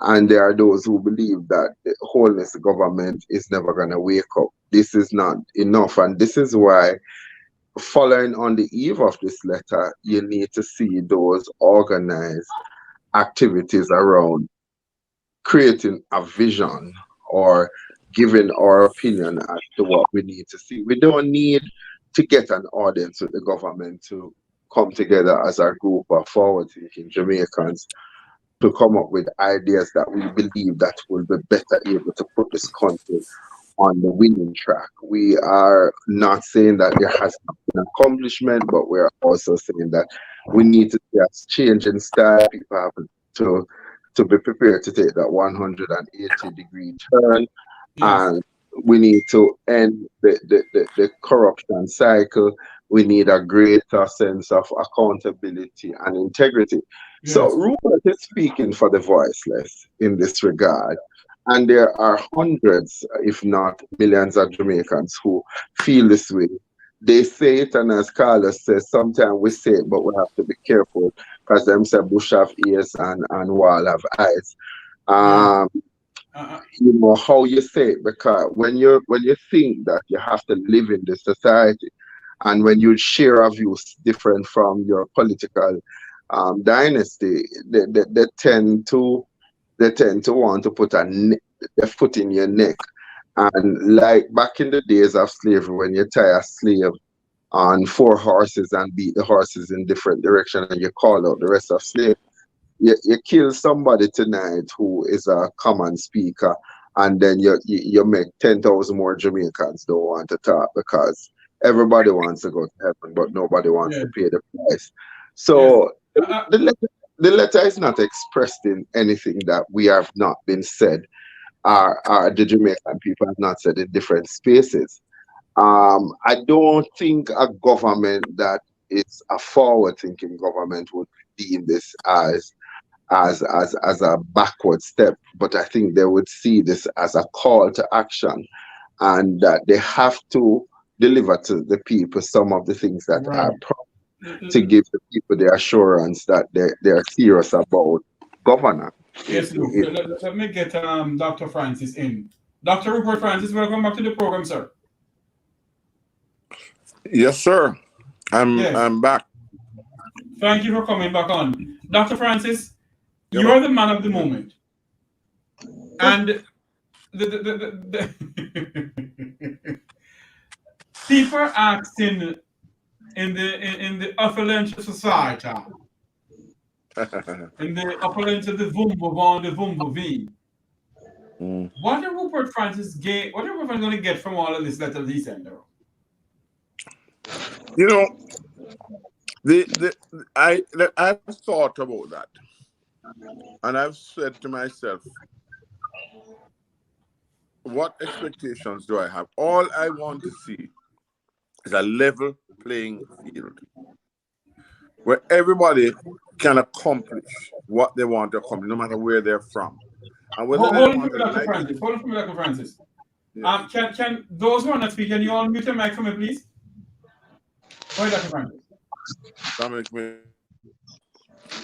[SPEAKER 6] and there are those who believe that the wholeness government is never going to wake up. This is not enough, and this is why, following on the eve of this letter, you need to see those organized activities around creating a vision or giving our opinion as to what we need to see. We don't need to get an audience with the government to come together as a group of forward-thinking Jamaicans to come up with ideas that we believe that will be better able to put this country on the winning track. We are not saying that there has not been accomplishment, but we're also saying that we need to see a change in style. People have to be prepared to take that 180-degree turn, and we need to end the corruption cycle. We need a greater sense of accountability and integrity.
[SPEAKER 2] Yes.
[SPEAKER 6] So Rupert is speaking for the voiceless in this regard. And there are hundreds, if not millions of Jamaicans who feel this way. They say it, and as Carlos says, sometimes we say it, but we have to be careful because them say bush have ears and wall have eyes. You know how you say it, because when you think that you have to live in this society, and when you share a view different from your political dynasty, they tend to want to put a foot in your neck. And like back in the days of slavery, when you tie a slave on 4 horses and beat the horses in different directions and you call out the rest of slaves, you kill somebody tonight who is a common speaker, and then you make 10,000 more Jamaicans don't want to talk because everybody wants to go to heaven, but nobody wants
[SPEAKER 2] Yeah.
[SPEAKER 6] to pay the price.
[SPEAKER 2] Yes.
[SPEAKER 6] So the letter is not expressed in anything that we have not been said, or the Jamaican people have not said in different spaces. I don't think a government that is a forward-thinking government would deem this as a backward step, but I think they would see this as a call to action, and that they have to deliver to the people some of the things that are to give the people the assurance that they are serious about governance.
[SPEAKER 2] Yes, Luke. Let me get Dr. Francis in. Dr. Rupert Francis, welcome back to the program, sir.
[SPEAKER 7] Yes, sir. I'm back.
[SPEAKER 2] Thank you for coming back on. Dr. Francis, you are the man of the moment. And the people are asking in the affluent society, in the affluent of the Vumbo the Vumbo V. What are Rupert Francis get? What are Rupert going to get from all of this letter he sent out?
[SPEAKER 7] You know, I've thought about that, and I've said to myself, what expectations do I have? All I want to see is a level playing field where everybody can accomplish what they want to accomplish, no matter where they're from. And whether
[SPEAKER 2] Hold
[SPEAKER 7] they
[SPEAKER 2] on
[SPEAKER 7] want
[SPEAKER 2] for
[SPEAKER 7] to
[SPEAKER 2] Dr.
[SPEAKER 7] like
[SPEAKER 2] Francis. Hold on for me, Dr. Francis.
[SPEAKER 7] Yes.
[SPEAKER 2] Can those who are not speaking, can you all mute your mic for me, please? Go ahead, Dr. Francis.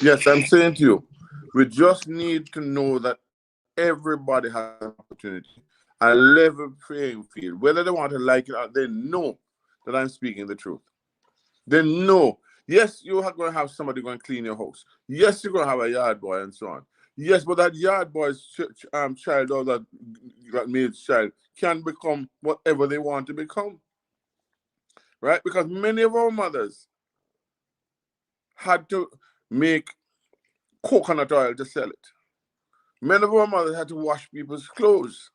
[SPEAKER 7] Yes, I'm saying to you, we just need to know that everybody has an opportunity, a level playing field. Whether they want to like it or they know that I'm speaking the truth. They know. Yes, you're going to have somebody going to clean your house. Yes, you're going to have a yard boy and so on. Yes, but that yard boy's child or that maid's child can become whatever they want to become. Right? Because many of our mothers had to make coconut oil to sell it. Many of our mothers had to wash people's clothes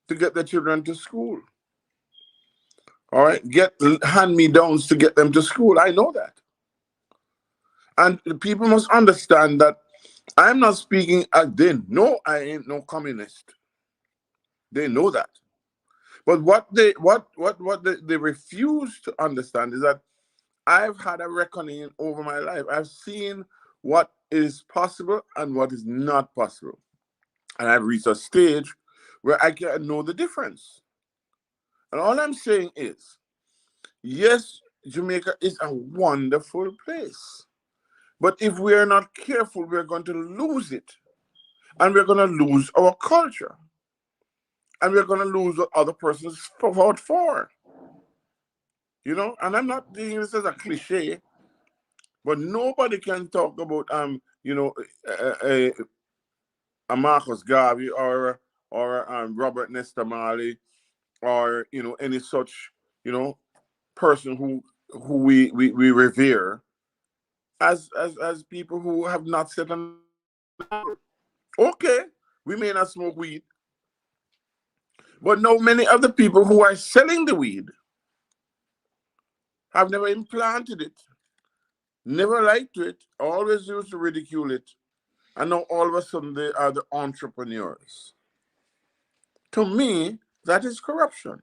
[SPEAKER 7] to get their children to school. All right? Get hand-me-downs to get them to school. I know that. And the people must understand that I'm not speaking as they know I ain't no communist. They know that. But what they refuse to understand is that I've had a reckoning over my life. I've seen what is possible and what is not possible. And I've reached a stage where I can know the difference. And all I'm saying is, yes, Jamaica is a wonderful place. But if we are not careful, we're going to lose it. And we're going to lose our culture. And we're going to lose what other persons fought for. You know, and I'm not doing this as a cliche, but nobody can talk about, you know, a Marcus Garvey or Robert Nesta Marley or, you know, any such, you know, person who we revere as people who have not set an example. Okay, we may not smoke weed, but no, many other people who are selling the weed have never implanted it, never liked it, always used to ridicule it, and now all of a sudden they are the entrepreneurs. To me, that is corruption.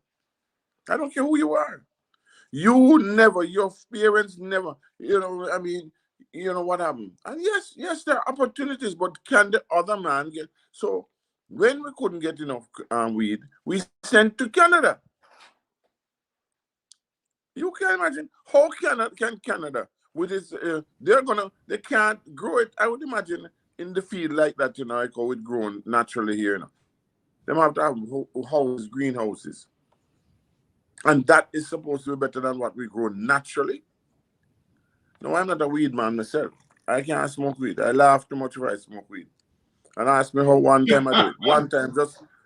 [SPEAKER 7] I don't care who you are. You never, your parents never, you know, I mean, you know what happened. And yes, there are opportunities, but can the other man get? So when we couldn't get enough weed, we sent to Canada. You can imagine how can Canada with its they can't grow it. I would imagine in the field like that, you know, like how it grown naturally here. You know. They have to have greenhouses. And that is supposed to be better than what we grow naturally. No, I'm not a weed man myself. I can't smoke weed. I laugh too much if I smoke weed. And ask me how one time I do it. One time,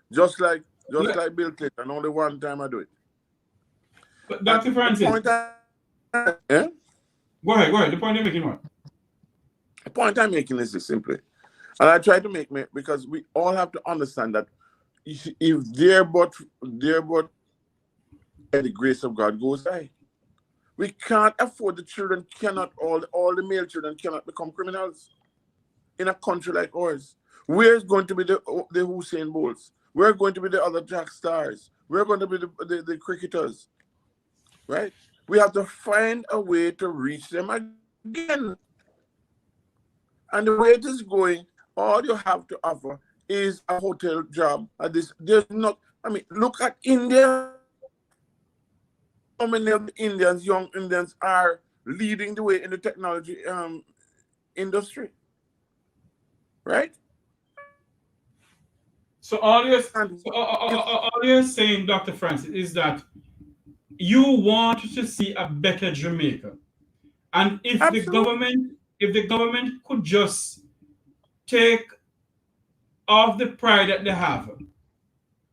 [SPEAKER 7] just like Bill Clinton, only one time I do it.
[SPEAKER 2] But Dr. Francis.
[SPEAKER 7] Go ahead.
[SPEAKER 2] The point you're making what?
[SPEAKER 7] The point I'm making is this simply. And I try to make because we all have to understand that if they're but by the grace of God goes I. We can't afford the children cannot all the male children cannot become criminals in a country like ours. Where's going to be the Usain Bolts? We're going to be the other Jack Stars. We're going to be the cricketers, right? We have to find a way to reach them again. And the way it is going, all you have to offer is a hotel job. There's not. I mean, look at India. How many of the Indians, young Indians, are leading the way in the technology industry, right?
[SPEAKER 2] So all you're saying, Dr. Francis, is that you want to see a better Jamaica, and if the government could just take off the pride that they have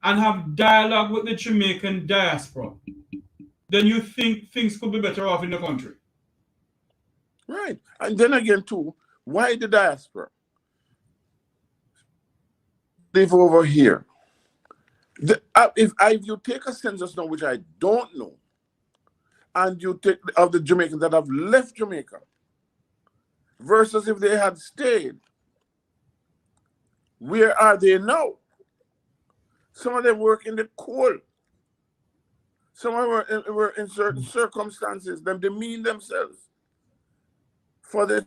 [SPEAKER 2] and have dialogue with the Jamaican diaspora, then you think things could be better off in the country.
[SPEAKER 7] Right. And then again, too, why the diaspora? Live over here. If you take a census now, which I don't know, and you take of the Jamaicans that have left Jamaica versus if they had stayed, where are they now? Some of them work in the coal. Some of them were in certain circumstances. Them demean themselves for the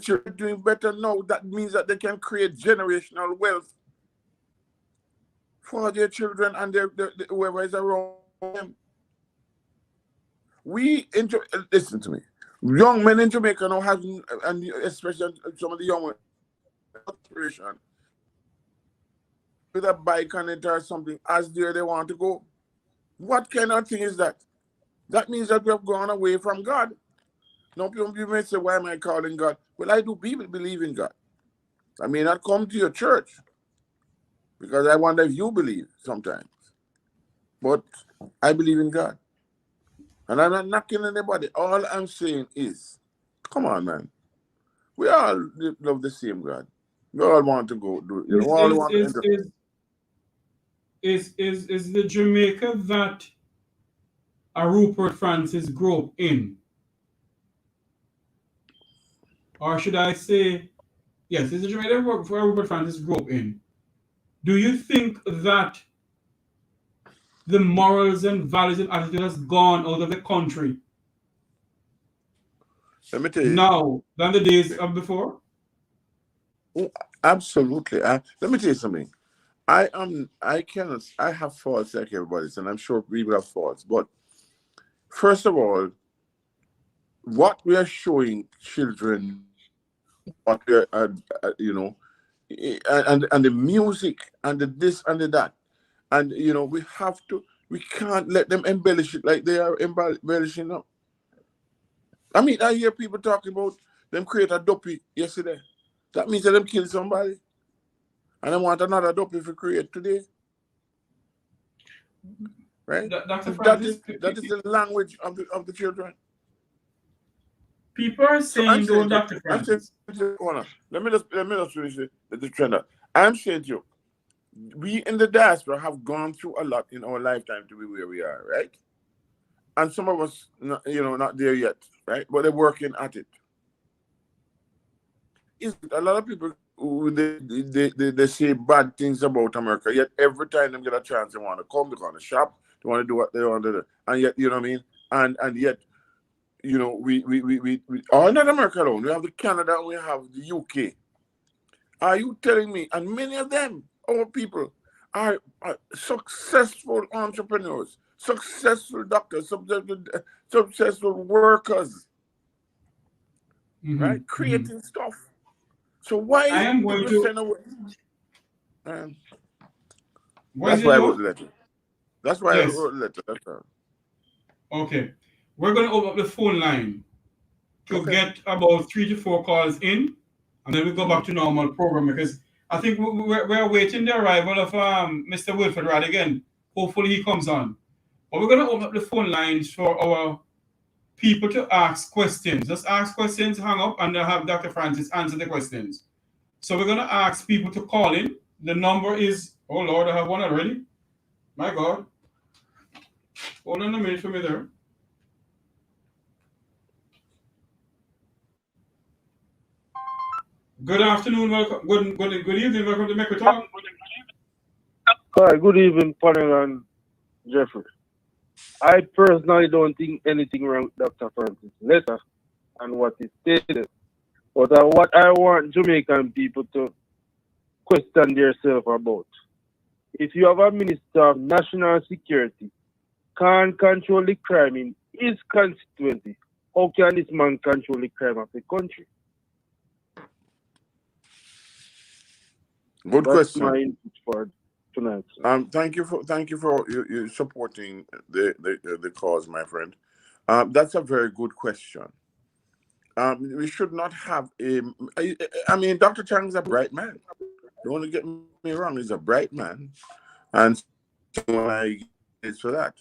[SPEAKER 7] children doing better now. That means that they can create generational wealth for their children and whoever is around them. Listen to me. Young men in Jamaica now have, and especially some of the young men, aspiration with a bike on it or something, as there they want to go. What kind of thing is that? That means that we have gone away from God. Now people may say, why am I calling God? Well, I do believe in God. I may not come to your church because I wonder if you believe sometimes. But I believe in God. And I'm not knocking anybody. All I'm saying is, come on, man. We all love the same God. We all want to go do it.
[SPEAKER 2] Is the Jamaica that a Rupert Francis grew up in? Or should I say, yes, is the Jamaica where Rupert Francis grew up in? Do you think that the morals and values and attitude has gone out of the country
[SPEAKER 7] Let me tell you,
[SPEAKER 2] now than the days of before?
[SPEAKER 7] Oh, absolutely. Let me tell you something. I have faults like everybody, and I'm sure people have faults. But first of all, what we are showing children, what we are, and the music and the this and the that, and we can't let them embellish it like they are embellishing now. I mean, I hear people talking about them create a dopey yesterday. That means that them kill somebody. And I want another dopey to create today. Right? That is the language of the children.
[SPEAKER 2] People are saying, Dr. Francis.
[SPEAKER 7] Let me just finish the trend. I'm saying to you, we in the diaspora have gone through a lot in our lifetime to be where we are, right? And some of us, not there yet, right? But they're working at it. A lot of people they say bad things about America, yet every time they get a chance, they want to come, they want to shop, they want to do what they want to do, and yet you know what I mean. And yet, we are not America alone. We have the Canada, we have the UK. Are you telling me? And many of them, our people, are successful entrepreneurs, successful doctors, successful workers, right? Creating stuff. So why
[SPEAKER 2] I am going to
[SPEAKER 7] send away? That's why I wrote the letter. That's why I wrote the letter. That's all.
[SPEAKER 2] Okay. We're going to open up the phone line to get about 3 to 4 calls in, and then we go back to normal program because I think we're waiting the arrival of Mr. Wilfred Rattigan. Hopefully he comes on. But we're going to open up the phone lines for our people to ask questions. Just ask questions, hang up, and they'll have Dr. Francis answer the questions. So we're going to ask people to call in. The number is, oh Lord, I have one already. My God. Hold on a minute for me there. Good afternoon, welcome. Good evening, welcome to Make Talk.
[SPEAKER 10] Hi, good evening, panel and Jeffrey. I personally don't think anything wrong with Dr. Francis' letter and what he stated. But what I want Jamaican people to question themselves about. If you have a Minister of National Security can't control the crime in his constituency, how can this man control the crime of the country?
[SPEAKER 7] Good question.
[SPEAKER 10] That's my input for tonight.
[SPEAKER 7] Thank you for you supporting the cause, my friend. That's a very good question. We should not have I mean, Dr. Chang is a bright man. Don't want to get me wrong, he's a bright man, and I is for that.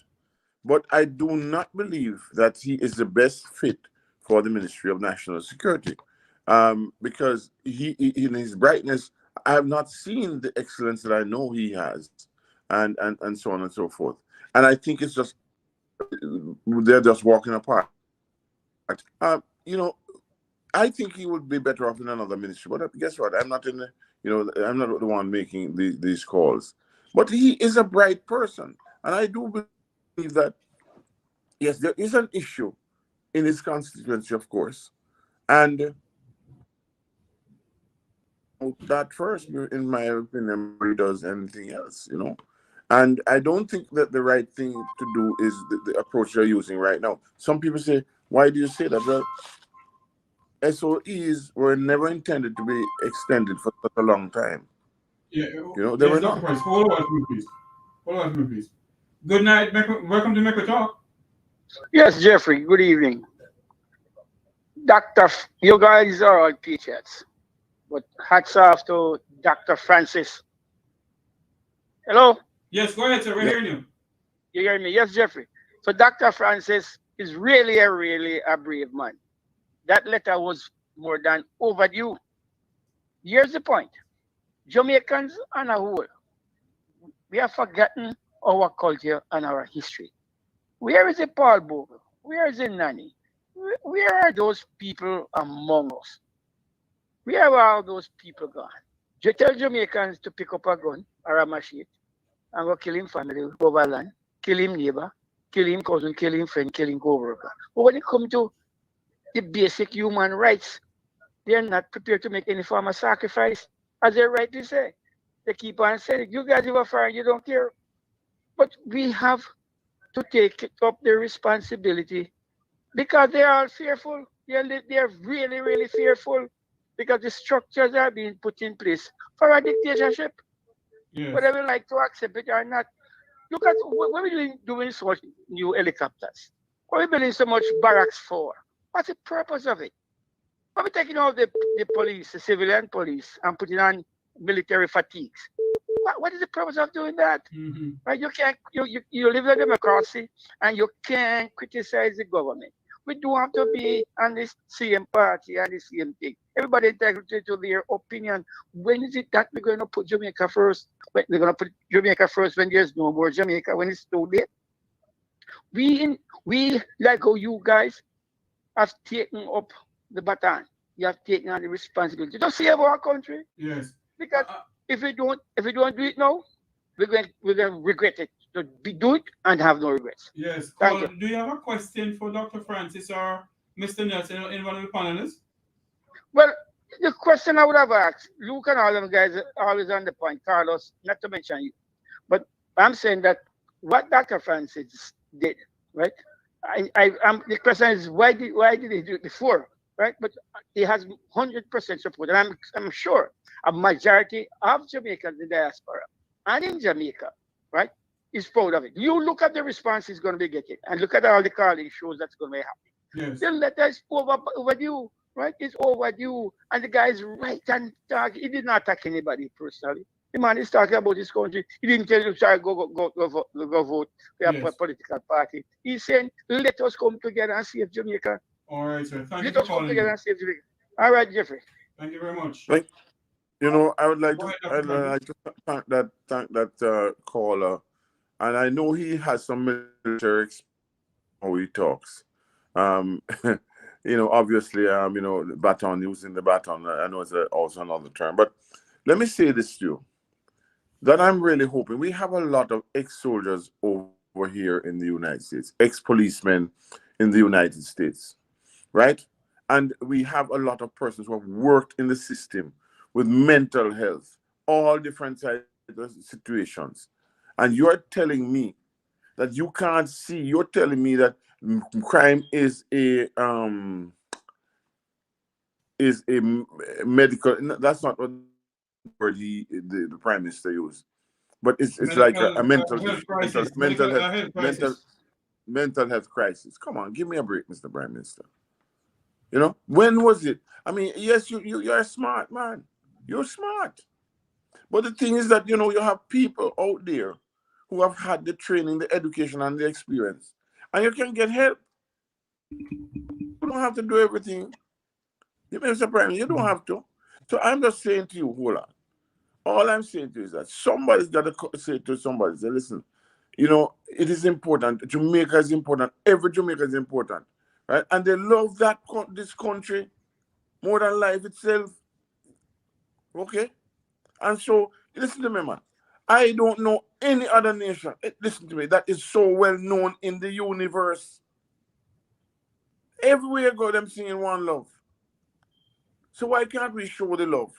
[SPEAKER 7] But I do not believe that he is the best fit for the Ministry of National Security, because he in his brightness, I have not seen the excellence that I know he has, and so on and so forth. And I think it's just they're just walking apart. You know, I think he would be better off in another ministry. But guess what? I'm not in the, I'm not the one making these calls. But he is a bright person, and I do believe that yes, there is an issue in his constituency, of course, and that first, in my opinion, he does anything else, And I don't think that the right thing to do is the approach they're using right now. Some people say, why do you say that? Well, SOEs were never intended to be extended for such a long time.
[SPEAKER 2] Yeah,
[SPEAKER 7] They were not.
[SPEAKER 2] Price. Hold on for me, please. Good night. Welcome to Make Talk.
[SPEAKER 11] Yes, Jeffrey. Good evening. You guys are all patriots. But hats off to Dr. Francis. Hello?
[SPEAKER 2] Yes, go ahead, sir. We're hearing you.
[SPEAKER 11] You hear me? Yes, Jeffrey. So Dr. Francis is really a brave man. That letter was more than overdue. Here's the point. Jamaicans on a whole, we have forgotten our culture and our history. Where is the Paul Bogle? Where is the Nanny? Where are those people among us? Where are all those people gone? You tell Jamaicans to pick up a gun or a machete and go kill him family over land, kill him neighbor, kill him cousin, kill him friend, kill him co-worker. But when it comes to the basic human rights, they're not prepared to make any form of sacrifice. As they rightly say, they keep on saying, you guys are foreign, you don't care. But we have to take up the responsibility because they are all fearful. They're really, really fearful because the structures are being put in place for a dictatorship. Yes. Whether we like to accept it or not. Look at what we're doing so much new helicopters. What we're building so much barracks for. What's the purpose of it? Why are we taking out the police, the civilian police, and putting on military fatigues? What is the purpose of doing that? Mm-hmm. Right? You can't. You live in a democracy, and you can't criticize the government. We do have to be on the same party and the same thing. Everybody entitled to their opinion. When is it that we're going to put Jamaica first? We're going to put Jamaica first when there's no more Jamaica, when it's too late. We like how you guys have taken up the baton. You have taken on the responsibility to save our country.
[SPEAKER 2] Yes.
[SPEAKER 11] Because if we don't do it now, we're going to regret it. So do it and have no regrets.
[SPEAKER 2] Yes. Thank you. Do you have a question for Dr. Francis or Mr. Nelson, one of the panelists?
[SPEAKER 11] Well, the question I would have asked, Luke and all them guys are always on the point, Carlos, not to mention you. But I'm saying that what Dr. Francis did, right? The question is why did he do it before, right? But he has 100% support, and I'm sure a majority of Jamaicans in the diaspora and in Jamaica, right, is proud of it. You look at the response he's going to be getting, and look at all the calling shows that's going to be happening. Yes. The letter is overdue, right? It's overdue, and the guy is right and talk. He did not attack anybody personally. The man is talking about his country. He didn't tell you, sorry, go vote for a political party. He's saying, let us come together and save Jamaica.
[SPEAKER 2] All right, sir. Thank you
[SPEAKER 11] for calling. Let us come together and save Jamaica. All right, Jeffrey.
[SPEAKER 2] Thank you very much.
[SPEAKER 7] I would like to thank that caller And I know he has some military experience how he talks. Obviously, the baton, using the baton, I know it's also another term. But let me say this to you, that I'm really hoping we have a lot of ex-soldiers over here in the United States, ex-policemen in the United States, right? And we have a lot of persons who have worked in the system with mental health, all different types of situations. And you're telling me that you can't see, you're telling me that crime is a medical, that's not what word the prime minister used, but it's like a mental
[SPEAKER 2] health
[SPEAKER 7] issue,
[SPEAKER 2] crisis,
[SPEAKER 7] mental health,
[SPEAKER 2] health crisis.
[SPEAKER 7] mental health crisis. Come on, give me a break, Mr. Prime Minister. When was it? I mean, yes, you're a smart man. You're smart. But the thing is that, you have people out there who have had the training, the education, and the experience. And you can get help. You don't have to do everything. Mr. Prime, you don't have to. So I'm just saying to you, hold on. All I'm saying to you is that somebody's got to say to somebody, say, listen, it is important. Jamaica is important. Every Jamaica is important. Right? And they love this country more than life itself. Okay? And so, listen to me, man. I don't know any other nation, listen to me, that is so well known in the universe. Everywhere you go, them singing one love. So why can't we show the love?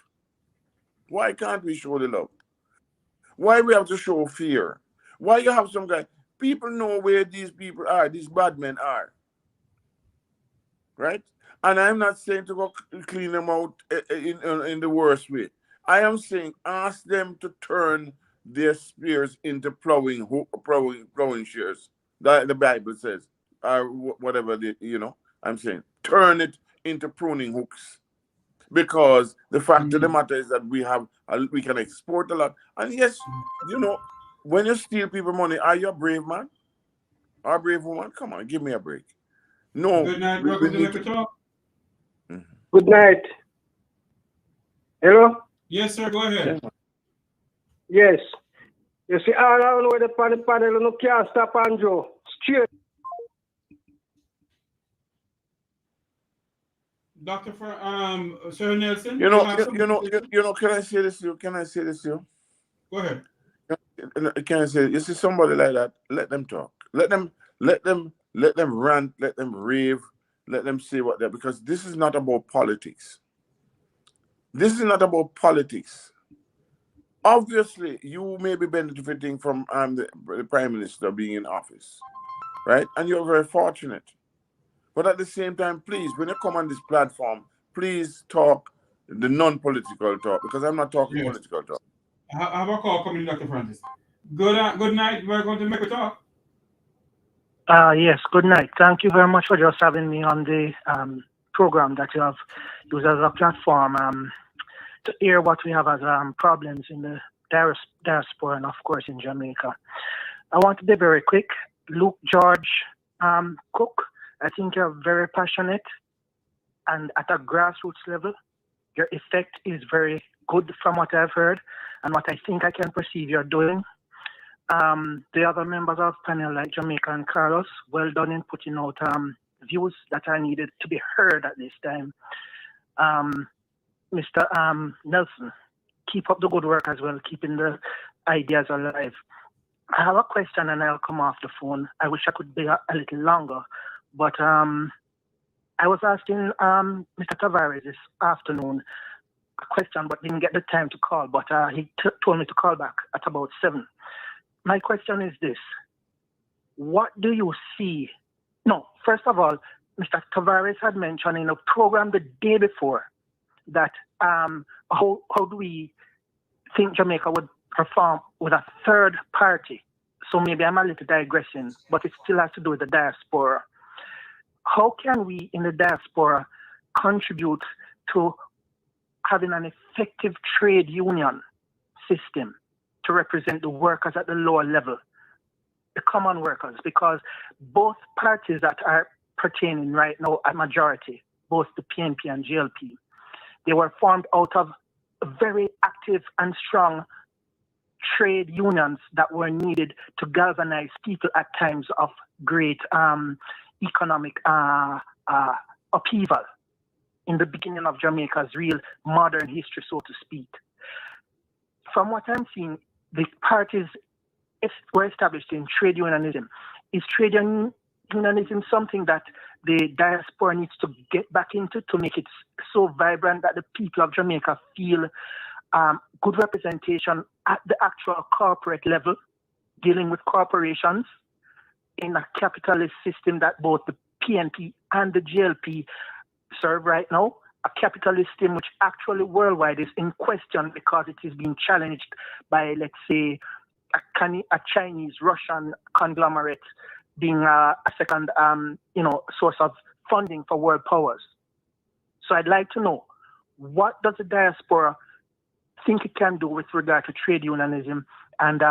[SPEAKER 7] Why can't we show the love? Why we have to show fear? Why you have some guy? People know where these people are, these bad men are. Right? And I'm not saying to go clean them out in the worst way. I am saying ask them to turn their spears into plowing shears. That the Bible says, or whatever I'm saying, turn it into pruning hooks. Because the fact of the matter is that we can export a lot. And yes, when you steal people money, are you a brave man? Or a brave woman? Come on, give me a break. No,
[SPEAKER 2] Good night.
[SPEAKER 7] we
[SPEAKER 2] Welcome to
[SPEAKER 7] need
[SPEAKER 2] Liquor Talk.
[SPEAKER 10] Good night. Hello?
[SPEAKER 2] Yes, sir. Go ahead.
[SPEAKER 10] Yes. You see, all around where the panel, you can't stop Andrew. Straight.
[SPEAKER 2] Sir Nelson.
[SPEAKER 7] Can I say this to you? Can I say this to you?
[SPEAKER 2] Go ahead.
[SPEAKER 7] Can I say, you see somebody like that, let them talk. Let them rant, let them rave, let them say what they're, because this is not about politics. This is not about politics. Obviously, you may be benefiting from the Prime Minister being in office, right? And you're very fortunate. But at the same time, please, when you come on this platform, please talk the non-political talk, because I'm not talking political talk.
[SPEAKER 2] I have a call coming, Dr. Francis. Good night. We're going to make a talk.
[SPEAKER 12] Yes, good night. Thank you very much for just having me on the program that you have used as a platform to hear what we have as problems in the diaspora and, of course, in Jamaica. I want to be very quick. Luke Cooke, I think you're very passionate, and at a grassroots level, your effect is very good from what I've heard and what I think I can perceive you're doing. The other members of the panel, like Jamaican Carlos, well done in putting out views that are needed to be heard at this time. Mr. Nelson, keep up the good work as well, keeping the ideas alive. I have a question and I'll come off the phone. I wish I could be a little longer, but I was asking Mr. Tavares this afternoon a question, but didn't get the time to call, but he told me to call back at about 7. My question is this. What do you see? No, first of all, Mr. Tavares had mentioned in a program the day before that how do we think Jamaica would perform with a third party? So maybe I'm a little digressing, but it still has to do with the diaspora. How can we in the diaspora contribute to having an effective trade union system to represent the workers at the lower level, the common workers? Because both parties that are pertaining right now a majority, both the PNP and GLP, they were formed out of a very active and strong trade unions that were needed to galvanize people at times of great economic upheaval in the beginning of Jamaica's real modern history, so to speak. From what I'm seeing, the parties were established in trade unionism. Is trade unionism something that the diaspora needs to get back into to make it so vibrant that the people of Jamaica feel good representation at the actual corporate level, dealing with corporations in a capitalist system that both the PNP and the GLP serve right now, a capitalist system which actually worldwide is in question because it is being challenged by, let's say, a Chinese, Russian conglomerate being a second, source of funding for world powers. So I'd like to know, what does the diaspora think it can do with regard to trade unionism, and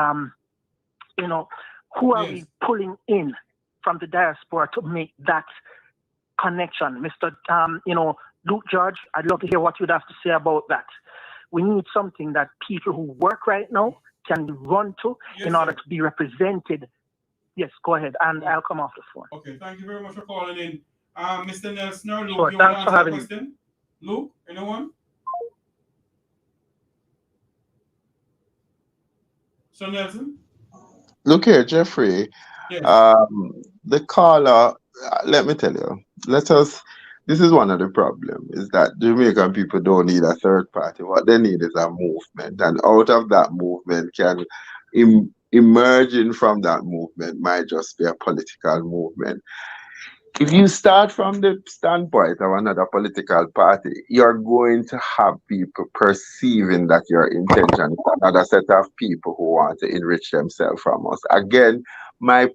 [SPEAKER 12] who are we pulling in from the diaspora to make that connection? Mr. Luke George, I'd love to hear what you'd have to say about that. We need something that people who work right now can run to in order to be represented. Yes, go ahead, and I'll come off the phone.
[SPEAKER 2] Okay, thank you very much for calling in. Mr. Nelson or Luke,
[SPEAKER 12] Sure,
[SPEAKER 2] you
[SPEAKER 12] thanks
[SPEAKER 2] want to
[SPEAKER 12] for
[SPEAKER 2] answer the
[SPEAKER 12] having
[SPEAKER 2] question? Luke, anyone? So Nelson?
[SPEAKER 6] Look here, Jeffrey.
[SPEAKER 2] Yes.
[SPEAKER 6] The caller, let me tell you, this is one of the problems, is that Jamaican people don't need a third party. What they need is a movement. And out of that movement can emerging from that movement might just be a political movement. If you start from the standpoint of another political party, you're going to have people perceiving that your intention is another set of people who want to enrich themselves from us. Again, my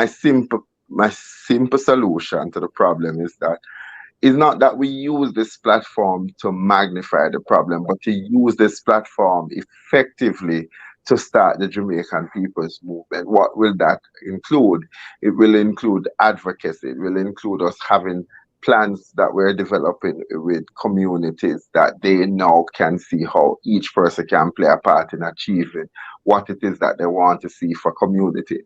[SPEAKER 6] simple solution to the problem is that it's not that we use this platform to magnify the problem, but to use this platform effectively to start the Jamaican people's movement. What will that include? It will include advocacy. It will include us having plans that we're developing with communities that they now can see how each person can play a part in achieving what it is that they want to see for community.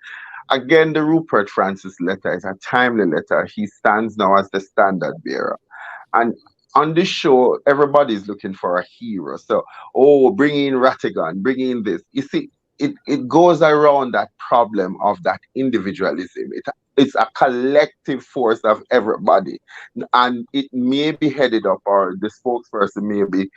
[SPEAKER 6] Again, the Rupert Francis letter is a timely letter. He stands now as the standard bearer. And on this show, everybody's looking for a hero. So, bring in Rattigan, bring in this. You see, it goes around that problem of that individualism. It's a collective force of everybody. And it may be headed up, or the spokesperson may be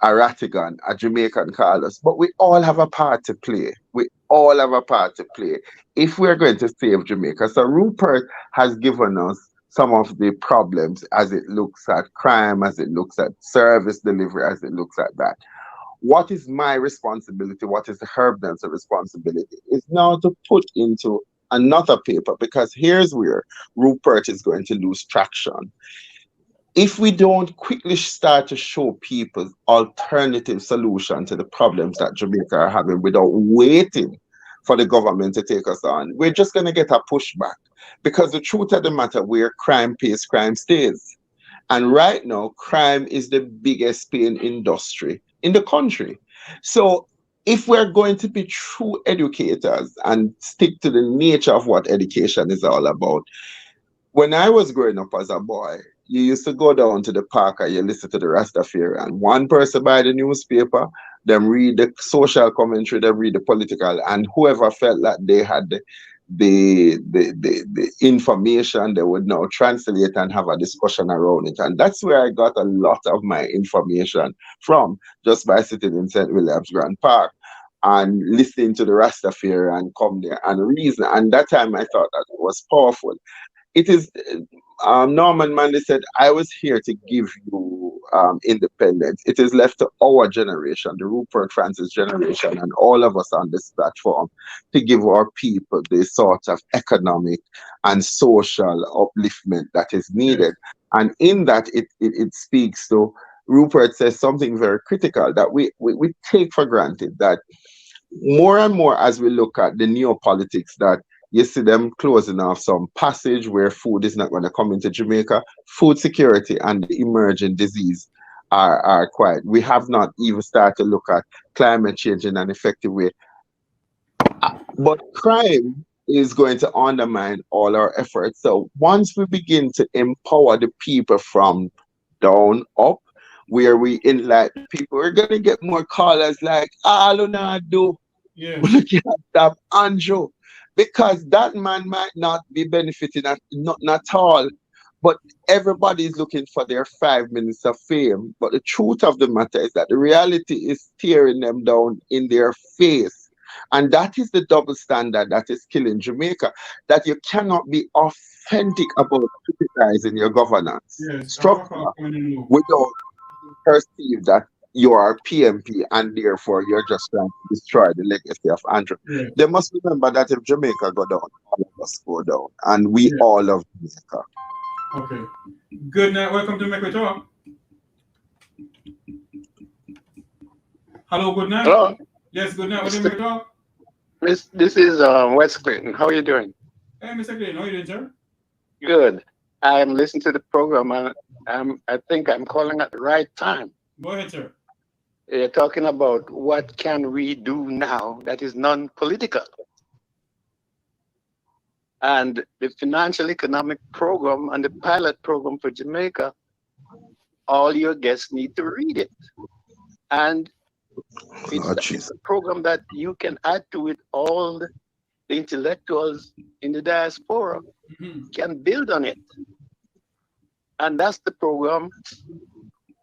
[SPEAKER 6] a Rattigan, a Jamaican Carlos, but we all have a part to play. We all have a part to play if we're going to save Jamaica. So Rupert has given us some of the problems as it looks at crime, as it looks at service delivery, as it looks at that. What is my responsibility? What is the Herbert's responsibility? Is now to put into another paper, because here's where Rupert is going to lose traction. If we don't quickly start to show people alternative solution to the problems that Jamaica are having without waiting for the government to take us on, we're just going to get a pushback. Because the truth of the matter, where crime pays, crime stays. And right now, crime is the biggest paying industry in the country. So if we're going to be true educators and stick to the nature of what education is all about, when I was growing up as a boy, you used to go down to the park and you listen to the Rastafarian. One person buy the newspaper, them read the social commentary, them read the political, and whoever felt that they had the information, they would now translate and have a discussion around it. And that's where I got a lot of my information from, just by sitting in St. William's Grand Park and listening to the Rastafarian come there and reason. And that time I thought that it was powerful. It is, Norman Manley said, I was here to give you independence. It is left to our generation, the Rupert Francis generation, and all of us on this platform to give our people the sort of economic and social upliftment that is needed. And in that, it speaks to, Rupert says something very critical that we take for granted, that more and more as we look at the neopolitics, that you see them closing off some passage where food is not going to come into Jamaica, food security and the emerging disease are quiet. We have not even started to look at climate change in an effective way. But crime is going to undermine all our efforts. So once we begin to empower the people from down up, where we enlighten people, we're going to get more callers like, I don't know, do.
[SPEAKER 2] Yeah.
[SPEAKER 6] We can't stop Andrew. Because that man might not be benefiting not at all. But everybody is looking for their 5 minutes of fame. But the truth of the matter is that the reality is staring them down in their face. And that is the double standard that is killing Jamaica. That you cannot be authentic about criticizing your governance
[SPEAKER 2] Yes.
[SPEAKER 6] structure without perceive that you are PMP and therefore you're just trying to destroy the legacy of Andrew.
[SPEAKER 2] Yeah.
[SPEAKER 6] They must remember that if Jamaica go down, all of us go down. And we all love Jamaica.
[SPEAKER 2] Okay. Good night. Welcome to Make We Talk. Hello, good night.
[SPEAKER 13] Hello.
[SPEAKER 2] Yes, good night. What do you Make We Talk?
[SPEAKER 13] This is West Clinton. How are you doing?
[SPEAKER 2] Hey, Mr. Clinton, how are you doing, sir?
[SPEAKER 13] Good. I'm listening to the program and I think I'm calling at the right time.
[SPEAKER 2] Go ahead, sir.
[SPEAKER 13] You're talking about what can we do now that is non-political. And the financial economic program and the pilot program for Jamaica, all your guests need to read it. And it's a program that you can add to it. All the intellectuals in the diaspora can build on it. And that's the program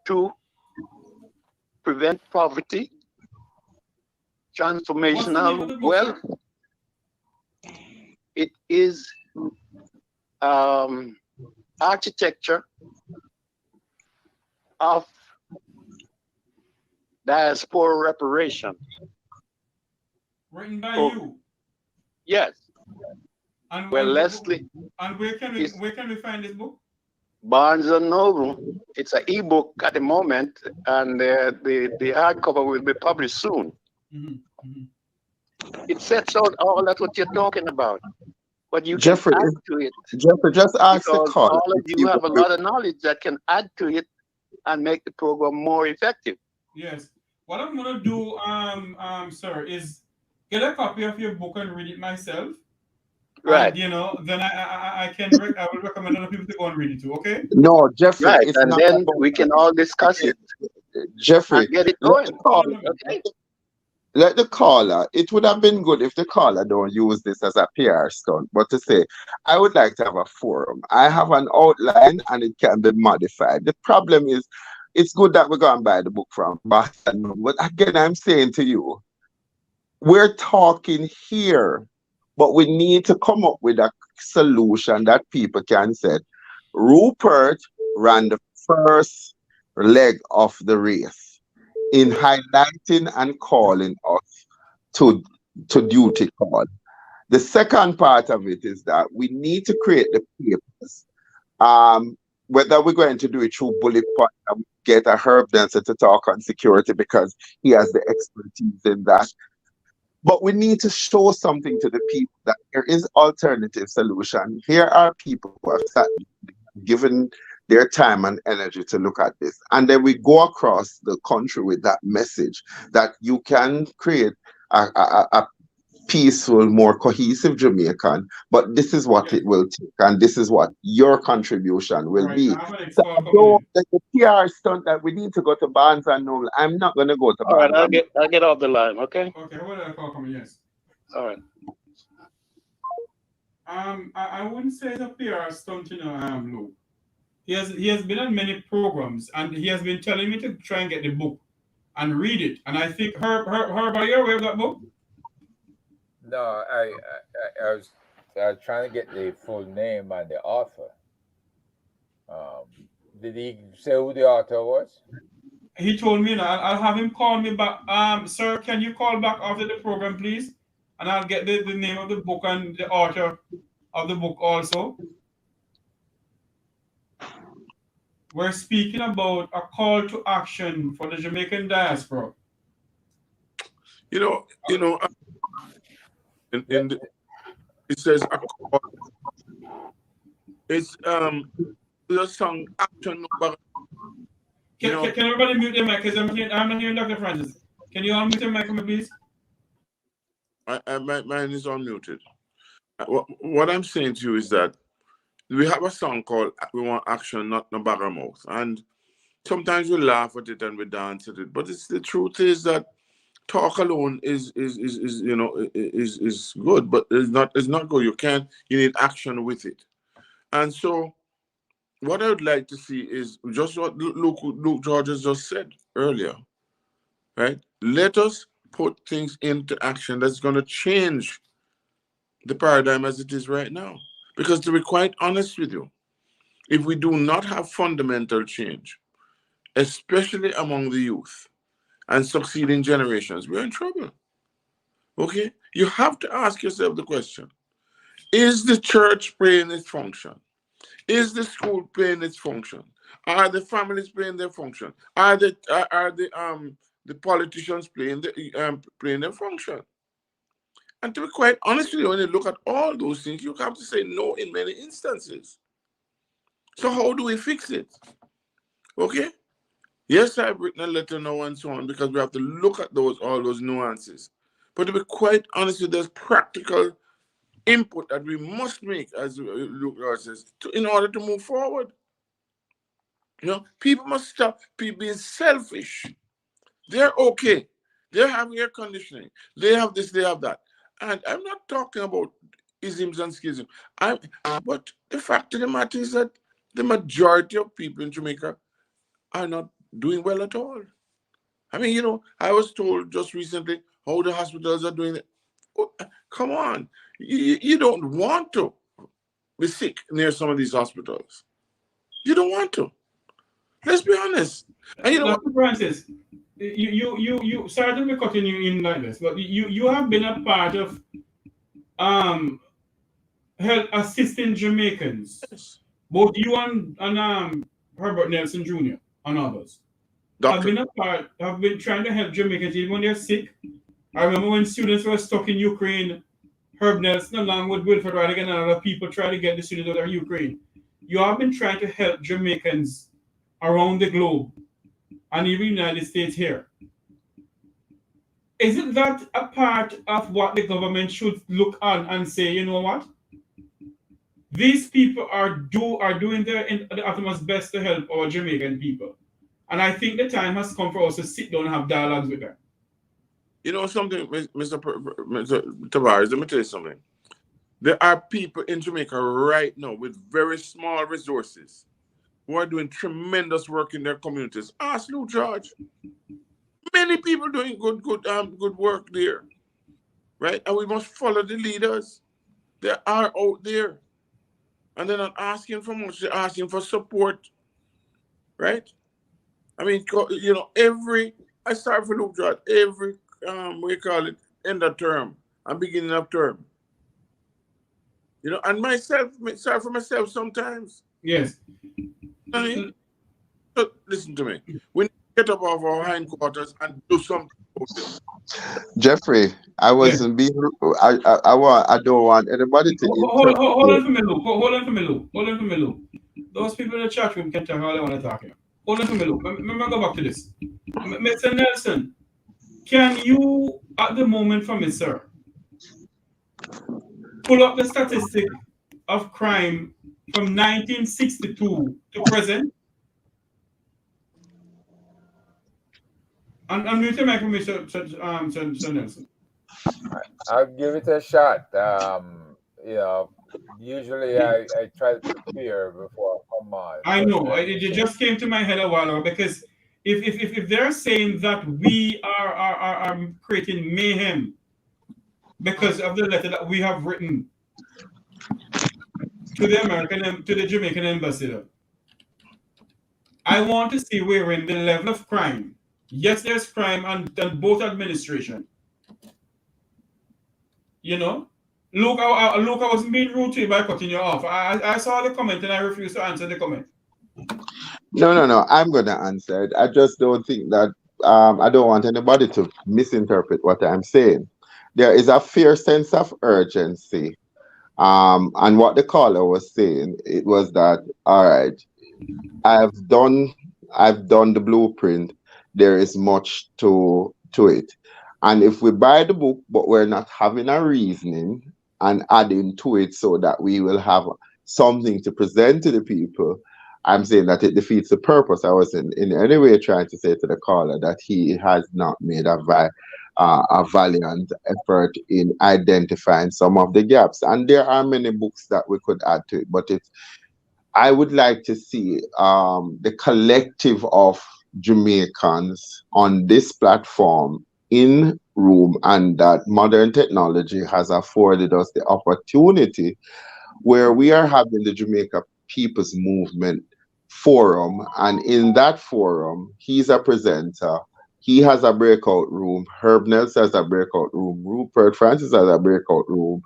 [SPEAKER 13] to prevent poverty, transformational wealth. It is architecture of diaspora reparation.
[SPEAKER 2] Written by you?
[SPEAKER 13] Yes.
[SPEAKER 2] And
[SPEAKER 13] well, Leslie.
[SPEAKER 2] And where can we find this book?
[SPEAKER 13] Barnes and Noble. It's an ebook at the moment, and the hardcover will be published soon. It sets out all that what you're talking about, but you can add to it.
[SPEAKER 6] Jeffrey, just ask the call.
[SPEAKER 13] All of you have a lot of knowledge that can add to it and make the program more effective.
[SPEAKER 2] Yes. What I'm gonna do, sir, is get a copy of your book and read it myself.
[SPEAKER 13] Right.
[SPEAKER 2] And, then I will recommend other people to go and read it too. Okay.
[SPEAKER 6] No, Jeffrey.
[SPEAKER 13] Right,
[SPEAKER 6] it's
[SPEAKER 13] and
[SPEAKER 6] not
[SPEAKER 13] then
[SPEAKER 6] about,
[SPEAKER 13] we can all discuss it.
[SPEAKER 6] Jeffrey,
[SPEAKER 13] and get it going.
[SPEAKER 6] Okay. Let the caller. It would have been good if the caller don't use this as a PR stunt, but to say, I would like to have a forum. I have an outline and it can be modified. The problem is, it's good that we're going to buy the book from Boston, but again, I'm saying to you, we're talking here, but we need to come up with a solution that people can say. Rupert ran the first leg of the race in highlighting and calling us to duty call. The second part of it is that we need to create the papers. Whether we're going to do it through bullet point and get a Herbert to talk on security because he has the expertise in that. But we need to show something to the people that there is alternative solution. Here are people who have sat, given their time and energy to look at this. And then we go across the country with that message that you can create a peaceful, more cohesive Jamaican, but this is what it will take, and this is what your contribution will be. So the PR stunt that we need to go to Barnes and Noble, I'm not going to go to
[SPEAKER 13] All
[SPEAKER 6] Barnes.
[SPEAKER 13] Right, I'll get off the line, okay?
[SPEAKER 2] Okay, what I call coming? Yes.
[SPEAKER 13] All right.
[SPEAKER 2] I wouldn't say it's a PR stunt, Luke. He has been on many programs, and he has been telling me to try and get the book and read it. And I think Herbert, are you aware of that book?
[SPEAKER 9] No, I was trying to get the full name and the author. Did he say who the author was?
[SPEAKER 2] He told me that. I'll have him call me back. Sir, can you call back after the program, please? And I'll get the name of the book and the author of the book also. We're speaking about a call to action for the Jamaican diaspora.
[SPEAKER 7] It says a call. It's the song Action Number.
[SPEAKER 2] Can everybody mute their mic? Because I'm not hearing Dr. Francis. Can you unmute your mic for me, please?
[SPEAKER 7] Mine is unmuted. What I'm saying to you is that we have a song called "We Want Action, Not No Bag of Mouth," and sometimes we laugh at it and we dance at it. But the truth is that talk alone is good, but it's not good. You need action with it. And so what I would like to see is just what Luke Georges just said earlier, right? Let us put things into action that's going to change the paradigm as it is right now. Because to be quite honest with you, if we do not have fundamental change, especially among the youth and succeeding generations, we're in trouble. Okay? You have to ask yourself the question, is the church playing its function? Is the school playing its function? Are the families playing their function? Are the politicians playing their function? And to be quite honest with you, when you look at all those things, you have to say no in many instances. So how do we fix it? Okay? Yes, I've written a letter now and so on because we have to look at all those nuances. But to be quite honest with you, there's practical input that we must make, as Luke says, in order to move forward. You know, people must stop being selfish. They're okay. They have air conditioning. They have this, they have that. And I'm not talking about isms and schisms. But the fact of the matter is that the majority of people in Jamaica are not doing well at all. I mean, you know, I was told just recently how the hospitals are doing it. Oh, come on. You don't want to be sick near some of these hospitals. You don't want to. Let's be honest. And you know
[SPEAKER 2] Dr. Francis, you sorry to be cutting you in like this, but you have been a part of help assisting Jamaicans. Yes. Both you and Herbert Nelson Jr. and others. Have been trying to help Jamaicans even when they're sick. I remember when students were stuck in Ukraine, Herb Nelson along with Wilfred Rattigan and other people tried to get the students out of Ukraine. You have been trying to help Jamaicans around the globe and even the United States here. Isn't that a part of what the government should look on and say, you know what? These people are doing the utmost best to help our Jamaican people. And I think the time has come for us to sit down and have dialogues with them.
[SPEAKER 7] You know something, Mr. Tavares, let me tell you something. There are people in Jamaica right now with very small resources who are doing tremendous work in their communities. Ask Luke George. Many people doing good work there, right? And we must follow the leaders. They are out there. And they're not asking for much, they're asking for support, right? I mean, you know, I start for Luke George, every, end of term and beginning of term. You know, and myself sometimes.
[SPEAKER 2] Yes.
[SPEAKER 7] I mean, so listen to me. We need to get up off our hindquarters and do something about it.
[SPEAKER 6] Jeffrey, I wasn't being. I don't want anybody to.
[SPEAKER 2] Hold on for me, Luke. Those people in the chat room can talk all they want to talk here. Hold on for me, Luke. Let me go back to this. Mr. Nelson, can you, at the moment for me, sir, pull up the statistic of crime from 1962 to present? And mute your mic for me, Sir Nelson.
[SPEAKER 9] I'll give it a shot. You know, usually I try to prepare before I come on.
[SPEAKER 2] I know. It just came to my head a while ago because if they're saying that we are creating mayhem because of the letter that we have written to the Jamaican embassy, I want to see where in the level of crime. Yes, there's crime on both administration. You know, Luke, I wasn't being rude to you by cutting you off. I saw the comment and I refused to answer the comment.
[SPEAKER 6] No. I'm gonna answer it. I just don't think that I don't want anybody to misinterpret what I'm saying. There is a fair sense of urgency. And what the caller was saying, it was that, all right, I've done I've done the blueprint. There is much to it. And if we buy the book, but we're not having a reasoning and adding to it so that we will have something to present to the people, I'm saying that it defeats the purpose. I wasn't in any way trying to say to the caller that he has not made a valiant effort in identifying some of the gaps. And there are many books that we could add to it, but I would like to see the collective of Jamaicans on this platform in room, and that modern technology has afforded us the opportunity where we are having the Jamaica People's Movement Forum, and in that forum, he's a presenter. He has a breakout room. Herbert has a breakout room. Rupert Francis has a breakout room.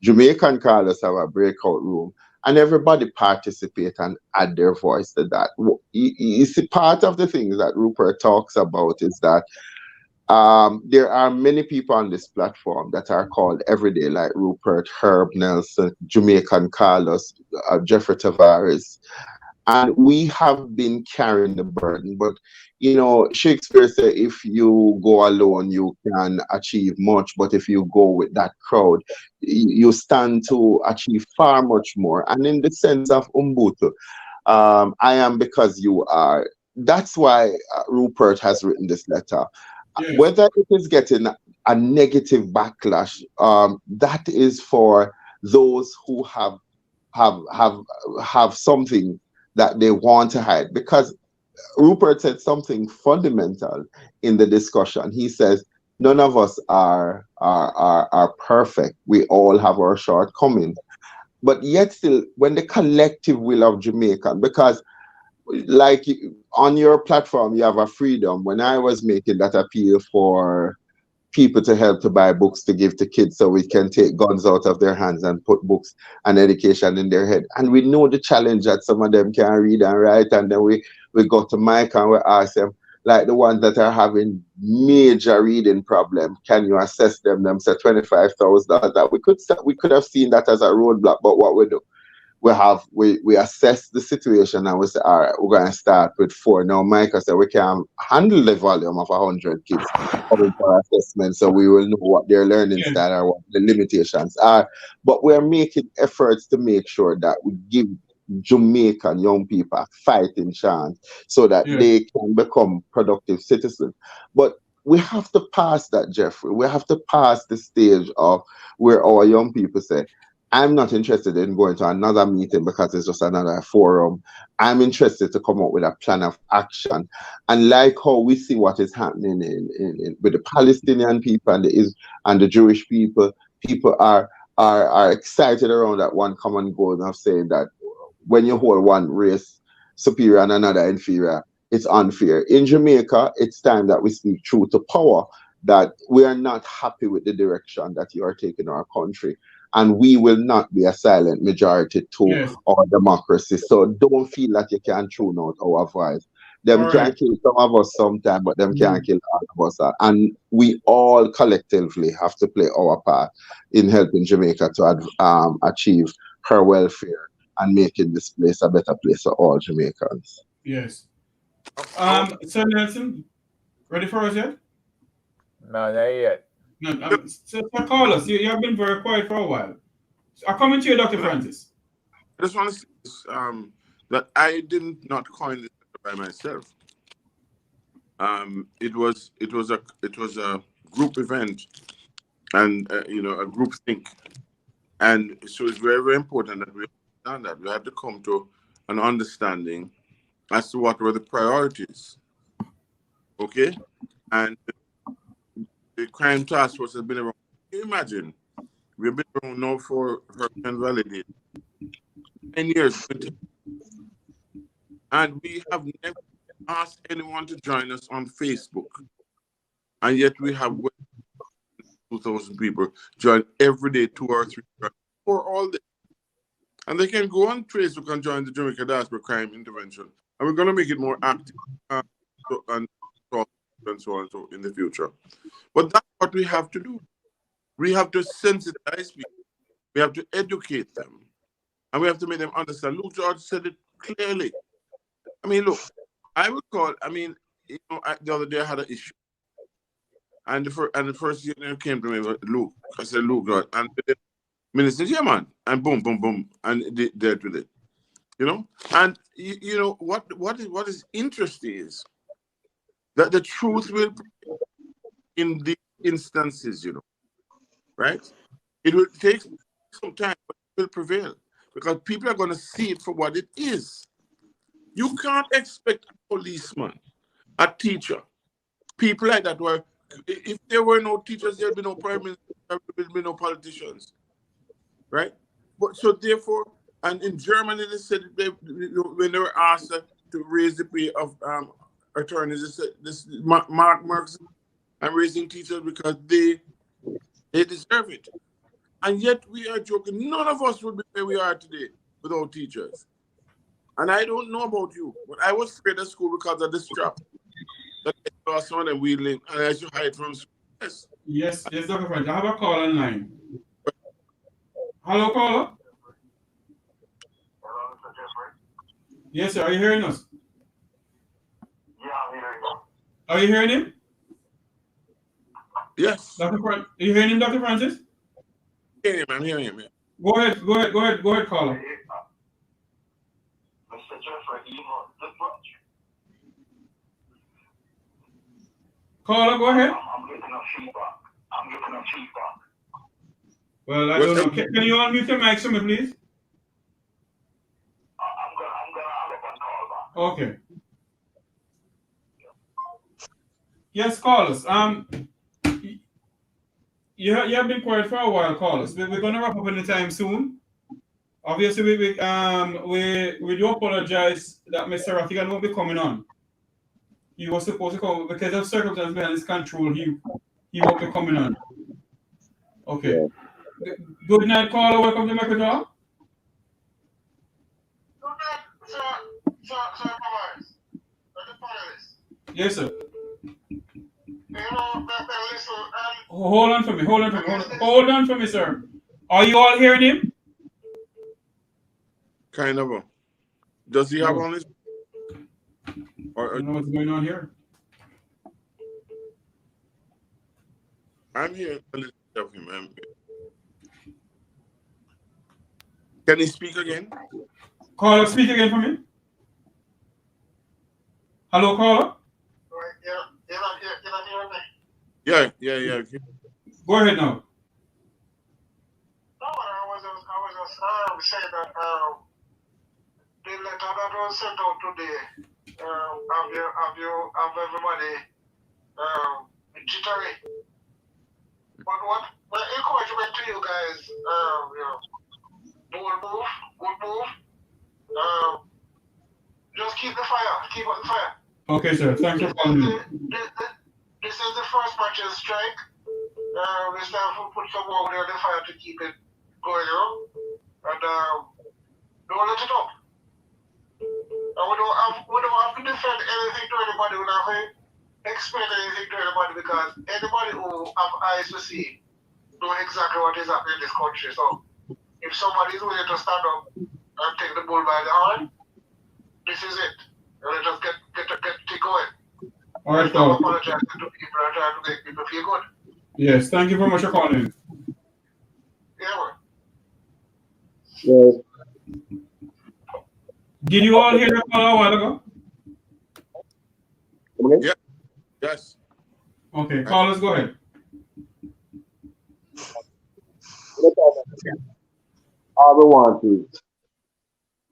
[SPEAKER 6] Jamaican Carlos have a breakout room. And everybody participate and add their voice to that. You see, part of the things that Rupert talks about is that there are many people on this platform that are called everyday, like Rupert, Herb Nelson, Jamaican Carlos, Jeffrey Tavares. And we have been carrying the burden. But, you know, Shakespeare said, if you go alone, you can achieve much. But if you go with that crowd, you stand to achieve far much more. And in the sense of Ubuntu, I am because you are. That's why Rupert has written this letter. Yes. Whether it is getting a negative backlash, that is for those who have something that they want to hide. Because Rupert said something fundamental in the discussion. He says, none of us are perfect. We all have our shortcomings. But yet still, when the collective will of Jamaican, because like on your platform, you have a freedom. When I was making that appeal for people to help to buy books to give to kids so we can take guns out of their hands and put books and education in their head. And we know the challenge that some of them can read and write. And then we go to Mike and we ask them, like the ones that are having major reading problem, can you assess them? Them say $25,000. That we could have seen that as a roadblock, but what we do, we assess the situation and we say, all right, we're going to start with 4. Now, Micah said we can handle the volume of 100 kids coming for assessment, so we will know what their learning style are, what the limitations are. But we're making efforts to make sure that we give Jamaican young people a fighting chance so that they can become productive citizens. But we have to pass that, Jeffrey. We have to pass the stage of where our young people say, I'm not interested in going to another meeting because it's just another forum. I'm interested to come up with a plan of action. And like how we see what is happening with the Palestinian people and the Jewish people, people are excited around that one common goal of saying that when you hold one race superior and another inferior, it's unfair. In Jamaica, it's time that we speak truth to power, that we are not happy with the direction that you are taking our country. And we will not be a silent majority to our democracy. So don't feel that you can tune out our voice. Them can kill some of us sometime, but them can't kill all of us. And we all collectively have to play our part in helping Jamaica to achieve her welfare and making this place a better place for all Jamaicans.
[SPEAKER 2] Yes. Sir Nelson, ready for us yet?
[SPEAKER 9] No, not yet.
[SPEAKER 2] No, Sir Carlos, you have been very quiet for a while. I'll come to you, Dr. Francis.
[SPEAKER 7] I just want to say this, that I did not coin this by myself. It was a group event, and a group think, and so it's very, very important that we understand that we have to come to an understanding as to what were the priorities. Okay, and the crime task force has been around. Can you imagine? We've been around now for and validated 10 years, and we have never asked anyone to join us on Facebook, and yet we have 2,000 people join every day, 2 or 3 for all day. And they can go on Facebook and join the Jamaica Diaspora Crime Intervention, and we're going to make it more active and so on and so in the future. But that's what we have to do. We have to sensitize people. We have to educate them. And we have to make them understand. Luke George said it clearly. I mean, look, I would call. I mean, the other day I had an issue, and the first year came to me was Luke. I said, Luke, God, and the minister said, yeah, man, and boom, boom, boom, and they dealt with it. And what is interesting is that the truth will, in these instances, right? It will take some time, but it will prevail because people are going to see it for what it is. You can't expect a policeman, a teacher, people like that. If there were no teachers, there would be no prime minister, there would be no politicians, right? But so therefore, and in Germany, they said when they were asked to raise the pay of attorneys, they said this Marx, I'm raising teachers because they deserve it. And yet we are joking. None of us would be where we are today without teachers. And I don't know about you, but I was afraid of school because of this trap. That I saw someone and wheeling, and I should hide from school.
[SPEAKER 2] Yes, Dr. French. I have a call online. Hello, caller. Yes, sir. Are you hearing us?
[SPEAKER 14] Yeah, I'm hearing you.
[SPEAKER 2] Are you hearing him?
[SPEAKER 7] Yes.
[SPEAKER 2] Dr. Are you hearing him, Dr. Francis?
[SPEAKER 7] I'm hearing him. Yeah.
[SPEAKER 2] Go ahead, caller.
[SPEAKER 14] Mr. Jeffrey,
[SPEAKER 2] Caller, go ahead.
[SPEAKER 14] I'm getting a feedback.
[SPEAKER 2] Well, I don't know. Can you unmute your mic for me, please?
[SPEAKER 14] I'm gonna have a call back.
[SPEAKER 2] Okay. Yes, callers. You have been quiet for a while, callers. We're gonna wrap up anytime soon. Obviously, we do apologize that Mr. Rattigan won't be coming on. He was supposed to come because of circumstances behind his control. He won't be coming on. Okay. Yeah. Good night, caller. Welcome to Mecca Talk.
[SPEAKER 14] Good night, sir.
[SPEAKER 2] Yes, sir.
[SPEAKER 14] Listen,
[SPEAKER 2] hold on for me, sir. Are you all hearing him?
[SPEAKER 7] Kind of. Does he have on his?
[SPEAKER 2] I don't know what's going on here.
[SPEAKER 7] I'm hearing a little bit of him. Can he speak again?
[SPEAKER 2] Caller, speak again for me. Hello, caller.
[SPEAKER 7] Yeah.
[SPEAKER 2] Go ahead now.
[SPEAKER 14] No, I was just saying that the letter that was sent out today, have everybody jittery. But what my encouragement to you guys, good move. Just keep the fire, keep on the fire.
[SPEAKER 2] Okay, sir. Thanks for calling me.
[SPEAKER 14] This is the first match's strike. We start to put some more on the fire to keep it going, and don't let it up. And we don't have to defend anything to anybody. We don't have to explain anything to anybody because anybody who have eyes to see know exactly what is happening in this country. So if somebody is willing to stand up and take the bull by the horn, this is it. And let us get going.
[SPEAKER 2] All right,
[SPEAKER 14] caller. Apologize to people and try to make people feel good.
[SPEAKER 2] Yes, thank you very much for calling.
[SPEAKER 14] Yeah,
[SPEAKER 8] Yes.
[SPEAKER 2] Did you all hear the call a while ago?
[SPEAKER 7] Yeah. Yes.
[SPEAKER 2] Okay, callers, go ahead.
[SPEAKER 8] All we want is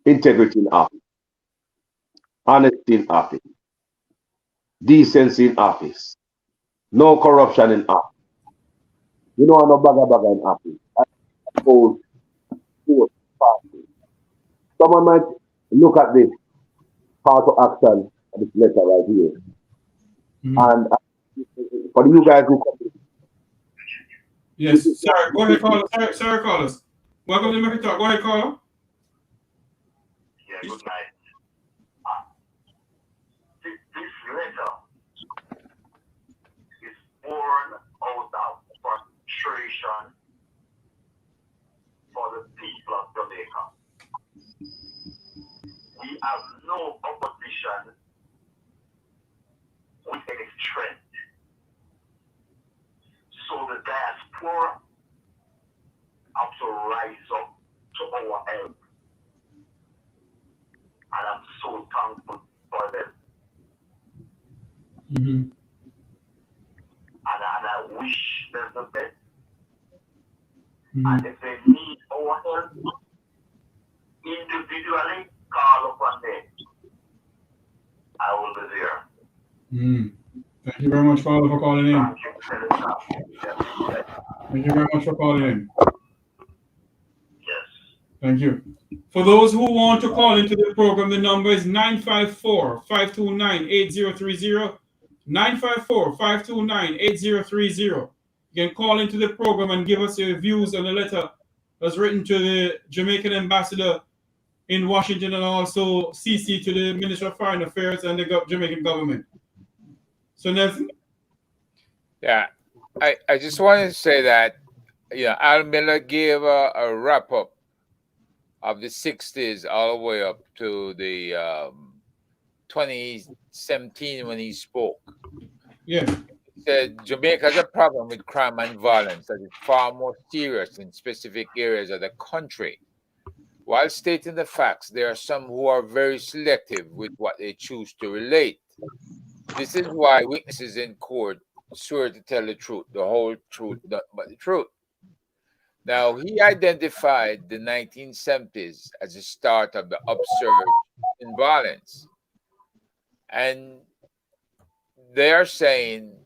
[SPEAKER 8] integrity in office, honesty in office, decency in office, no corruption in office. You know, no bagger in office. I suppose someone might look at this call to action, this letter right here. And for you guys who come.
[SPEAKER 2] Yes, sir. Go ahead, caller. Sir, callers. Welcome to Mecca Talk. Go ahead, caller.
[SPEAKER 14] Yeah, good night. This letter is born out of frustration for the people of Jamaica. We have no opposition trend. So the diaspora have to rise up to our help. And I'm so thankful for them.
[SPEAKER 2] Mm-hmm.
[SPEAKER 14] And I wish them the best.
[SPEAKER 2] Mm-hmm.
[SPEAKER 14] And if they need our help, individually, call upon them. I will be there.
[SPEAKER 2] Mm. Thank you very much, Father, for calling in.
[SPEAKER 14] Thank you, Senator. Yes.
[SPEAKER 2] Thank you very much for calling in.
[SPEAKER 14] Yes.
[SPEAKER 2] Thank you. For those who want to call into the program, the number is 954-529-8030. 954-529-8030. You can call into the program and give us your views on the letter that's written to the Jamaican ambassador in Washington and also CC to the Minister of Foreign Affairs and the Jamaican government. So, Nelson?
[SPEAKER 9] Yeah, I just wanted to say that, Al Miller gave a wrap up of the 60s all the way up to the 2017 when he spoke.
[SPEAKER 2] Yeah.
[SPEAKER 9] He said Jamaica has a problem with crime and violence that is far more serious in specific areas of the country. While stating the facts, there are some who are very selective with what they choose to relate. This is why witnesses in court swear to tell the truth, the whole truth, nothing but the truth. Now, he identified the 1970s as the start of the upsurge in violence. And they are saying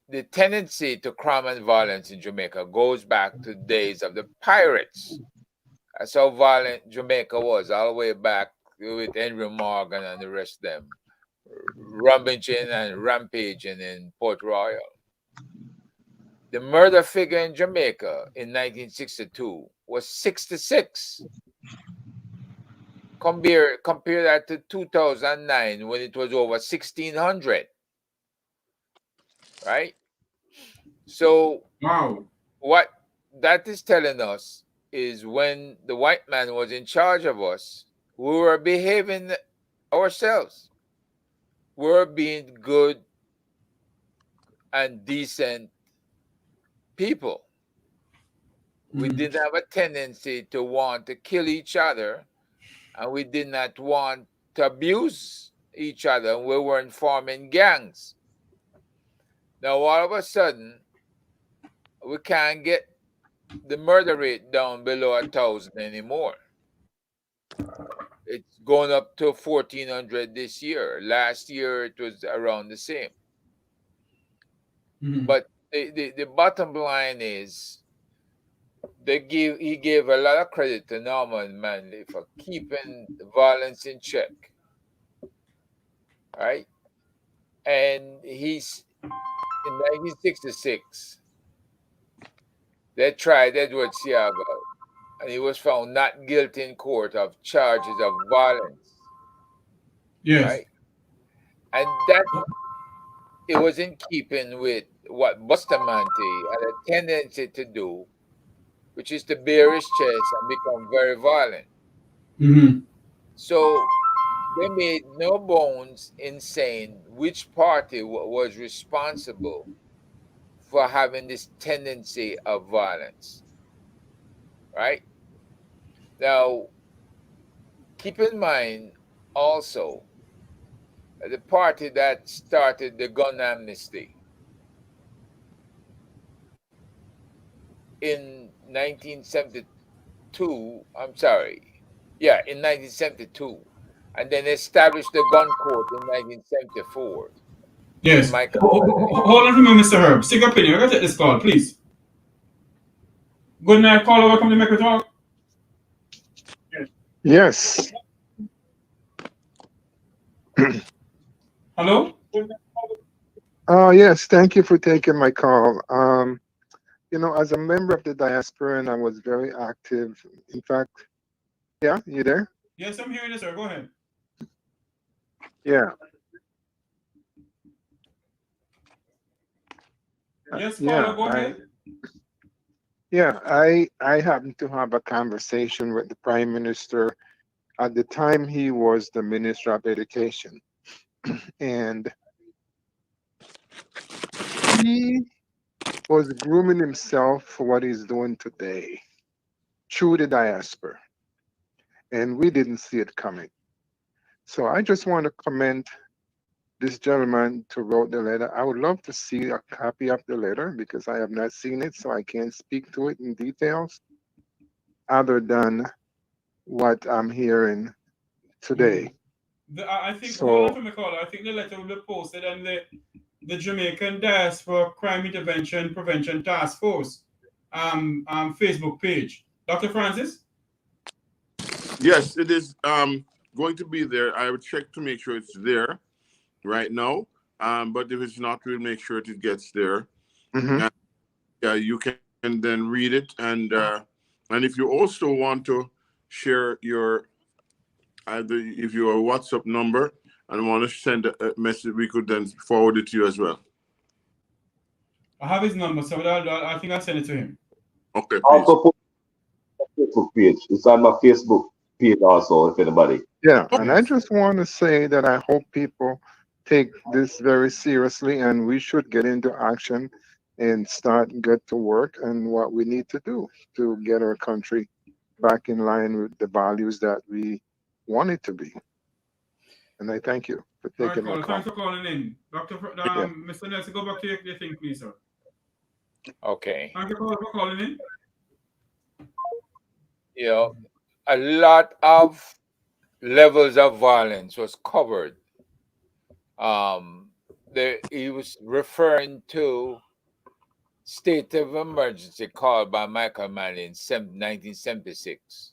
[SPEAKER 9] the tendency to crime and violence in Jamaica goes back to the days of the pirates. That's how violent Jamaica was, all the way back with Henry Morgan and the rest of them, rummaging and rampaging in Port Royal. The murder figure in Jamaica in 1962 was 66. Compare that to 2009 when it was over 1,600. Right? So,
[SPEAKER 2] wow.
[SPEAKER 9] What that is telling us is when the white man was in charge of us, we were behaving ourselves. We were being good and decent people. We didn't have a tendency to want to kill each other, and we did not want to abuse each other. We weren't forming gangs. Now, all of a sudden, we can't get the murder rate down below 1,000 anymore. It's going up to 1,400 this year. Last year, it was around the same.
[SPEAKER 2] Mm-hmm.
[SPEAKER 9] But the bottom line is, he gave a lot of credit to Norman Manley for keeping the violence in check. Right? And he's in 1966, they tried Edward Siaga, and he was found not guilty in court of charges of violence.
[SPEAKER 2] Yes.
[SPEAKER 9] Right? And that it was in keeping with what Bustamante had a tendency to do, which is to bare his chest and become very violent.
[SPEAKER 2] Mm-hmm.
[SPEAKER 9] So they made no bones in saying which party was responsible for having this tendency of violence. Right? Now, keep in mind also the party that started the gun amnesty in 1972, in 1972, and then established the gun court in 1974.
[SPEAKER 2] Yes. Hold on for me, Mr. Herb. Stick up in here. I'm going to take this call, please. Good night, caller. Welcome to Make a Talk.
[SPEAKER 15] Yes.
[SPEAKER 2] Hello?
[SPEAKER 15] Oh, yes. Thank you for taking my call. As a member of the diaspora, and I was very active. In fact, yeah, you there?
[SPEAKER 2] Yes, I'm hearing you, sir. Go ahead.
[SPEAKER 15] Yeah.
[SPEAKER 2] Yes, caller, go ahead.
[SPEAKER 15] I happened to have a conversation with the Prime Minister at the time he was the Minister of Education. And he was grooming himself for what he's doing today through the diaspora, and we didn't see it coming. So I just want to commend this gentleman who wrote the letter. I would love to see a copy of the letter because I have not seen it, so I can't speak to it in details other than what I'm hearing today.
[SPEAKER 2] I think,
[SPEAKER 15] So,
[SPEAKER 2] hold on for me, caller. I think the letter will be posted on the Jamaican Diaspora Crime Intervention Prevention Task Force Facebook page. Dr. Francis?
[SPEAKER 7] Yes, it is going to be there. I would check to make sure it's there right now. But if it's not, we'll make sure it gets there. And, you can then read it. And if you also want to share your if your WhatsApp number and want to send a message, we could then forward it to you as well.
[SPEAKER 2] I have his number, so I think I'll send it to him.
[SPEAKER 7] Okay, please.
[SPEAKER 8] Also put my Facebook page. It's on my Facebook page also, if anybody.
[SPEAKER 15] Yeah, and I just want to say that I hope people take this very seriously, and we should get into action and get to work and what we need to do to get our country back in line with the values that we want it to be. And I thank you for taking my call.
[SPEAKER 2] Thanks for calling in. Mr. Nelson, go back to your thing, please, sir.
[SPEAKER 9] Okay.
[SPEAKER 2] Thank you for calling in.
[SPEAKER 9] You know, a lot of levels of violence was covered. He was referring to state of emergency called by Michael Manley in 1976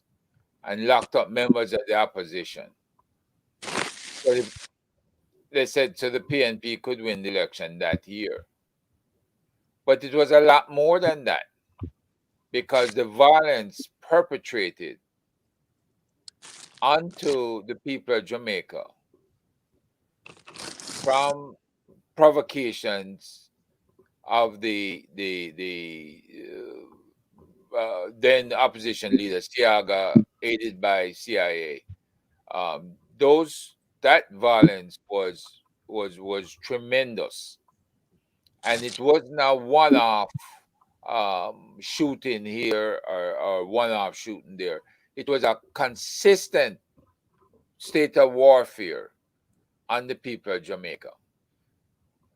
[SPEAKER 9] and locked up members of the opposition. So they said so the PNP could win the election that year. But it was a lot more than that, because the violence perpetrated onto the people of Jamaica from provocations of the then opposition leader Siaga, aided by CIA. That violence was tremendous, and it wasn't a one-off shooting here or one-off shooting there. It was a consistent state of warfare on the people of Jamaica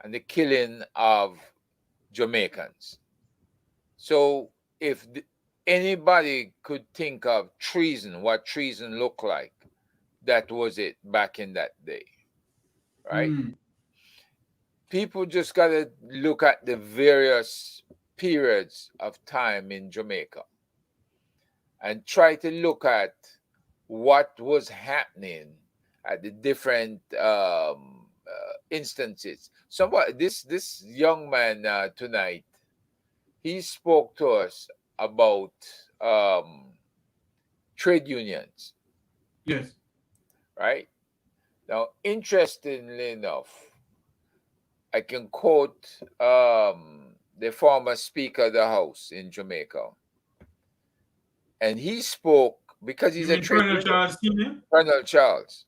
[SPEAKER 9] and the killing of Jamaicans. So if anybody could think of treason, what treason looked like, that was it back in that day, right? People just got to look at the various periods of time in Jamaica and try to look at what was happening at the different instances. This young man tonight, he spoke to us about trade unions.
[SPEAKER 2] Yes.
[SPEAKER 9] Right? Now, interestingly enough, I can quote the former Speaker of the House in Jamaica. And he spoke, because he's a trade union.
[SPEAKER 2] Colonel Charles Sr.?
[SPEAKER 9] Colonel Charles.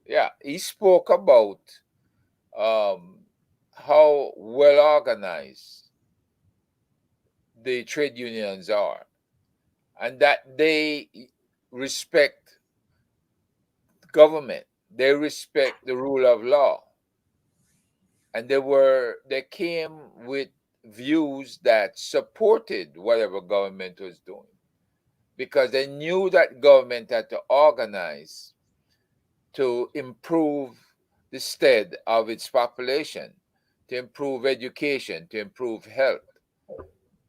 [SPEAKER 9] Yeah, he spoke about how well organized the trade unions are, and that they respect government, they respect the rule of law, and they came with views that supported whatever government was doing, because they knew that government had to organize to improve the state of its population, to improve education, to improve health,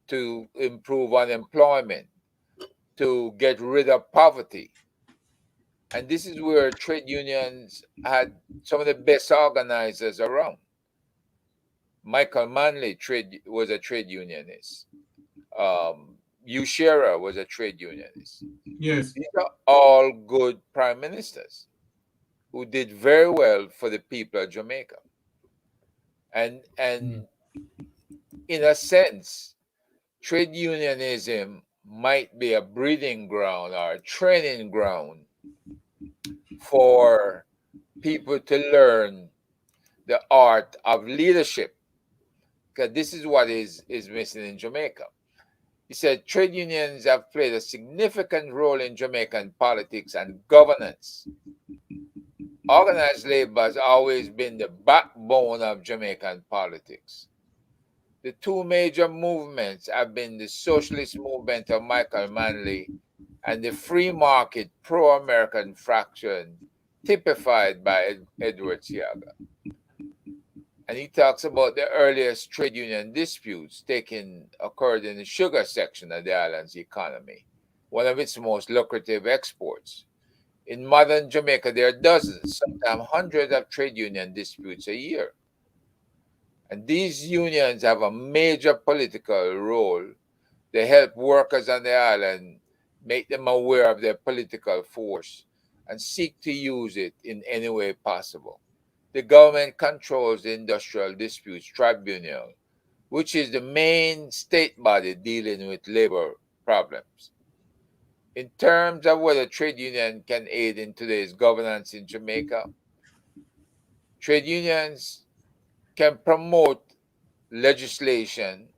[SPEAKER 9] to improve unemployment, to get rid of poverty. And this is where trade unions had some of the best organizers around. Michael Manley was a trade unionist. Ushera was a trade unionist.
[SPEAKER 2] Yes.
[SPEAKER 9] These are all good prime ministers who did very well for the people of Jamaica. And in a sense, trade unionism might be a breeding ground or a training ground for people to learn the art of leadership, because this is what is missing in Jamaica. He said trade unions have played a significant role in Jamaican politics and governance. Organized labor has always been the backbone of Jamaican politics. The two major movements have been the socialist movement of Michael Manley and the free market pro-American fraction typified by Edward Seaga. And he talks about the earliest trade union disputes occurred in the sugar section of the island's economy, one of its most lucrative exports. In modern Jamaica, there are dozens, sometimes hundreds of trade union disputes a year. And these unions have a major political role. They help workers on the island, make them aware of their political force, and seek to use it in any way possible. The government controls the Industrial Disputes Tribunal, which is the main state body dealing with labor problems. In terms of whether trade union can aid in today's governance in Jamaica, trade unions can promote legislation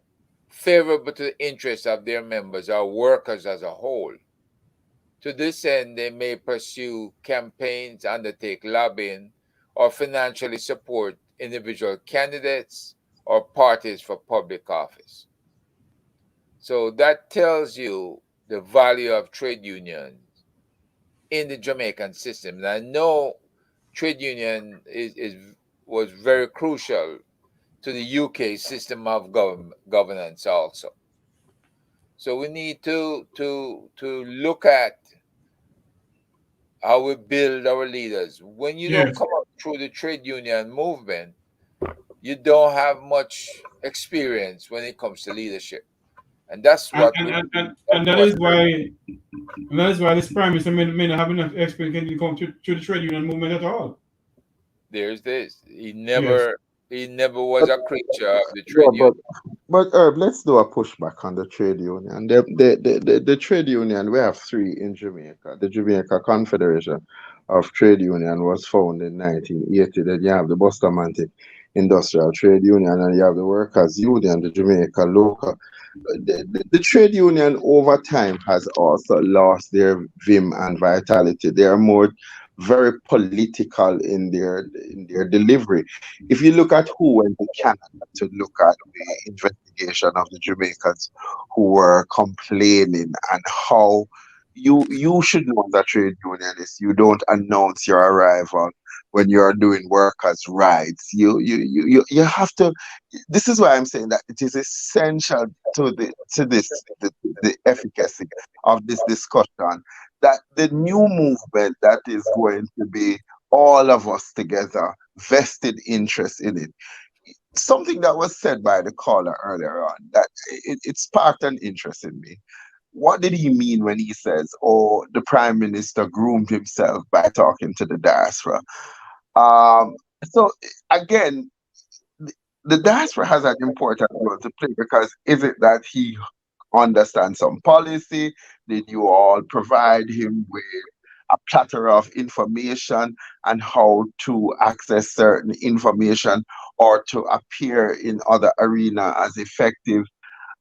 [SPEAKER 9] favorable to the interests of their members or workers as a whole. To this end, they may pursue campaigns, undertake lobbying, or financially support individual candidates or parties for public office. So that tells you the value of trade unions in the Jamaican system. And I know trade union was very crucial to the UK system of governance also. So we need to look at how we build our leaders. When you don't come up through the trade union movement, you don't have much experience when it comes to leadership. And that's what
[SPEAKER 2] and that is why this prime minister may not have enough experience when you come to the trade union movement at all.
[SPEAKER 9] There's this. He never was a creature of the trade union.
[SPEAKER 6] But Herb, let's do a pushback on the trade union. The trade union, we have three in Jamaica. The Jamaica Confederation of Trade Union was founded in 1980. Then you have the Bustamante Industrial Trade Union, and you have the Workers' Union, the Jamaica Local. The trade union over time has also lost their vim and vitality. They are more very political in their delivery. If you look at who went to Canada to look at the investigation of the Jamaicans who were complaining, and how you should know as a trade unionist, you don't announce your arrival when you are doing workers' rights. You have to. This is why I'm saying that it is essential to the efficacy of this discussion, that the new movement that is going to be all of us together, vested interest in it. Something that was said by the caller earlier on, that it sparked an interest in me. What did he mean when he says, oh, the Prime Minister groomed himself by talking to the diaspora? So again, the diaspora has an important role to play, because is it that he understands some policy? Did you all provide him with a plethora of information and how to access certain information or to appear in other arenas as effective?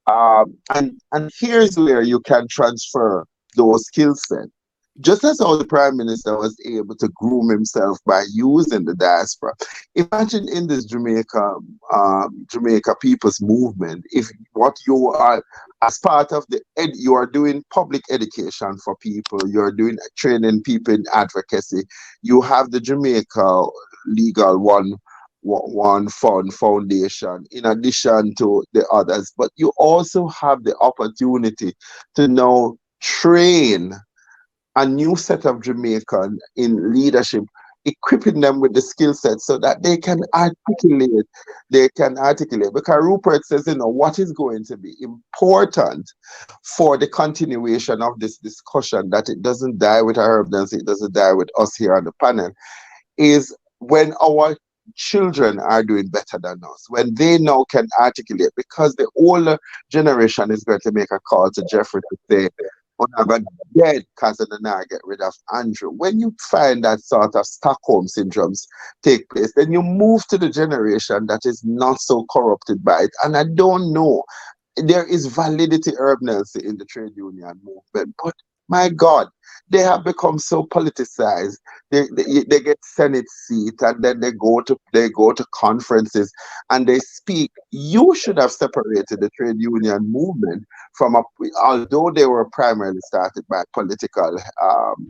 [SPEAKER 6] And here's where you can transfer those skill sets. Just as how the Prime Minister was able to groom himself by using the diaspora. Imagine in this Jamaica People's Movement, if what you are, as part of you are doing public education for people, you're doing training people in advocacy, you have the Jamaica Legal One Fund Foundation, in addition to the others, but you also have the opportunity to now train a new set of Jamaican in leadership, equipping them with the skill set so that they can articulate. Because Rupert says, what is going to be important for the continuation of this discussion, that it doesn't die with Herbert, it doesn't die with us here on the panel, is when our children are doing better than us, when they now can articulate, because the older generation is going to make a call to Jeffrey to say, we have a dead because they not get rid of Andrew. When you find that sort of Stockholm syndromes take place, then you move to the generation that is not so corrupted by it. And I don't know, there is validity, Herb Nelson, in the trade union movement, but my God, they have become so politicized. They get Senate seat, and then they go to conferences and they speak. You should have separated the trade union movement from although they were primarily started by political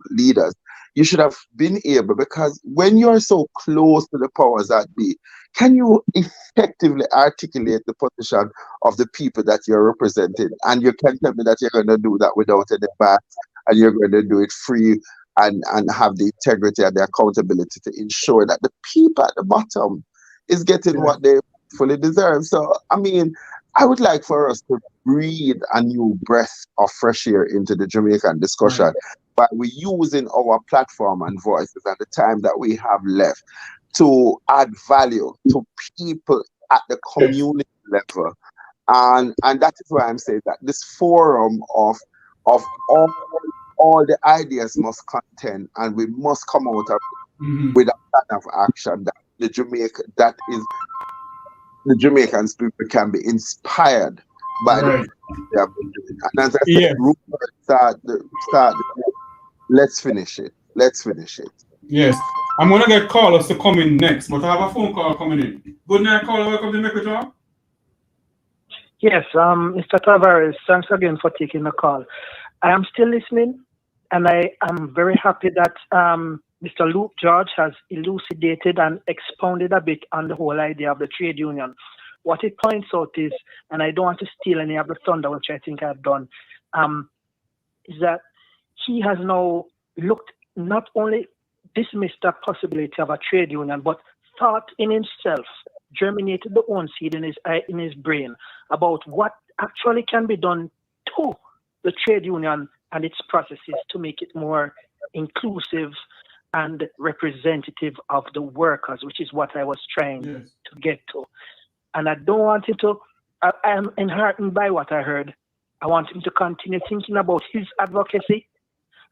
[SPEAKER 6] leaders. You should have been able, because when you are so close to the powers that be, can you effectively articulate the position of the people that you're representing? And you can tell me that you're going to do that without any bias, and you're going to do it free and have the integrity and the accountability to ensure that the people at the bottom is getting what they fully deserve. So, I mean, I would like for us to breathe a new breath of fresh air into the Jamaican discussion by we using our platform and voices and the time that we have left to add value to people at the community level. And that is why I'm saying that this forum of all the ideas must contend, and we must come out of with a plan of action that the Jamaicans people can be inspired by the they have been doing. And as I said, Rupert start let's finish it. Let's finish it.
[SPEAKER 2] Yes. I'm gonna get Carlos to come in next, but I have a phone call coming in. Good night, Carlos. Welcome to Make It Talk.
[SPEAKER 12] Yes, Mr. Tavares, thanks again for taking the call. I am still listening, and I am very happy that Mr. Luke George has elucidated and expounded a bit on the whole idea of the trade union. What it points out is, and I don't want to steal any of the thunder, which I think I've done, is that he has now looked, not only dismissed the possibility of a trade union, but thought in himself, germinated the own seed in his brain about what actually can be done to the trade union and its processes to make it more inclusive and representative of the workers, which is what I was trying to get to. And I don't want him to, I am enheartened by what I heard. I want him to continue thinking about his advocacy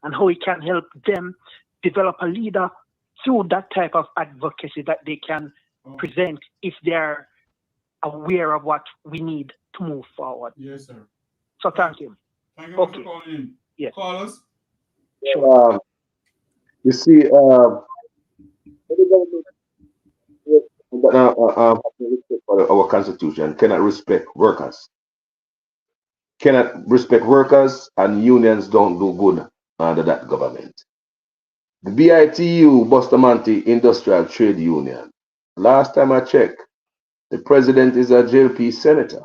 [SPEAKER 12] and how he can help them develop a leader through that type of advocacy that they can present if they're aware of what we need to move forward.
[SPEAKER 2] Yes, sir.
[SPEAKER 12] So thank you.
[SPEAKER 2] Thank you for calling in.
[SPEAKER 12] Yes.
[SPEAKER 2] Carlos?
[SPEAKER 8] Sure. You see, our constitution cannot respect workers. Cannot respect workers, and unions don't do good under that government. The BITU, Bustamante Industrial Trade Union, last time I checked, the president is a JLP senator.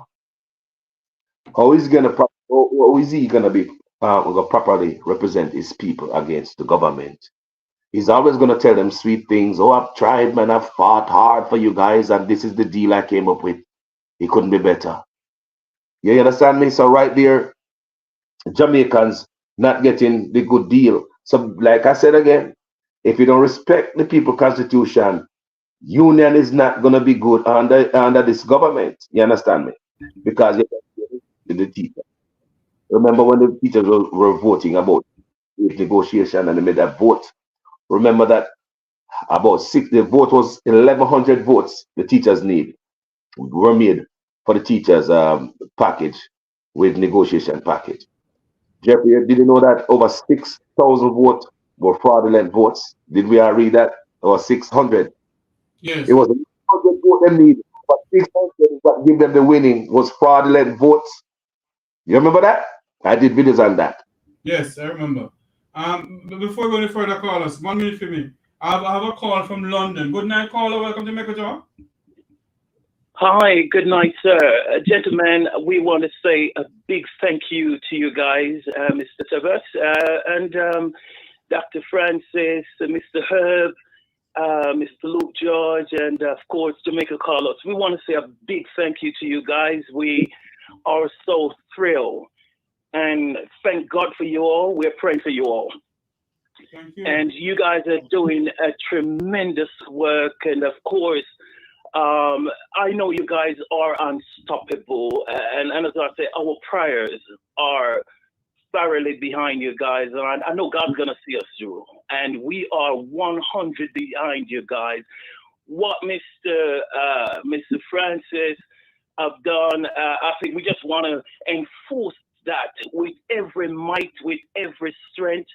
[SPEAKER 8] How is he gonna be properly represent his people against the government? He's always gonna tell them sweet things. Oh, I've tried, man. I've fought hard for you guys, and this is the deal I came up with. It couldn't be better. You understand me? So right there, Jamaicans not getting the good deal. So, like I said again, if you don't respect the people constitution, union is not gonna be good under this government. You understand me? Because the teachers. Remember when the teachers were voting about negotiation and they made that vote? Remember that the vote was 1,100 votes the teachers need were made for the teachers package with negotiation package. Jeffrey, did you know that over 6,000 votes were fraudulent votes? Did we all read that? Or 600?
[SPEAKER 2] Yes.
[SPEAKER 8] It was 100 votes they need, but 600 that give them the winning was fraudulent votes. You remember that? I did videos on that.
[SPEAKER 2] Yes, I remember. Before we go any further, Carlos, 1 minute for me. I have a call from London. Good night, caller. Welcome to Make It Talk.
[SPEAKER 16] Hi, good night, sir. Gentlemen, we want to say a big thank you to you guys, Mr. Tavares, and Dr. Francis, Mr. Herb, Mr. Luke George, and of course, Jamaican Carlos. We want to say a big thank you to you guys. We are so thrilled, and thank God for you all. We're praying for you all.
[SPEAKER 2] Thank you.
[SPEAKER 16] And you guys are doing a tremendous work, and of course, I know you guys are unstoppable, and as I say, our prayers are thoroughly behind you guys, and I know God's gonna see us through, and we are 100 behind you guys. What Mr. Francis have done, I think we just want to enforce that with every might, with every strength.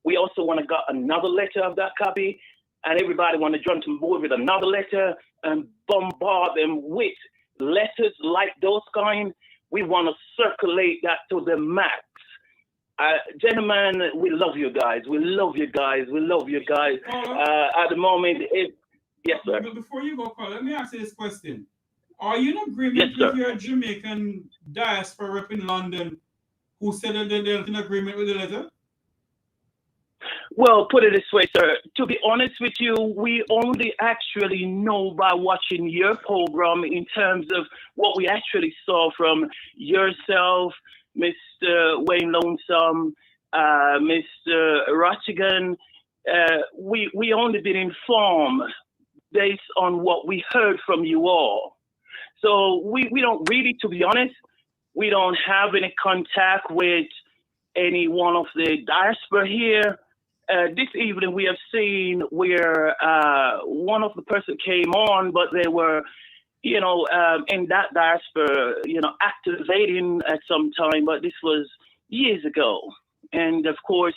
[SPEAKER 16] We also want to get another letter of that copy, and everybody want to jump on board with another letter and bombard them with letters like those kind. We want to circulate that to the max. Gentlemen, we love you guys. We love you guys. We love you guys. At the moment, yes, sir.
[SPEAKER 2] Before you go, Carl, let me ask you this question. Are you in agreement with your Jamaican diaspora rep in London who said that they're in agreement with the letter?
[SPEAKER 16] Well, put it this way, sir. To be honest with you, we only actually know by watching your program in terms of what we actually saw from yourself, Mr. Wayne Lonesome, Mr. Rattigan. We only been informed based on what we heard from you all. So we don't really, to be honest, we don't have any contact with any one of the diaspora here. This evening we have seen where one of the person came on, but they were, in that diaspora, activating at some time, but this was years ago. And of course,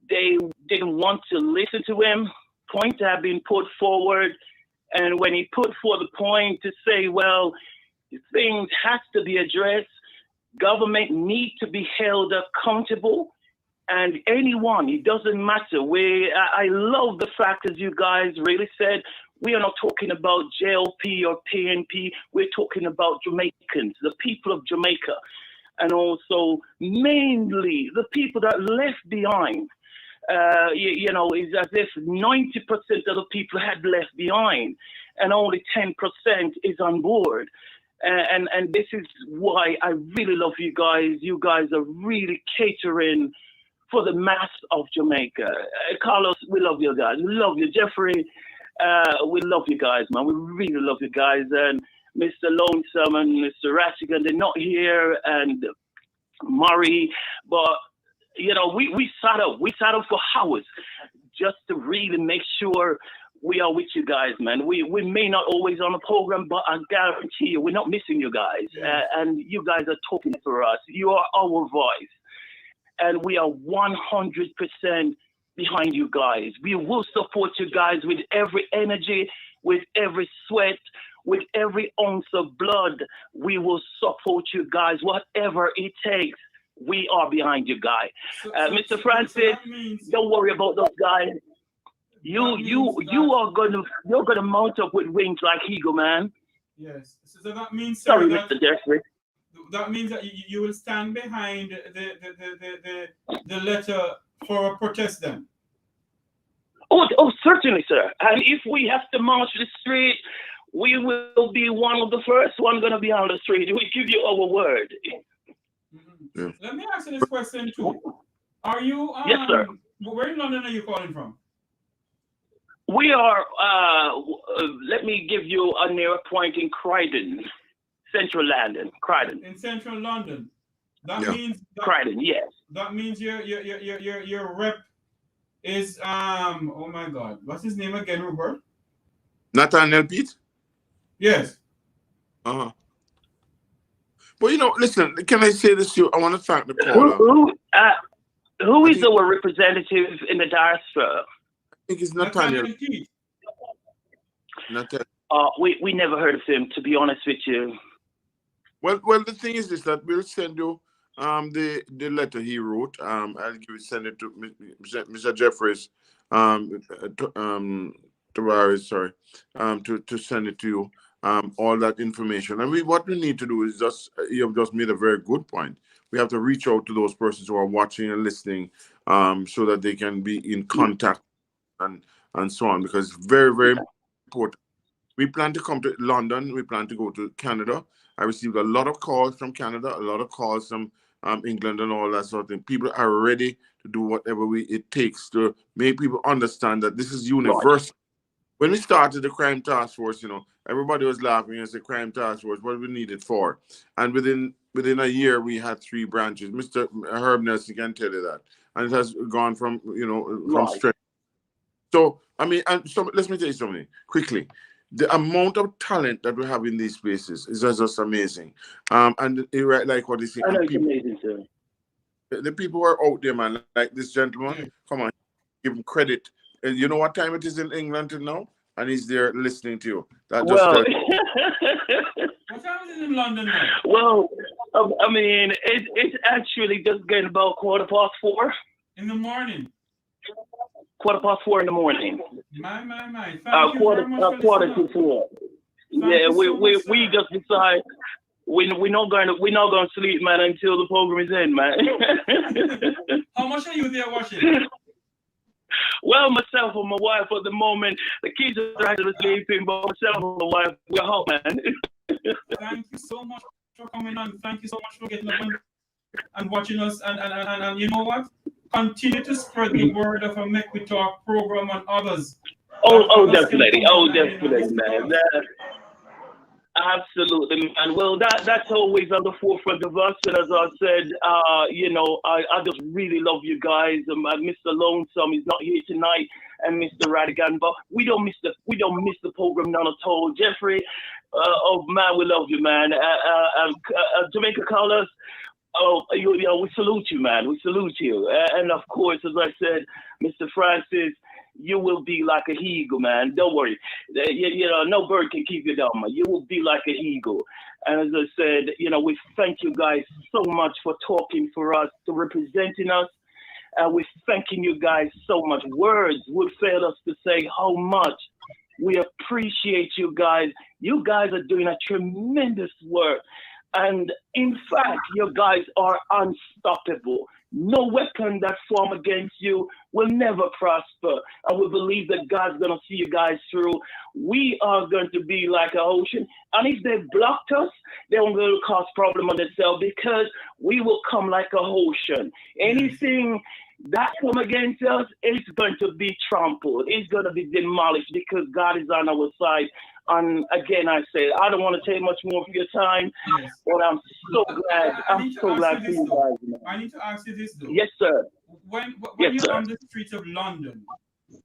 [SPEAKER 16] they didn't want to listen to him. Points have been put forward. And when he put forth the point to say, well, things has to be addressed, government need to be held accountable. And anyone, it doesn't matter. I love the fact, as you guys really said, we are not talking about JLP or PNP. We're talking about Jamaicans, the people of Jamaica, and also mainly the people that left behind. It's as if 90% of the people had left behind, and only 10% is on board. And this is why I really love you guys. You guys are really catering for the mass of Jamaica. Carlos, we love you guys. We love you. Jeffrey, we love you guys, man. We really love you guys. And Mr. Lonesome and Mr. Rattigan, they're not here, and Murray, but we sat up for hours just to really make sure we are with you guys, man. We may not always on the program, but I guarantee you, we're not missing you guys. And you guys are talking for us. You are our voice. And we are 100% behind you guys. We will support you guys with every energy, with every sweat, with every ounce of blood. We will support you guys, whatever it takes. We are behind you guys. Mr. Francis, don't worry about those guys. You're gonna mount up with wings like eagle, man.
[SPEAKER 2] Yes. So that means,
[SPEAKER 16] sorry, Mr. Jeffrey.
[SPEAKER 2] That means that you will stand behind the letter for a protest then.
[SPEAKER 16] Oh, certainly, sir. And if we have to march the street, we will be one of the first one going to be on the street. We give you our word.
[SPEAKER 2] Yeah. Let me ask you this question too. Are you?
[SPEAKER 16] Yes, sir.
[SPEAKER 2] Where in London are you calling from?
[SPEAKER 16] We are. Let me give you a near point in Croydon, Central London. Croydon.
[SPEAKER 2] In Central London. That means
[SPEAKER 16] Croydon. Yes.
[SPEAKER 2] That means your rep is oh my God, what's his name again, Rupert?
[SPEAKER 7] Nathaniel Pete?
[SPEAKER 2] Yes.
[SPEAKER 7] But listen, can I say this to you? I want to thank the caller.
[SPEAKER 16] Who is our representative in the diaspora?
[SPEAKER 7] I think it's Nathaniel.
[SPEAKER 16] We never heard of him, to be honest with you.
[SPEAKER 7] Well, the thing is this, that we'll send you the letter he wrote. Send it to Mr. Jeffries, Tavares, sorry, to send it to you. All that information. And what we need to do is you have just made a very good point. We have to reach out to those persons who are watching and listening so that they can be in contact and so on, because it's very, very important. We plan to come to London. We plan to go to Canada. I received a lot of calls from Canada, a lot of calls from England and all that sort of thing. People are ready to do whatever it takes to make people understand that this is universal. When we started the crime task force, everybody was laughing and said crime task force, what we need it for. And within a year, we had 3 branches. Mr. Herb Nelson can tell you that. And it has gone from, from strength. So, I mean, and so let me tell you something quickly. The amount of talent that we have in these places is just amazing. And you're like what you say.
[SPEAKER 16] I know it's amazing, sir.
[SPEAKER 7] The people who are out there, man, like this gentleman, come on, give him credit. And you know what time it is in England till now? And he's there listening to you. That just
[SPEAKER 16] Well,
[SPEAKER 2] what time is it in London now?
[SPEAKER 16] well, I mean, it's actually just getting about 4:15
[SPEAKER 2] in the morning.
[SPEAKER 16] 4:15 in the morning.
[SPEAKER 2] My. Thank you very much for
[SPEAKER 16] quarter
[SPEAKER 2] listening.
[SPEAKER 16] to 4.
[SPEAKER 2] Thank
[SPEAKER 16] Yeah,
[SPEAKER 2] you so much,
[SPEAKER 16] we just decide we're not gonna sleep, man, until the program is in, man.
[SPEAKER 2] How much are you there watching?
[SPEAKER 16] Well, myself and my wife at the moment, the kids are actually sleeping, but myself and my wife, we're home, man.
[SPEAKER 2] Thank you so much for coming on. Thank you so much for getting up and watching us. And you know what? Continue to spread the word of a Make We Talk program on others.
[SPEAKER 16] Definitely. Definitely, man. Absolutely, man. Well, that's always on the forefront of us. And as I said, I just really love you guys. Mr. Lonesome is not here tonight, and Mr. Rattigan, but we don't miss the program none at all. Jeffrey, oh man, we love you, man. Jamaican Carlos, we salute you, man. We salute you. And of course, as I said, Mr. Francis, you will be like an eagle, man. Don't worry. No bird can keep you down, man. You will be like an eagle. And as I said, we thank you guys so much for talking for us, for representing us. And we're thanking you guys so much. Words would fail us to say how much we appreciate you guys. You guys are doing a tremendous work. And in fact, you guys are unstoppable. No weapon that form against you will never prosper. And we believe that God's going to see you guys through. We are going to be like an ocean. And if they blocked us, they won't going to cause problem on themselves, because we will come like a ocean. Anything that come against us is going to be trampled. It's going to be demolished, because God is on our side. And again, I say, I don't want to take much more of your time, but I'm so glad. I'm so glad for you guys.
[SPEAKER 2] I need to ask you this, though.
[SPEAKER 16] Yes, sir.
[SPEAKER 2] When you're on the streets of London,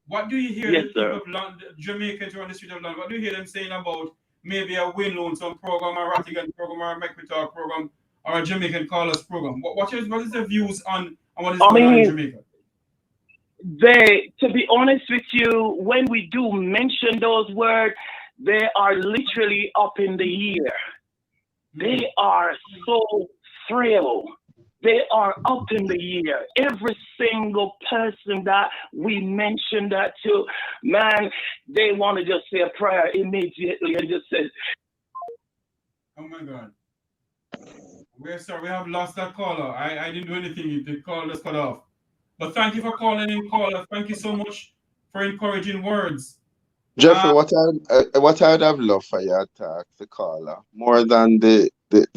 [SPEAKER 2] what do you hear the people of London, Jamaicans who are on the street of London, what do you hear them saying about maybe a Win Lonesome program, a Rattigan program, or a Make We Talk program, or a Jamaican Carlos program? What is the views on what is going on in Jamaica?
[SPEAKER 16] To be honest with you, when we do mention those words, they are literally up in the air. They are so thrilled. They are up in the air. Every single person that we mention that to, man, they want to just say a prayer immediately and just say,
[SPEAKER 2] oh my God. We're sorry, we have lost that caller. I didn't do anything. The call just cut off. But thank you for calling in, caller. Thank you so much for encouraging words.
[SPEAKER 6] Jeffrey, what I'd have loved for you to ask the caller, more than the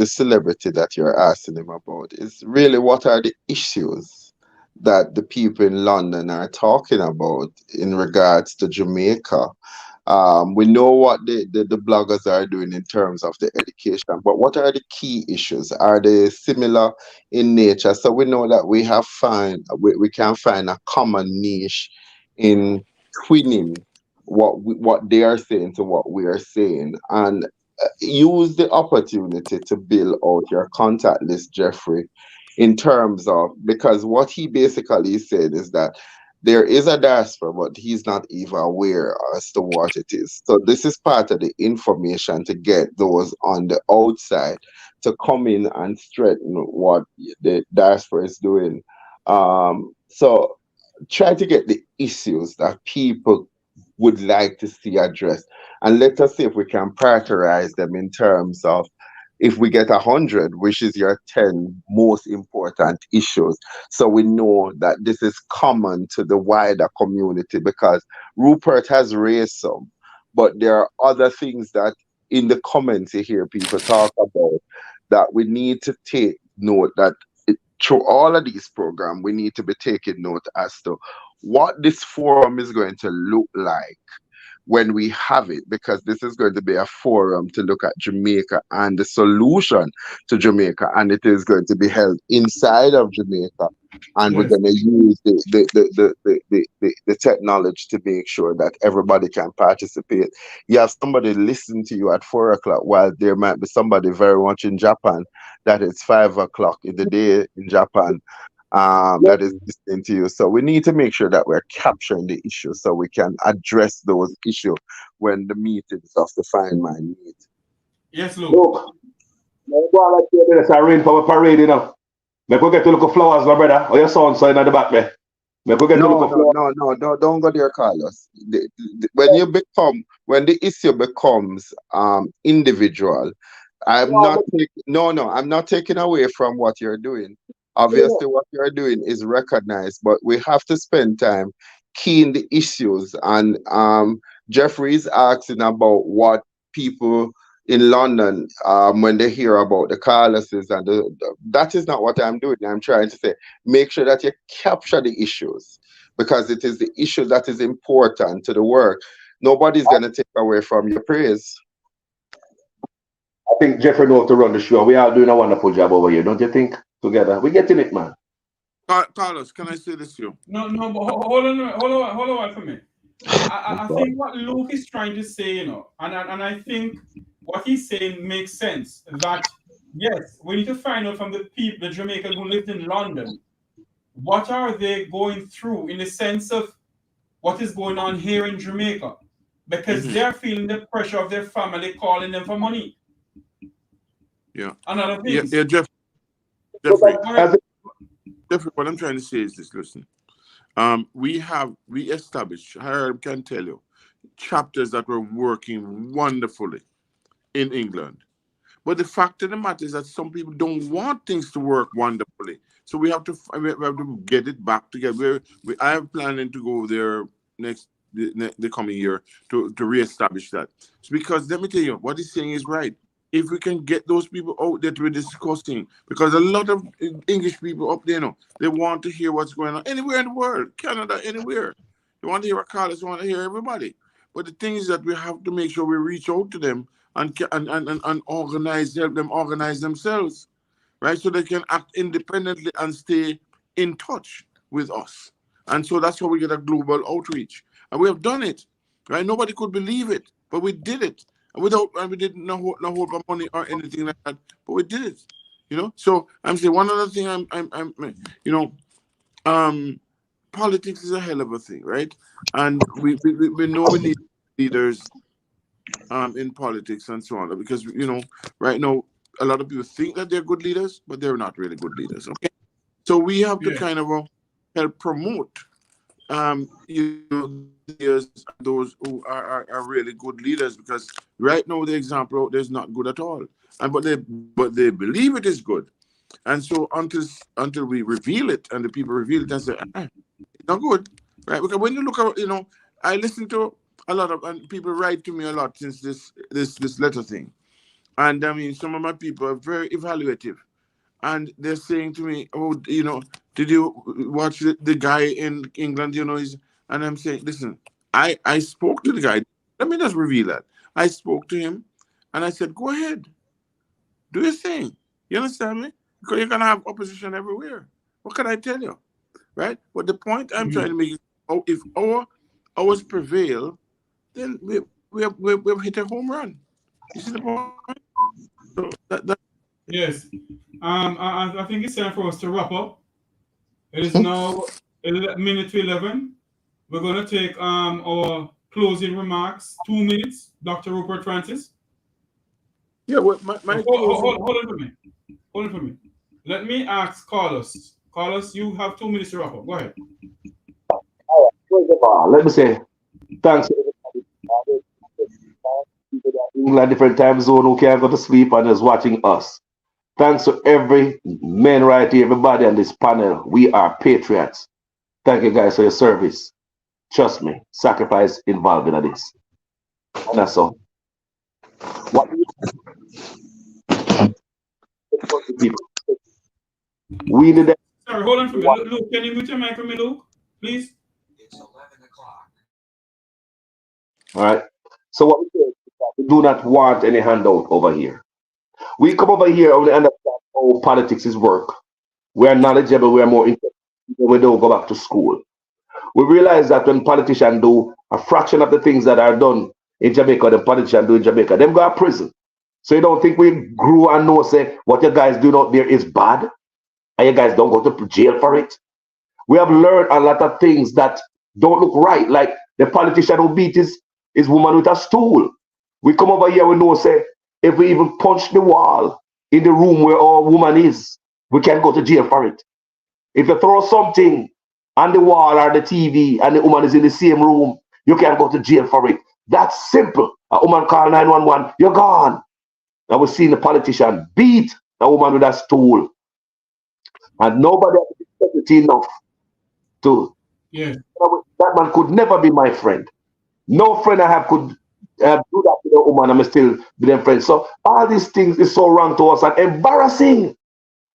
[SPEAKER 6] celebrity that you're asking him about, is really what are the issues that the people in London are talking about in regards to Jamaica. We know what the bloggers are doing in terms of the education, but what are the key issues? Are they similar in nature? So we know that we can find a common niche in twinning what they are saying to what we are saying, and use the opportunity to build out your contact list, Jeffrey, in terms of, because what he basically said is that there is a diaspora, but he's not even aware as to what it is. So this is part of the information to get those on the outside to come in and strengthen what the diaspora is doing. So try to get the issues that people would like to see addressed, and let us see if we can prioritize them in terms of, if we get 100, which is your 10 most important issues, so we know that this is common to the wider community, because Rupert has raised some, but there are other things that in the comments you hear people talk about that we need to take note that through all of these programs, we need to be taking note as to what this forum is going to look like when we have it, because this is going to be a forum to look at Jamaica and the solution to Jamaica, and it is going to be held inside of Jamaica. And we're going to use the technology to make sure that everybody can participate. You have somebody listen to you at 4 o'clock, while there might be somebody very much in Japan that it's 5 o'clock in the day in Japan that is listening to you. So we need to make sure that we're capturing the issue so we can address those issues when the meetings of the Fine Mind meet.
[SPEAKER 2] Yes, Luke.
[SPEAKER 8] Look, I rain for a parade, you know. Make we get to look at flowers, my brother. Or your son in the back there. Make we get to look at flowers.
[SPEAKER 6] No, don't go there, Carlos. When the issue becomes individual, I'm not taking away from what you're doing. Obviously, what you're doing is recognized, but we have to spend time keying the issues. And Jeffrey is asking about what people in London, when they hear about the Carloses, and that is not what I'm doing. I'm trying to say, make sure that you capture the issues, because it is the issue that is important to the work. Nobody's going to take away from your praise.
[SPEAKER 8] I think Jeffrey knows to run the show. We are doing a wonderful job over here, don't you think? Together, we're getting it, man.
[SPEAKER 7] Carlos, can I say this to you?
[SPEAKER 2] No, but hold on for me. I think what Luke is trying to say, you know, and I think what he's saying makes sense. That yes, we need to find out from the people, the Jamaicans who lived in London, what are they going through in the sense of what is going on here in Jamaica, because they're feeling the pressure of their family calling them for money.
[SPEAKER 7] Yeah.
[SPEAKER 2] Another thing.
[SPEAKER 7] Yeah, Jeffrey, what I'm trying to say is this, listen. We established, Herb can tell you, chapters that were working wonderfully in England. But the fact of the matter is that some people don't want things to work wonderfully. So we have to get it back together. I am planning to go there the coming year to reestablish that. So because let me tell you, what he's saying is right. If we can get those people out that we're discussing, because a lot of English people up there, you know, they want to hear what's going on anywhere in the world, Canada, anywhere. They want to hear Carlos, they want to hear everybody. But the thing is that we have to make sure we reach out to them and organize, help them organize themselves, right? So they can act independently and stay in touch with us. And so that's how we get a global outreach. And we have done it, right? Nobody could believe it, but we did it. And we didn't know hold for money or anything like that, but we did it, you know. So I'm saying one other thing. Politics is a hell of a thing, right? And we know we need leaders, in politics and so on, because you know right now a lot of people think that they're good leaders, but they're not really good leaders. Okay, so we have to kind of help promote, those who are really good leaders, because right now the example out there is not good at all, and but they believe it is good, and so until we reveal it and the people reveal it and say it's not good, right? Because when you look at, you know, I listen to a lot of, and people write to me a lot since this letter thing, and I mean some of my people are very evaluative. And they're saying to me, oh, you know, did you watch the guy in England, you know, and I'm saying, listen, I spoke to the guy. Let me just reveal that. I spoke to him and I said, go ahead, do your thing. You understand me? Because you're going to have opposition everywhere. What can I tell you? Right? But the point I'm trying to make is, if ours prevail, then we've hit a home run. You see the point? So that
[SPEAKER 2] Yes. I think it's time for us to wrap up. It is now 11 to 11. We're going to take our closing remarks. 2 minutes, Dr. Rupert Francis.
[SPEAKER 7] Yeah, well,
[SPEAKER 2] hold on for me. Hold on for me. Let me ask Carlos. Carlos, you have 2 minutes to wrap up. Go ahead.
[SPEAKER 8] All right. First of all, let me say thanks to everybody. People that in a different time zone who can't go to sleep and is watching us. Thanks to every man right here, everybody on this panel. We are patriots. Thank you guys for your service. Trust me, sacrifice involved in this. And that's all. What we need.
[SPEAKER 2] Sorry, hold on for me. Luke, can you mute your mic for me, Luke? Please.
[SPEAKER 17] It's 11 o'clock.
[SPEAKER 8] All right. So what we say is that we do not want any handout over here. We come over here and we understand how politics is work. We are knowledgeable. We are more intelligent. We don't go back to school. We realize that when politicians do a fraction of the things that are done in Jamaica, the politicians do in Jamaica, them go to prison. So you don't think we grew and know say what you guys do out there is bad, and you guys don't go to jail for it? We have learned a lot of things that don't look right. Like the politician who beat his woman with a stool. We come over here, we know say if we even punch the wall in the room where our woman is, we can go to jail for it. If you throw something on the wall or the TV and the woman is in the same room, you can go to jail for it. That's simple. A woman call 911, you're gone. I was seeing the politician beat a woman with a stool. And nobody has been enough to.
[SPEAKER 2] Yeah.
[SPEAKER 8] That man could never be my friend. No friend I have could do that to a woman. I'm still be their friend. So all these things is so wrong to us and embarrassing.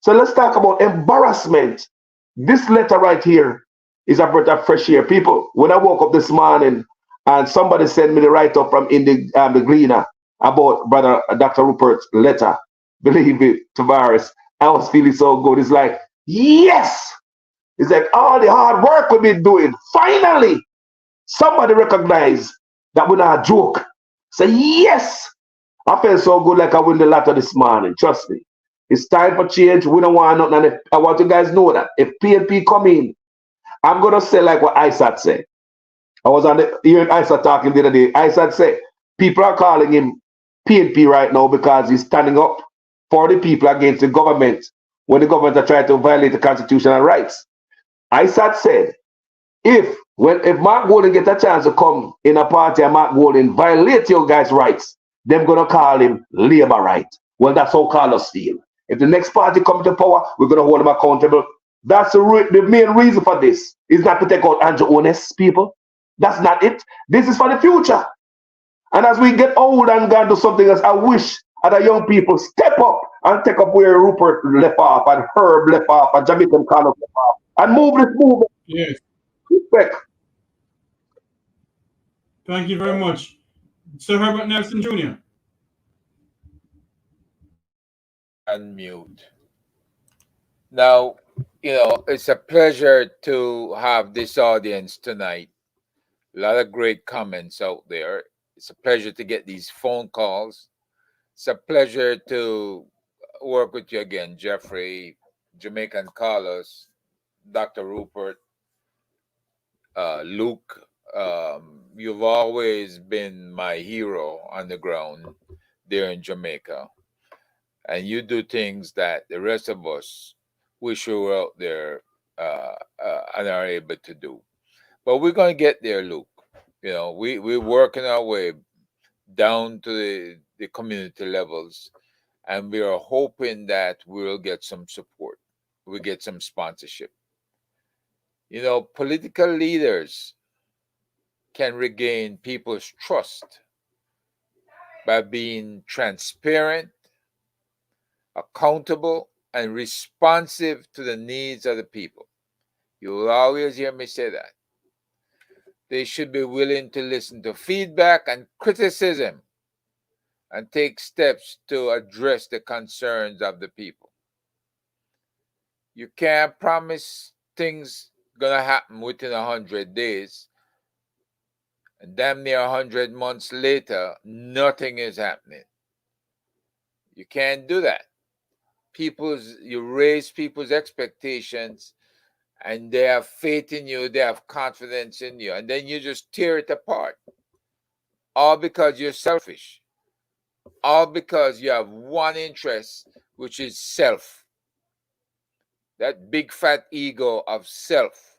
[SPEAKER 8] So let's talk about embarrassment. This letter right here is a breath of fresh air. People, when I woke up this morning and somebody sent me the write-up from in the Gleaner about Brother Dr. Rupert's letter, believe it, Tavares, I was feeling so good. It's like, yes! It's like all the hard work we've been doing, finally, somebody recognized that we're not a joke. Say, yes! I felt so good like I win the lotto this morning. Trust me. It's time for change. We don't want nothing. And I want you guys to know that if PNP come in, I'm going to say like what ISAT said. I was on the hearing ISAT talking the other day. ISAT said people are calling him PNP right now because he's standing up for the people against the government when the government are trying to violate the constitutional rights. ISAT said if Mark Golden get a chance to come in a party and Mark Golden violate your guys' rights, they're going to call him labor right. Well, that's how Carlos feel. If the next party comes to power, we're going to hold him accountable. That's the main reason for this. Is not to take out Andrew Ones, people. That's not it. This is for the future. And as we get old and go do something else, I wish other young people step up and take up where Rupert left off and Herb left off and Jamaican Carlos left off and move this movement.
[SPEAKER 2] Yes.
[SPEAKER 8] Respect.
[SPEAKER 2] Thank you very much. Sir Herbert Nelson Jr.
[SPEAKER 9] Unmute. Now, it's a pleasure to have this audience tonight. A lot of great comments out there. It's a pleasure to get these phone calls. It's a pleasure to work with you again, Jeffrey, Jamaican Carlos, Dr. Rupert, Luke. You've always been my hero on the ground there in Jamaica. And you do things that the rest of us wish we were out there and are able to do. But we're going to get there, Luke. We're working our way down to the community levels, and we are hoping that we'll get some support. We get some sponsorship. Political leaders can regain people's trust by being transparent, accountable, and responsive to the needs of the people. You will always hear me say that. They should be willing to listen to feedback and criticism and take steps to address the concerns of the people. You can't promise things gonna happen within 100 days, and damn near 100 months later, nothing is happening. You can't do that. You raise people's expectations, and they have faith in you, they have confidence in you, and then you just tear it apart. All because you're selfish. All because you have one interest, which is self. That big fat ego of self.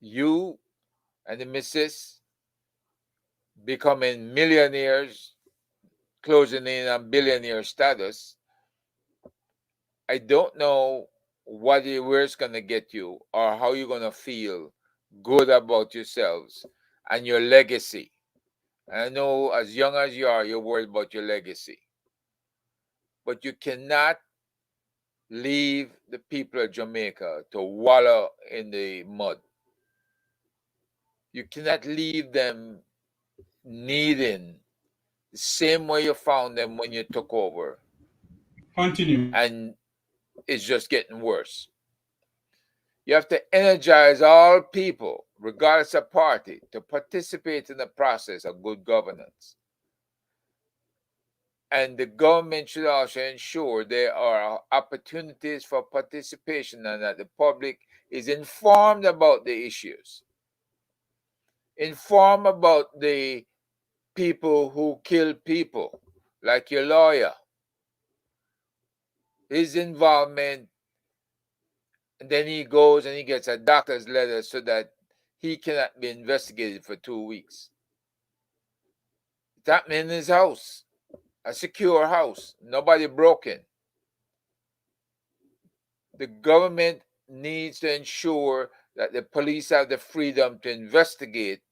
[SPEAKER 9] You and the missus becoming millionaires, closing in on billionaire status. I don't know where it's going to get you or how you're going to feel good about yourselves and your legacy. And I know as young as you are, you're worried about your legacy. But you cannot leave the people of Jamaica to wallow in the mud. You cannot leave them needing the same way you found them when you took over.
[SPEAKER 2] Continue.
[SPEAKER 9] And it's just getting worse. You have to energize all people, regardless of party, to participate in the process of good governance. And the government should also ensure there are opportunities for participation and that the public is informed about the issues. Informed about the people who kill people, like your lawyer. His involvement, and then he goes and he gets a doctor's letter so that he cannot be investigated for 2 weeks. It's happening in his house, a secure house, nobody broken. The government needs to ensure that the police have the freedom to investigate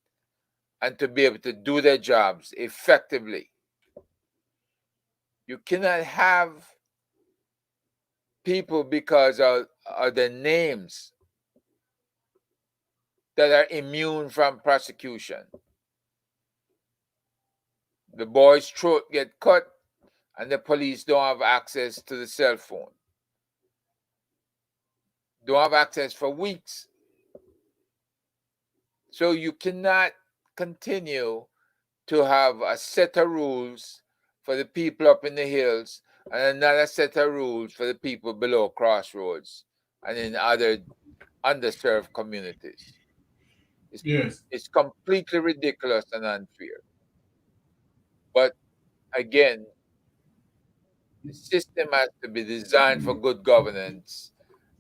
[SPEAKER 9] and to be able to do their jobs effectively. You cannot have people because of their names that are immune from prosecution. The boy's throat get cut and the police don't have access to the cell phone. Don't have access for weeks. So you cannot continue to have a set of rules for the people up in the hills and another set of rules for the people below crossroads and in other underserved communities. It's completely ridiculous and unfair. But again, the system has to be designed for good governance,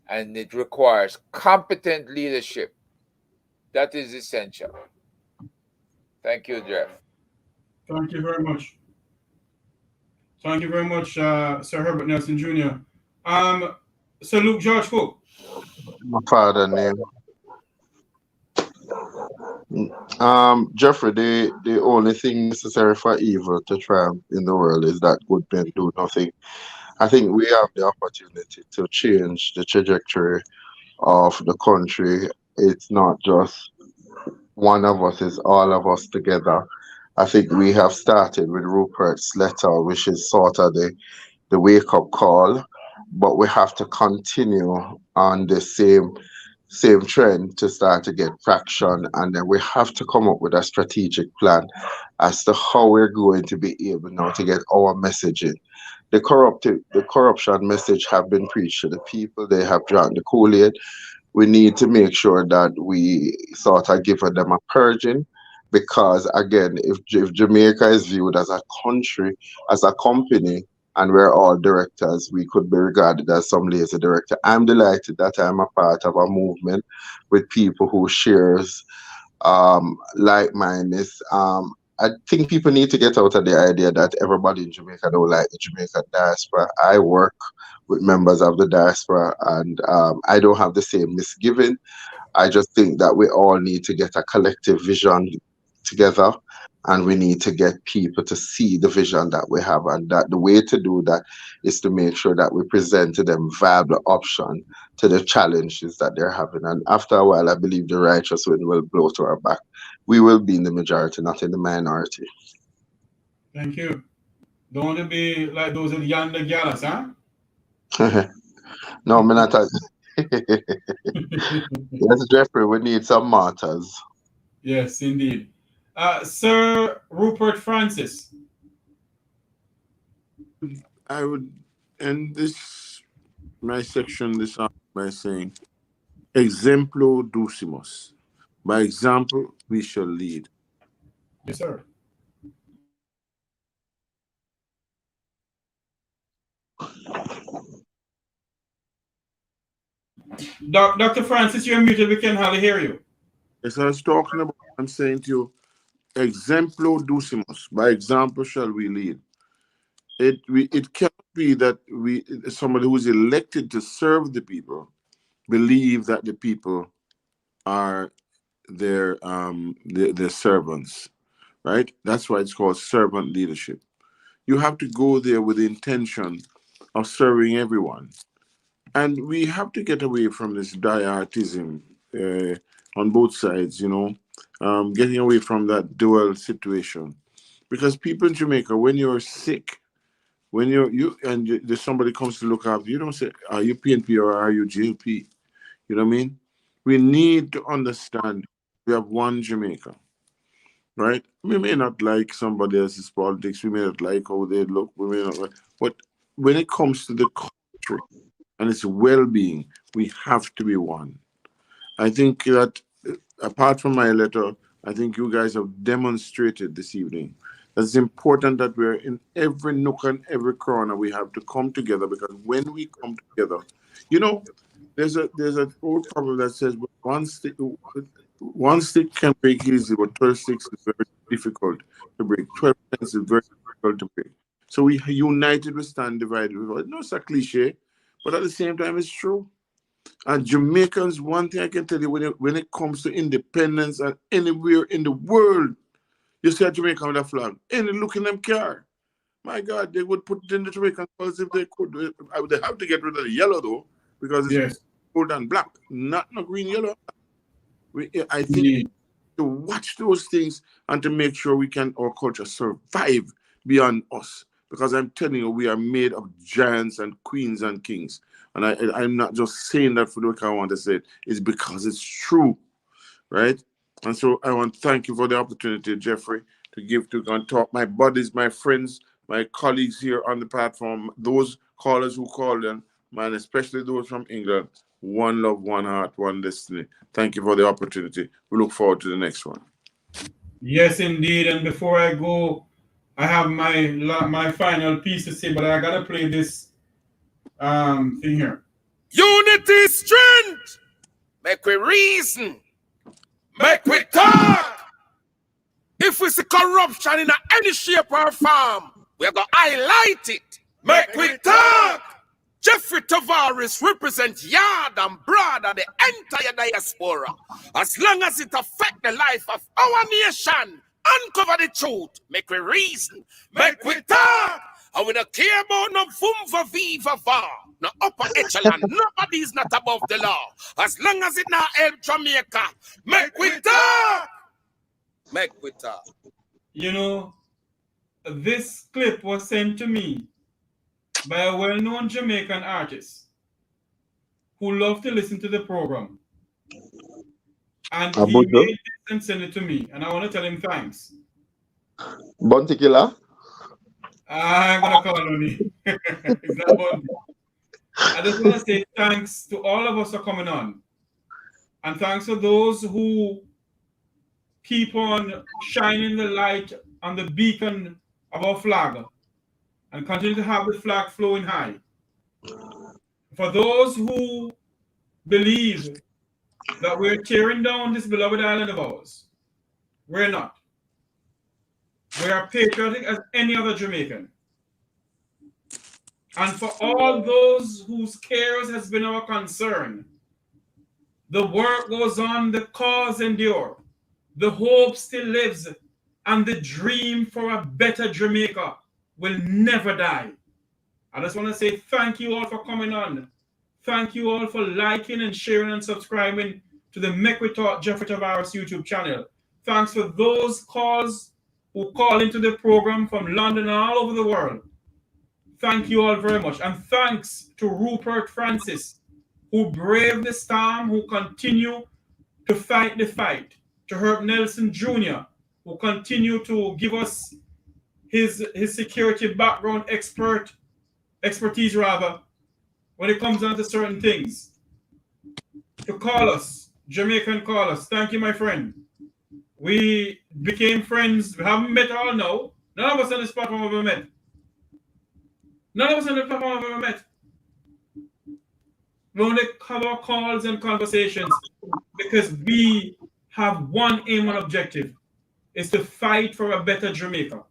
[SPEAKER 9] and it requires competent leadership. That is essential. Thank you, Jeff.
[SPEAKER 2] Thank you very much. Thank you very much, Sir Herbert Nelson Jr. Sir Luke George Cooke.
[SPEAKER 6] My father name. Jeffrey, the only thing necessary for evil to triumph in the world is that good men do nothing. I think we have the opportunity to change the trajectory of the country. It's not just one of us, it's all of us together. I think we have started with Rupert's letter, which is sort of the wake-up call, but we have to continue on the same trend to start to get traction, and then we have to come up with a strategic plan as to how we're going to be able now to get our messaging. The corruption message have been preached to the people. They have drank the Kool-Aid. We need to make sure that we sort of give them a purging, because again, if Jamaica is viewed as a country, as a company, and we're all directors, we could be regarded as some lazy director. I'm delighted that I'm a part of a movement with people who shares like-mindedness. I think people need to get out of the idea that everybody in Jamaica don't like the Jamaican diaspora. I work with members of the diaspora, and I don't have the same misgiving. I just think that we all need to get a collective vision together, and we need to get people to see the vision that we have, and that the way to do that is to make sure that we present to them viable option to the challenges that they're having. And after a while, I believe the righteous wind will blow to our back. We will be in the majority, not in the minority.
[SPEAKER 2] Thank you. Don't want to be like those in yonder gallas, huh?
[SPEAKER 6] No, I'm not. Yes, Jeffrey, we need some martyrs.
[SPEAKER 2] Yes, indeed. Sir Rupert Francis.
[SPEAKER 7] I would end my section this hour by saying, exemplo ducimus. By example, we shall lead.
[SPEAKER 2] Yes, sir. Dr. Francis, you're muted. We can hardly hear you.
[SPEAKER 7] As I was talking about, I'm saying to you, exemplo ducimus. By example shall we lead. It cannot be that somebody who is elected to serve the people believe that the people are their servants, right? That's why it's called servant leadership. You have to go there with the intention of serving everyone. And we have to get away from this diehartism on both sides, you know. getting away from that dual situation. Because people in Jamaica, when you're sick, when there's somebody comes to look after you, don't say, are you PNP or are you GLP? You know what I mean? We need to understand we have one Jamaica, right? We may not like somebody else's politics. We may not like how they look. We may not like, but when it comes to the country and its well-being, we have to be one. I think that apart from my letter, I think you guys have demonstrated this evening that it's important that we're in every nook and every corner. We have to come together, because when we come together, you know, there's an old proverb that says one stick can break easily, but 12 sticks is very difficult to break. 12 pence is very difficult to break. So we united, we stand divided. No, it's a cliche, but at the same time, it's true. And Jamaicans, one thing I can tell you, when it comes to independence and anywhere in the world, you see a Jamaican with a flag, any look in them car. My God, they would put it in the Jamaican colors if they could. They have to get rid of the yellow, though, because it's gold and black, not no green, yellow. I think to watch those things and to make sure our culture survive beyond us. Because I'm telling you, we are made of giants and queens and kings. And I'm not just saying that for the way I want to say it. It's because it's true, right? And so I want to thank you for the opportunity, Jeffrey, to go and talk. My buddies, my friends, my colleagues here on the platform, those callers who called in, man, especially those from England. One love, one heart, one destiny. Thank you for the opportunity. We look forward to the next one.
[SPEAKER 2] Yes, indeed. And before I go, I have my final piece to say, but I gotta play this thing here.
[SPEAKER 17] Unity, strength. Make we reason. Make we talk. If we see corruption in any shape or form, we're going to highlight it. Make we talk. Jeffrey Tavares represents yard and broad of the entire diaspora. As long as it affects the life of our nation, uncover the truth. Make we reason. Make we talk. And we don't care about no vumva viva va. No upper echelon. Nobody is not above the law. As long as it not help Jamaica. Make we talk. Make we talk.
[SPEAKER 2] You know, this clip was sent to me by a well-known Jamaican artist who loved to listen to the program. And he made this and sent it to me. And I want to tell him thanks.
[SPEAKER 6] Bounty Killer?
[SPEAKER 2] I'm going to call on him. I just want to say thanks to all of us for coming on. And thanks to those who keep on shining the light on the beacon of our flag and continue to have the flag flowing high. For those who believe that we're tearing down this beloved island of ours, we're not. We are patriotic as any other Jamaican. And for all those whose cares has been our concern, the work goes on, the cause endure, the hope still lives, and the dream for a better Jamaica will never die. I just want to say thank you all for coming on. Thank you all for liking and sharing and subscribing to the Make We Talk Jeffrey Tavares YouTube channel. Thanks for those calls who call into the program from London and all over the world. Thank you all very much. And thanks to Rupert Francis, who braved the storm, who continue to fight the fight. To Herbert Nelson Jr., who continue to give us his security background expertise when it comes down to certain things. To Carlos, Jamaican Carlos, thank you, my friend. We became friends. We haven't met all now. None of us on this platform have ever met. None of us on the platform have ever met. We only have our calls and conversations because we have one aim and objective, is to fight for a better Jamaica.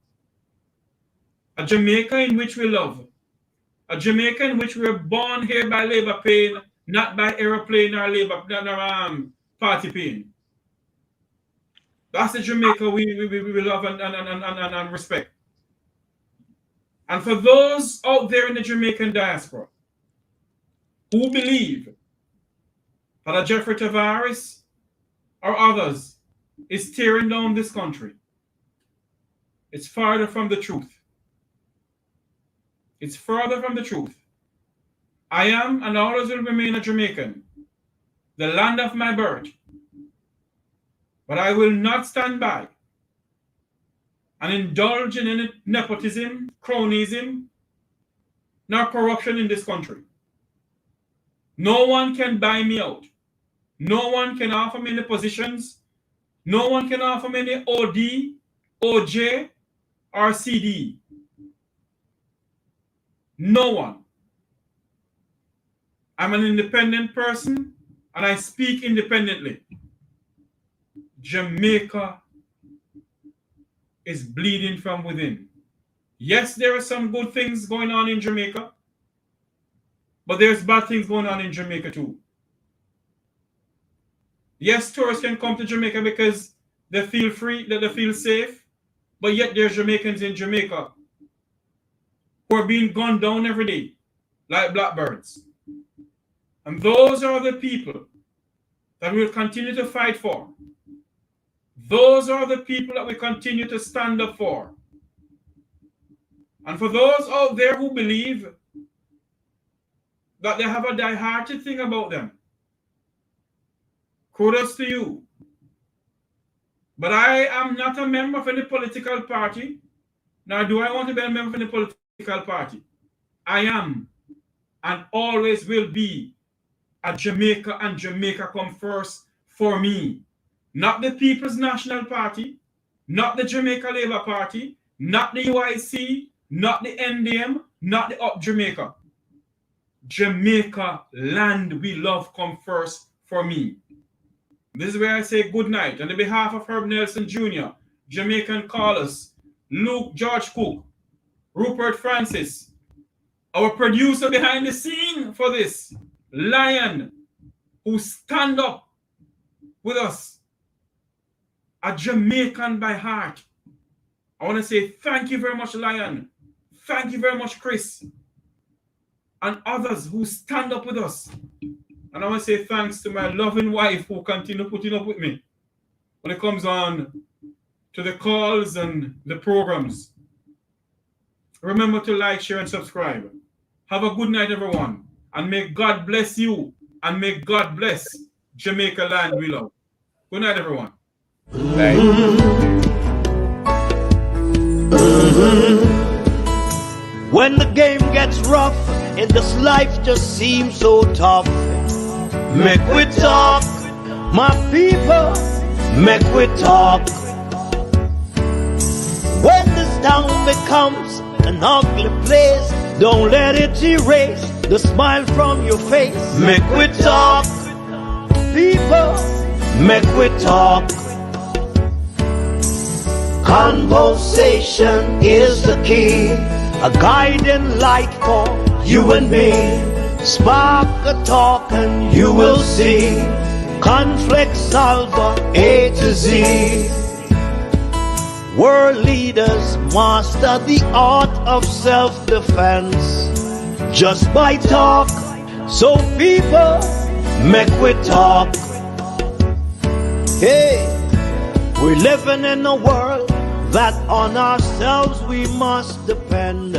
[SPEAKER 2] A Jamaica in which we love. A Jamaica in which we were born here by labor pain, not by aeroplane or labor party pain. That's the Jamaica we love and respect. And for those out there in the Jamaican diaspora who believe that Jeffrey Tavares or others is tearing down this country. It's farther from the truth. It's further from the truth. I am and always will remain a Jamaican, the land of my birth. But I will not stand by and indulge in any nepotism, cronyism, nor corruption in this country. No one can buy me out. No one can offer me any positions. No one can offer me any OD, OJ, or CD. No one. I'm an independent person and I speak independently. Jamaica is bleeding from within. Yes, there are some good things going on in Jamaica, but there's bad things going on in Jamaica too. Yes, tourists can come to Jamaica because they feel free, that they feel safe, but yet there's Jamaicans in Jamaica who are being gunned down every day like blackbirds. And those are the people that we'll continue to fight for. Those are the people that we continue to stand up for. And for those out there who believe that they have a die-hearted thing about them, kudos to you. But I am not a member of any political party, nor do I want to be a member of any political party. I am and always will be a Jamaica, and Jamaica come first for me. Not the People's National Party, not the Jamaica Labour Party, not the UIC, not the NDM, not the Up Jamaica. Jamaica land we love come first for me. This is where I say good night. On the behalf of Herbert Nelson Jr., Jamaican Carlos, Luke Cooke, Rupert Francis, our producer behind the scene for this, Lion, who stand up with us, a Jamaican by heart. I want to say thank you very much, Lion. Thank you very much, Chris. And others who stand up with us. And I want to say thanks to my loving wife who continue putting up with me when it comes on to the calls and the programs. Remember to like, share, and subscribe. Have a good night, everyone. And may God bless you. And may God bless Jamaica land we love. Good night, everyone.
[SPEAKER 1] When the game gets rough and this life just seems so tough, make we talk, my people, make we talk. When this town becomes an ugly place, don't let it erase the smile from your face. Make we talk, people, make we talk. Conversation is the key, a guiding light for you and me. Spark a talk and you will see. Conflict solver A to Z. World leaders master the art of self-defense just by talk. So people, make we talk. Hey, we're living in a world that on ourselves we must depend.